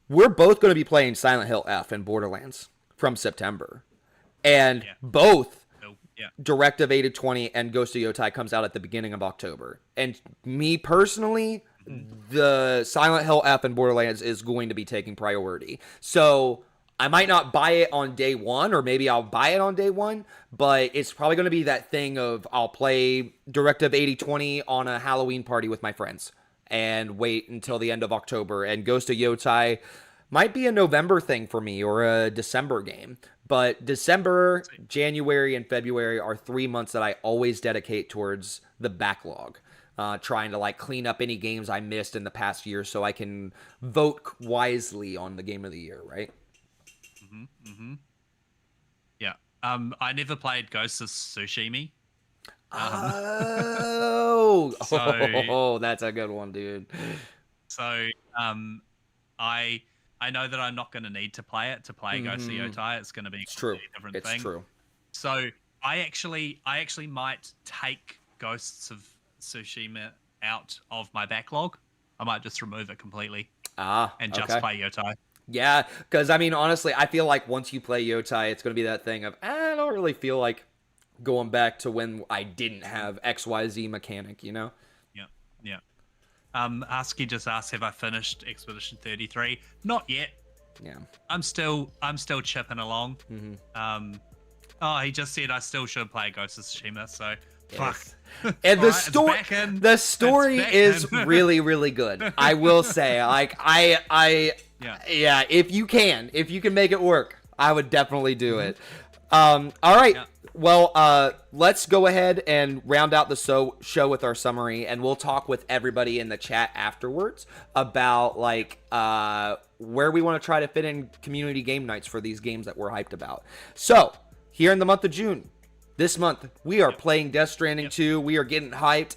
we're both going to be playing Silent Hill F and Borderlands from September. And both Directive 8020 and Ghost of Yotai comes out at the beginning of October. And me personally, the Silent Hill F and Borderlands is going to be taking priority. So I might not buy it on day one, or maybe I'll buy it on day one, but it's probably going to be that thing of I'll play Directive 8020 on a Halloween party with my friends and wait until the end of October. And Ghost of Yotai might be a November thing for me or a December game. But December, January, and February are 3 months that I always dedicate towards the backlog. Trying to like clean up any games I missed in the past year so I can vote wisely on the game of the year, right? Yeah. I never played Ghost of Tsushima. Oh, that's a good one, dude. So, I know that I'm not going to need to play it to play Ghost of Yotai. It's going to be a completely different thing. It's true. So I actually might take Ghosts of Tsushima out of my backlog. I might just remove it completely. And just play Yotai. Yeah, because I mean, honestly, I feel like once you play Yotai, it's going to be that thing of I don't really feel like going back to when I didn't have XYZ mechanic, you know? Yeah. Husky just asked, have I finished Expedition 33? Not yet. Yeah. I'm still chipping along. He just said I still should play Ghost of Tsushima, so fuck. And the story is really, really good. I will say, like, yeah, if you can make it work, I would definitely do it. All right. Yeah. Well, let's go ahead and round out the show with our summary, and we'll talk with everybody in the chat afterwards about like where we want to try to fit in community game nights for these games that we're hyped about. So, here in the month of June, this month, we are playing Death Stranding 2. We are getting hyped.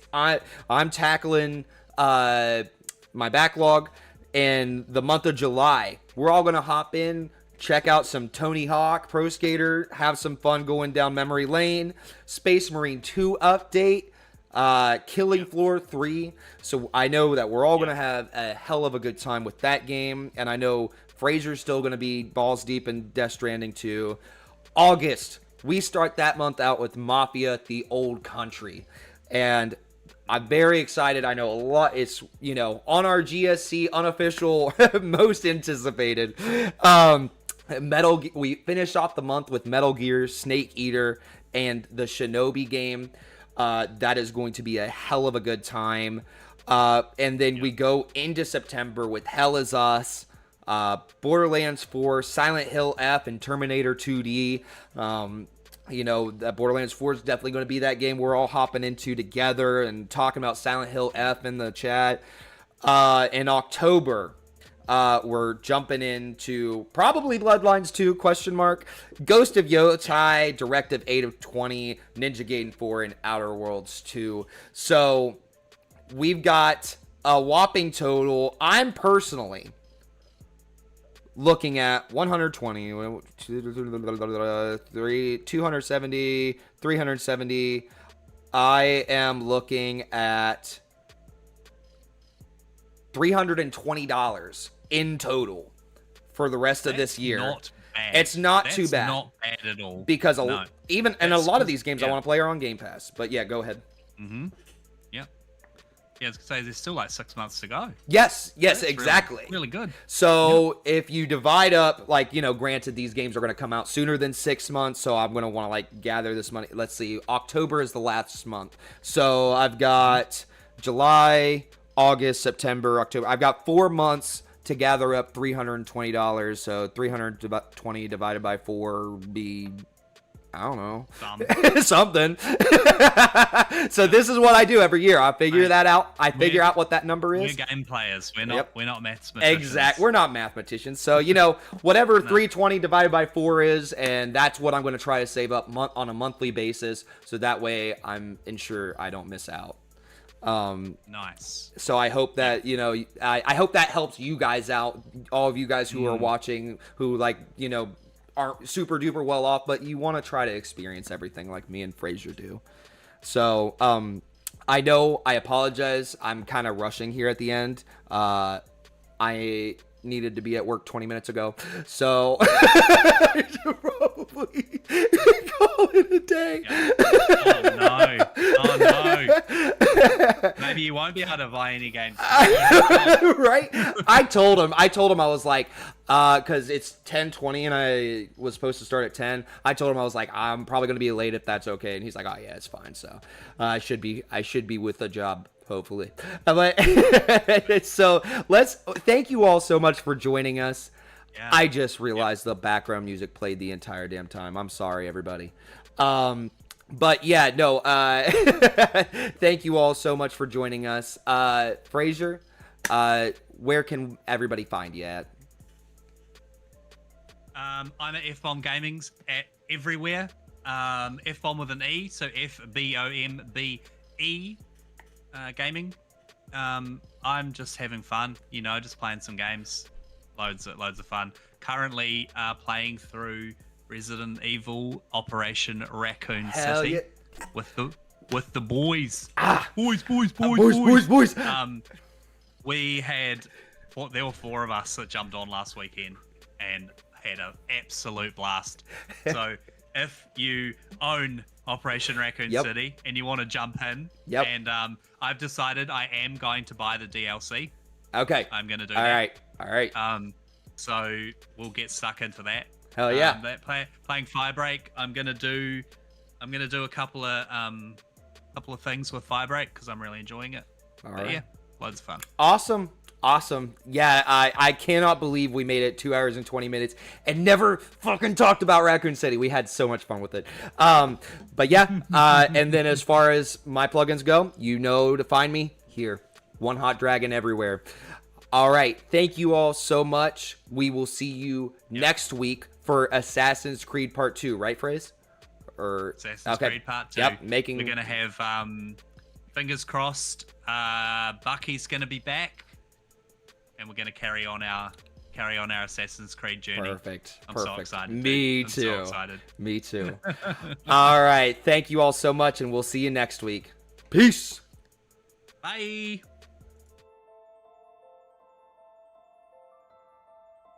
I'm tackling my backlog. In the month of July, we're all going to hop in, check out some Tony Hawk Pro Skater, have some fun going down memory lane, Space Marine 2 update, Killing Floor 3. So I know that we're all going to have a hell of a good time with that game, and I know Fraser's still going to be balls deep in Death Stranding 2. August, we start that month out with Mafia: The Old Country, and I'm very excited. I know a lot. It's, on our GSC unofficial most anticipated. We finished off the month with Metal Gear, Snake Eater, and the Shinobi game. That is going to be a hell of a good time. And then we go into September with Hell Is Us, Borderlands 4, Silent Hill F, and Terminator 2D. That Borderlands 4 is definitely going to be that game we're all hopping into together and talking about Silent Hill F in the chat. In October, we're jumping into probably Bloodlines 2, ? Ghost of Yotai, Directive 8020, Ninja Gaiden 4, and Outer Worlds 2. So we've got a whopping total. I'm personally looking at 120, 270, 370. I am looking at $320 in total for the rest of this year. Not bad. It's not too bad. Not bad at all. Because a lot of these games I want to play are on Game Pass. But yeah, go ahead. Yeah, I was gonna say there's still like 6 months to go. Yes, exactly. Really good. So if you divide up, granted these games are going to come out sooner than 6 months, so I'm going to want to gather this money. Let's see, October is the last month. So I've got July, August, September, October. I've got 4 months to gather up $320. So 320 divided by 4 would be, I don't know, something. So this is what I do every year. I figure that out. I figure out what that number is. We're game players. We're not mathematicians. Exactly. We're not mathematicians. So, whatever 320 divided by 4 is, and that's what I'm going to try to save up on a monthly basis. So that way I'm ensure I don't miss out. Nice. So I hope that, I hope that helps you guys out. All of you guys who are watching, who aren't super duper well off, but you want to try to experience everything like me and Fraser do. So, I know I apologize. I'm kind of rushing here at the end. I needed to be at work 20 minutes ago. So, I should probably call it a day. Oh no. Maybe you won't be able to buy any games. Right? I told him, I was like, because it's 10:20 and I was supposed to start at 10. I told him, I was like, I'm probably going to be late if that's okay. And he's like, oh yeah, it's fine. So I should be with a job, hopefully. But so thank you all so much for joining us. Yeah. I just realized the background music played the entire damn time. I'm sorry, everybody. But yeah, no, thank you all so much for joining us. Fraser, where can everybody find you at? I'm at F-Bomb Gaming's at everywhere. F-Bomb with an E, so FBOMBE gaming. I'm just having fun, just playing some games. Loads of fun. Currently playing through Resident Evil Operation Raccoon City. Yeah. with the boys. Boys. There were 4 of us that jumped on last weekend and had an absolute blast. So if you own Operation Raccoon City and you want to jump in, and I've decided I am going to buy the DLC. Okay. I'm going to do that. All right. So we'll get stuck into that. Hell yeah. Playing Firebreak. I'm gonna do a couple of things with Firebreak because I'm really enjoying it. All right. Yeah, loads of fun. Awesome. Yeah, I cannot believe we made it 2 hours and 20 minutes and never fucking talked about Raccoon City. We had so much fun with it. But yeah, and then as far as my plugins go, to find me here. One Hot Dragon everywhere. All right. Thank you all so much. We will see you next week for Assassin's Creed Part 2, right, Fraser? Assassin's Creed Part 2. Yep. We're going to have, fingers crossed, Bucky's going to be back. And we're going to carry on our Assassin's Creed journey. Perfect. So excited. Me too. So excited. Me too. All right. Thank you all so much, and we'll see you next week. Peace. Bye.